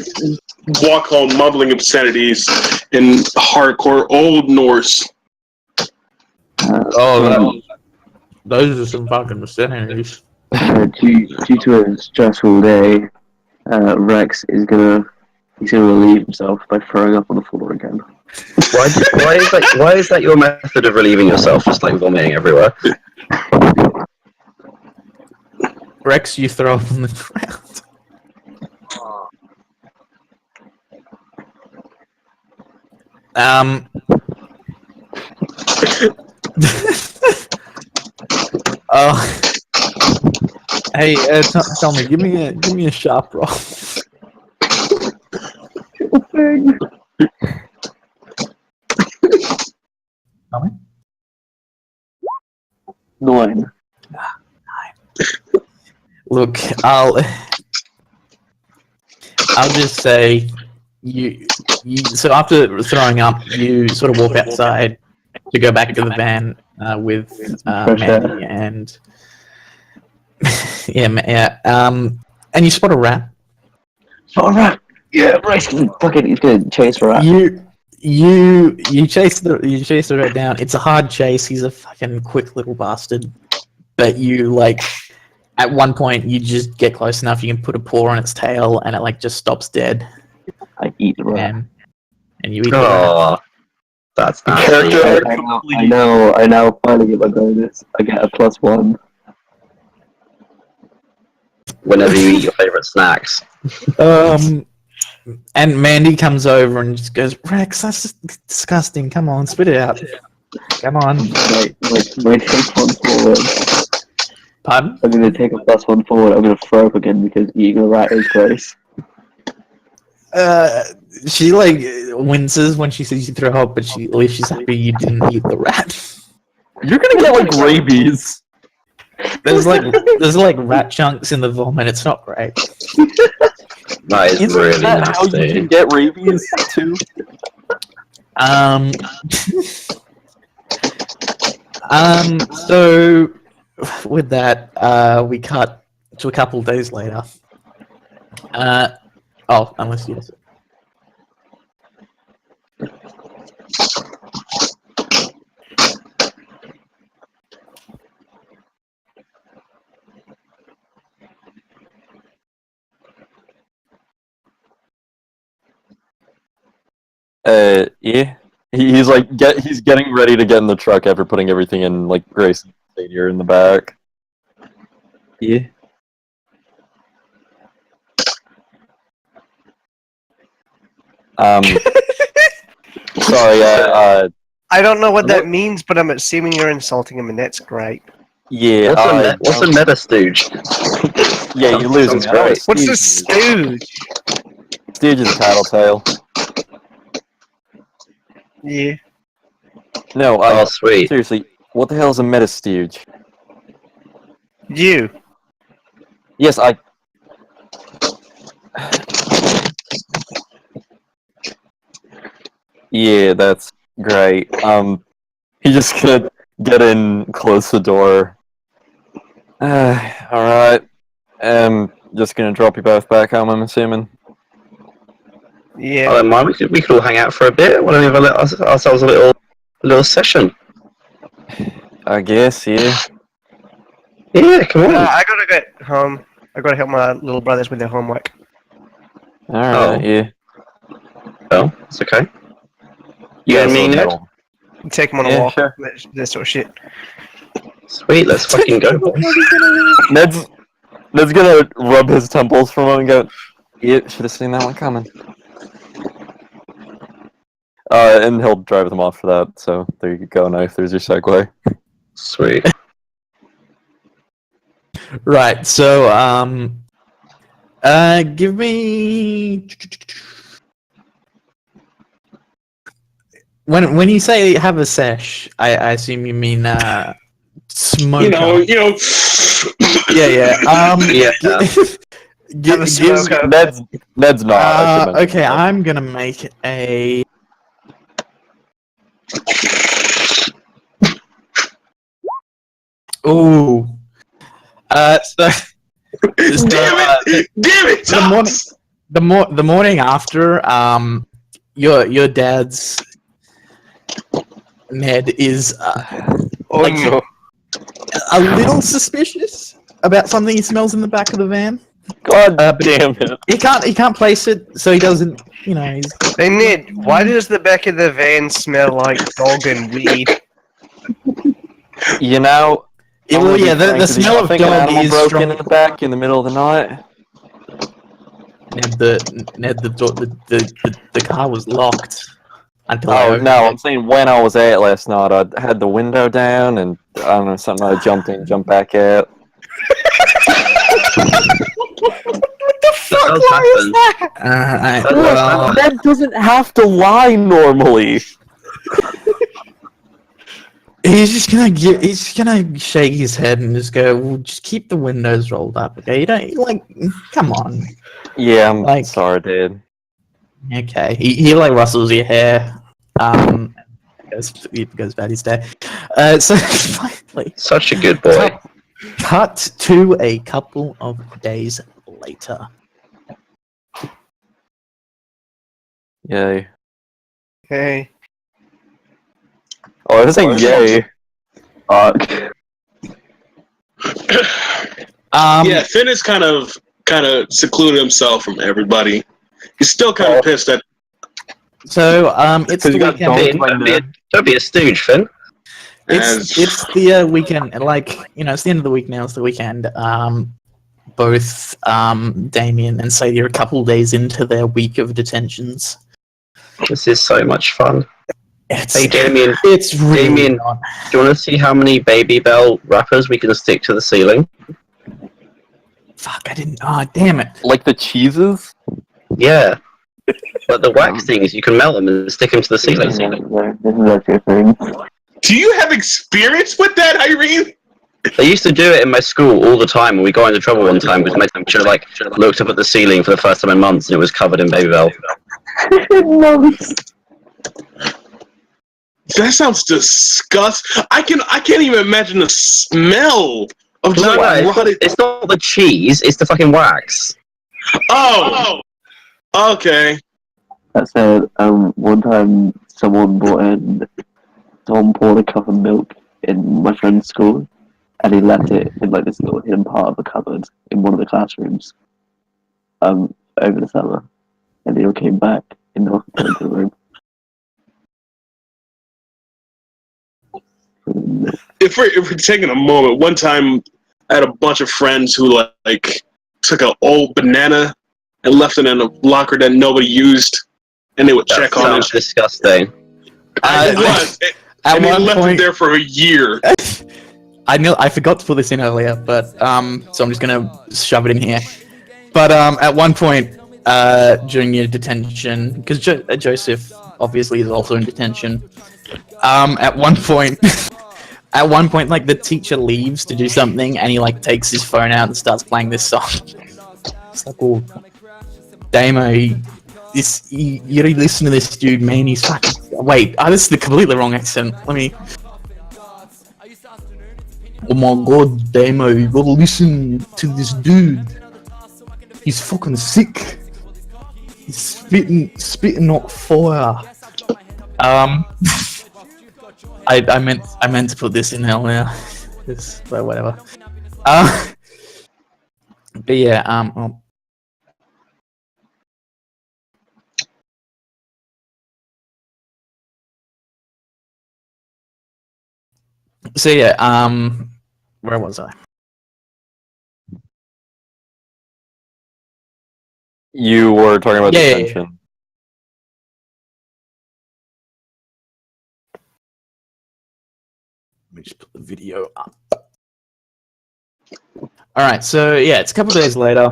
walk home mumbling obscenities in hardcore Old Norse. Those are some fucking obscenities. Due to a stressful day, Rex is gonna relieve himself by throwing up on the floor again. Why is that your method of relieving yourself? Just like vomiting everywhere. Rex, you throw up on the ground. Oh. Hey, tell me, give me a sharp roll. Tell me. 9. Look, I'll just say you. So after throwing up, you sort of walk outside to go back to the van with Mandy and and you spot a rat. Spot a rat. Yeah, Rex fucking he's gonna chase a rat. You chase the rat down. It's a hard chase. He's a fucking quick little bastard. But you like. At one point, you just get close enough, you can put a paw on its tail, and it like just stops dead. I eat the rat. And you eat the rat. Oh, that's nasty. I now finally get my bonus. I get a +1. Whenever you eat your favourite snacks. And Mandy comes over and just goes, Rex, that's just disgusting. Come on, spit it out. Come on. My take 1 forward. Pardon? I'm gonna take a +1 forward. I'm gonna throw up again because eating a rat is gross. She like winces when she sees you throw up, but at least she's happy you didn't eat the rat. You're gonna get like rabies. There's like rat chunks in the vomit. It's not great. That is Isn't really that how you nasty. can get rabies too? So with that, we cut to a couple of days later. Unless you. Yeah. He's like he's getting ready to get in the truck after putting everything in like Grace Stadium in the back. Yeah. Sorry, I don't know what that means, but I'm assuming you're insulting him, and that's great. yeah. What's a meta stooge? Yeah, you lose Sounds me. great. What's the stooge? Stooge is a tattletale. Yeah. No, Oh, sweet. seriously, what the hell is a meta stooge? You. Yes, Yeah, that's great. He's just gonna get in, close the door. Alright. Just gonna drop you both back home, I'm assuming. Yeah. I don't mind. We could all hang out for a bit. Why don't we have ourselves a little session? I guess, yeah. Yeah, come on. I gotta get home. I gotta help my little brothers with their homework. Alright, yeah. Well, it's okay. You Yeah, and me, so Ned? no. Take them on a Yeah, walk. sure. That sort of shit. Sweet, let's fucking go, boys. Ned's gonna rub his temples for a moment and go, yeah, should have seen that one coming. And he'll drive them off for that, so there you go, Knife, there's your segue. Sweet. Right. So give me. When you say have a sesh, I assume you mean smoke. You know. Yeah. Yeah. Have a smoke. Ned's not. I should mention Okay, that. I'm gonna make a. Ooh. So. Damn it, Thomas! The morning after, your dad's Ned is Oh like, no. a little suspicious about something he smells in the back of the van. God but damn it. He can't place it, so he doesn't. You know, he's Hey Ned, why does the back of the van smell like dog and weed? You know, Yeah, I'm well, gonna be yeah, the frank with you, smell I of think an dog animal is broke strong. in the back in the middle of the night. The car was locked until I Oh opened no, it. I'm saying when I was out last night, I had the window down and I don't know, something I jumped in, jumped back out. That does happen. That does Well, happen. That doesn't have to lie normally. he's just gonna shake his head and just go, well, just keep the windows rolled up, okay? You don't like, come on. Yeah, I'm Like- sorry, dude. Okay, he like rustles your hair. Goes about his day. So finally, Such a good boy. cut to a couple of days later. Yay. Hey. Oh, I was saying yay. Yeah, Finn is kind of secluded himself from everybody. He's still kind of pissed at. So it's the you got weekend. Don't be a stooge, Finn. It's the weekend, and like it's the end of the week now. It's the weekend. Both Damien and Sadie are a couple of days into their week of detentions. This is so much fun. It's, Hey, Damien. it's really Damien, not. do you want to see how many Baby Bell wrappers we can stick to the ceiling? Fuck! I didn't. Oh, damn it! Like the cheeses? Yeah. But the wax things, you can melt them and stick them to the ceiling. This is actually a thing. Do you have experience with that, Irene? They used to do it in my school all the time, and we got into trouble one time because my teacher looked up at the ceiling for the first time in months, and it was covered in Baby Bell. That sounds disgusting. I can't even imagine the smell of just No, rotted. it's not the cheese; it's the fucking wax. Oh, okay. That said, one time someone poured a cup of milk in my friend's school, and he left it in like this little hidden part of the cupboard in one of the classrooms, over the summer, and he all came back in the room. If we're taking a moment, one time I had a bunch of friends who like took an old banana and left it in a locker that nobody used, and they would That check on sounds it. disgusting. It was, At and they one left it point, there for a year. I forgot to put this in earlier, but so I'm just gonna shove it in here. But at one point during your detention, because Joseph obviously is also in detention. At one point, like the teacher leaves to do something, and he like takes his phone out and starts playing this song. It's like, oh, Damo, you gotta listen to this dude, man. He's fucking. Wait, this is the completely wrong accent. Let me. Oh my god, Damo, you gotta listen to this dude. He's fucking sick. He's spitting hot fire. I meant to put this in hell now. But whatever. But yeah, so yeah, where was I? You were talking about Yeah. detention. Let me just put the video up. Alright, so yeah, it's a couple days later.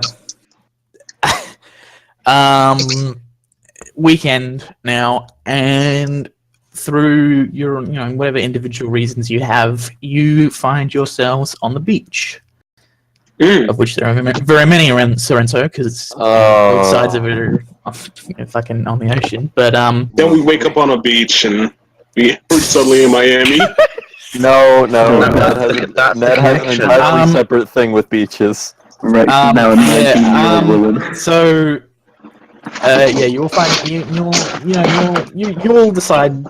Weekend now, and through your, whatever individual reasons you have, you find yourselves on the beach. Of which there are very many around Sorrento, because both sides of it are fucking on the ocean. But Then we wake up on a beach and we're suddenly in Miami. No, that's Ned the has an connection. entirely separate thing with beaches. Rex is now a 19-year-old woman. So, yeah, you'll find you'll decide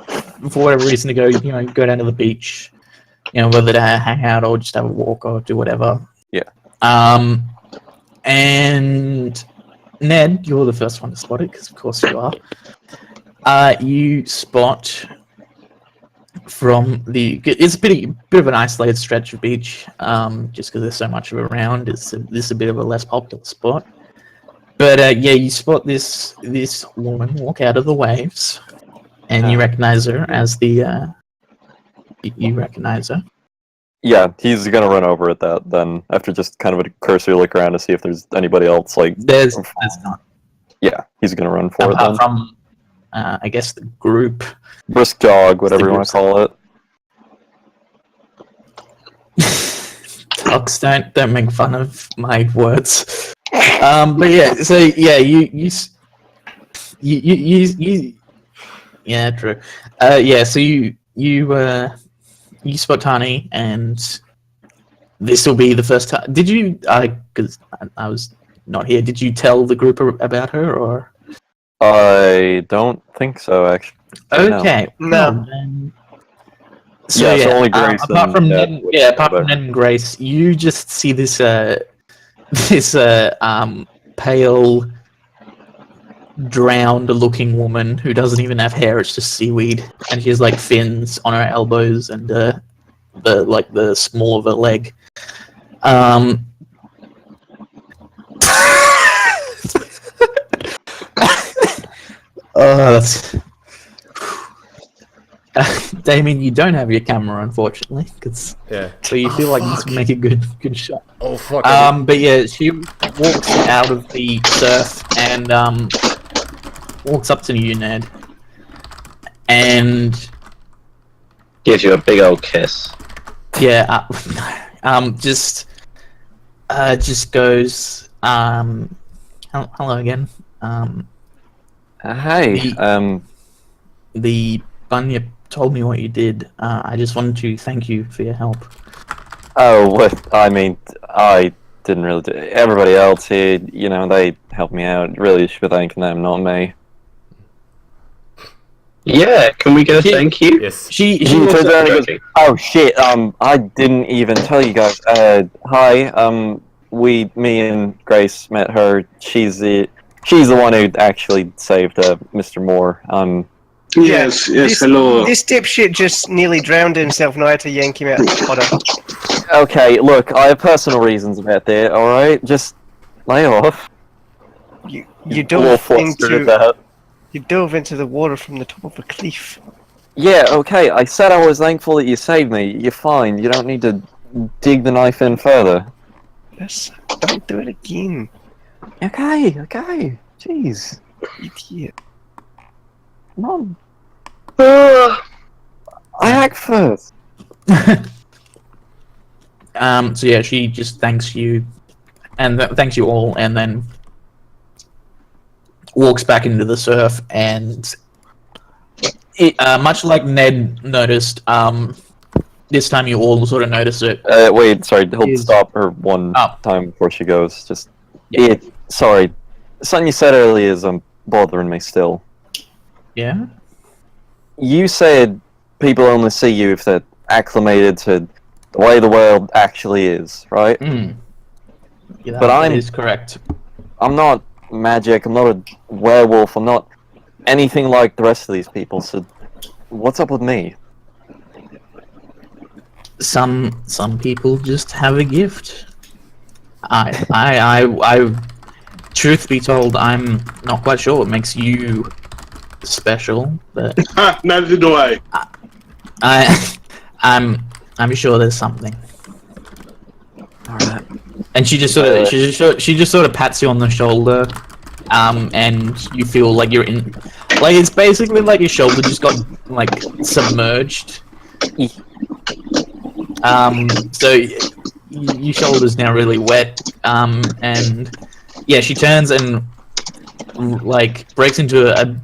for whatever reason to go go down to the beach, whether to hang out or just have a walk or do whatever. Yeah. And Ned, you're the first one to spot it, because of course you are. You spot from it's a bit of an isolated stretch of beach, just because there's so much of it around. This is a bit of a less popular spot. But yeah, you spot this woman walk out of the waves, and you recognize her as the. You recognize her. Yeah, he's gonna run over at that then, after just kind of a cursory look around to see if there's anybody else, like... There's not. Yeah, he's gonna run for it then. Apart from, I guess, the group. Brisk jog, whatever you want to call it. Fox, don't make fun of my words. But yeah, so yeah, you yeah, true. Yeah, so you spot Tani, and this will be the first time. Did you? Because I was not here. Did you tell the group about her, or? I don't think so, actually. Okay. No. So yeah, yeah, so only Grace apart and from Ned Ned, would yeah, know apart from about Ned and Grace, you just see this pale, drowned-looking woman who doesn't even have hair; it's just seaweed, and she has like fins on her elbows and the small of her leg. Oh, that's. Damien, you don't have your camera, unfortunately, so you feel like this would make a good shot. Oh fuck. But yeah, she walks out of the surf and walks up to you, Ned, and Gives you a big old kiss. yeah, just goes hello again. Hey, The Bunyip told me what you did. I just wanted to thank you for your help. oh, what? I mean, I didn't really do... Everybody else here, you know, they helped me out. Really should be thanking them, not me. Yeah, can we get a Yeah. thank you? Yes. She He walks turns up- around and goes, oh shit, I didn't even tell you guys. Hi, me and Grace met her. She's the one who actually saved, Mr. Moore. Yes, hello. This dipshit just nearly drowned himself, and I had to yank him out of the water. Okay, look, I have personal reasons about that, alright? Just lay off. You A little dove flustered at into that. the water from the top of a cliff. Yeah, okay, I said I was thankful that you saved me. You're fine, you don't need to dig the knife in further. Yes, don't do it again, Okay, jeez. idiot. Come on. I act first. So yeah, she just thanks you, and thanks you all, and then walks back into the surf. And much like Ned noticed, this time you all sort of notice it. Wait, sorry, hold Is- stop her one Oh. time before she goes. Just, Yeah. sorry. Something you said earlier is bothering me still. Yeah. You said people only see you if they're acclimated to the way the world actually is, right? Mm. Yeah, But that I'm- is correct. I'm not magic, I'm not a werewolf, I'm not anything like the rest of these people, so what's up with me? Some people just have a gift. I truth be told, I'm not quite sure what makes you special, but Ha, neither do I. I'm sure there's something. Alright. And she just sort of pats you on the shoulder, and you feel like you're in, like it's basically like your shoulder just got like submerged. So your shoulder's now really wet, and yeah, she turns and like breaks into a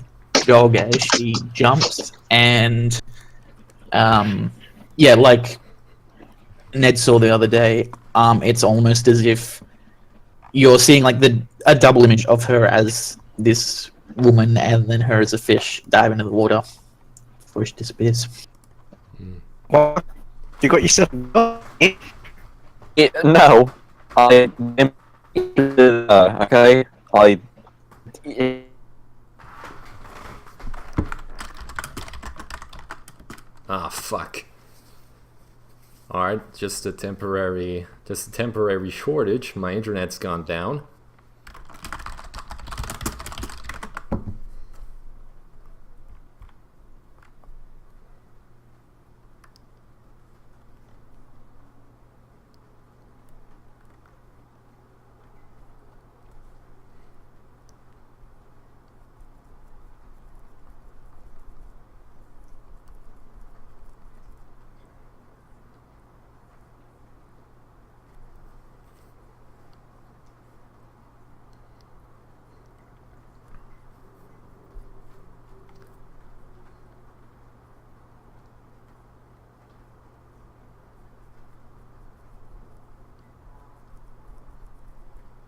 jog as she jumps, and yeah, like Ned saw the other day, it's almost as if you're seeing like a double image of her as this woman, and then her as a fish dive into the water before she disappears. What? You got yourself... No, I am Okay, I. Ah, fuck. Alright, just a temporary shortage. My internet's gone down.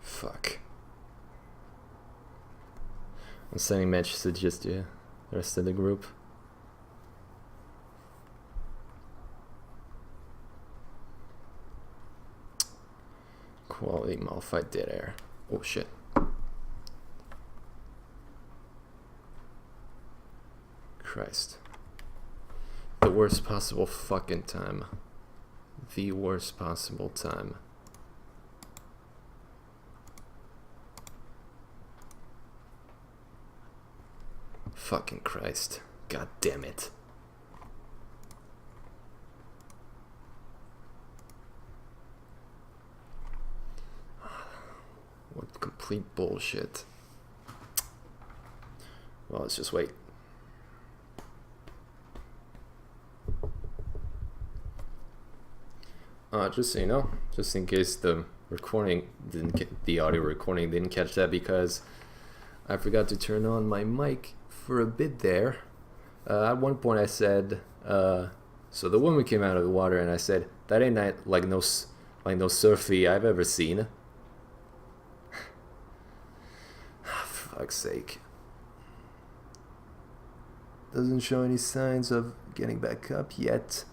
Fuck. I'm sending messages to the rest of the group. Quality modified dead air. Oh shit. Christ. The worst possible fucking time. The worst possible time. Fucking Christ. God damn it. What complete bullshit. Well, let's just wait. Just so you know, just in case the recording didn't get, the audio recording didn't catch that, because I forgot to turn on my mic for a bit there. At one point I said, so the woman came out of the water and I said, that ain't like no surfy I've ever seen. For fuck's sake. Doesn't show any signs of getting back up yet.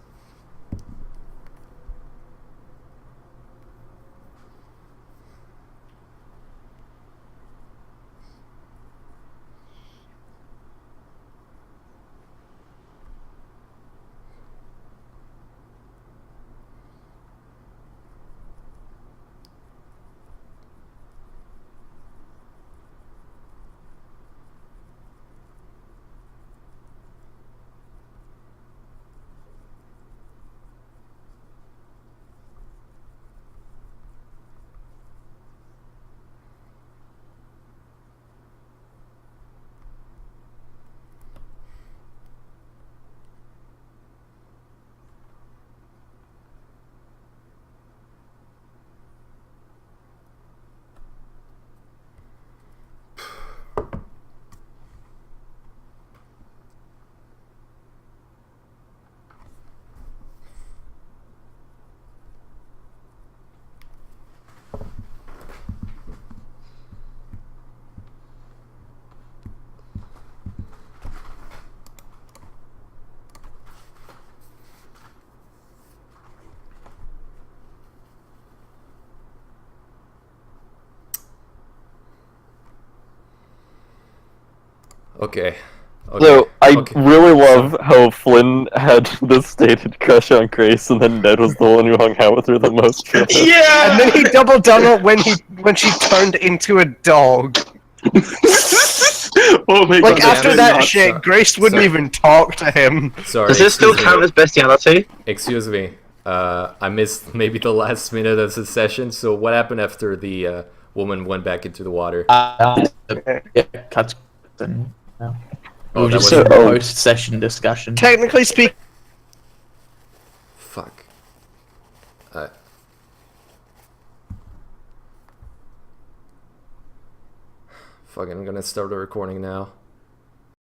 Okay. So, I Okay. really love how Flynn had this stated crush on Grace, and then Ned was the one who hung out with her the most. Yeah. And then he doubled down on when she turned into a dog. Oh my Like god. after that's that nuts. shit, Grace wouldn't Sorry. even talk to him. Sorry. Does this still excuse me. count as bestiality? Excuse me. I missed maybe the last minute of the session. So what happened after the woman went back into the water? Yeah, cuts. And, no. Oh, We'll that just was- do a post-session discussion. Technically speaking, Fuck. Fuck, I'm gonna start the recording now.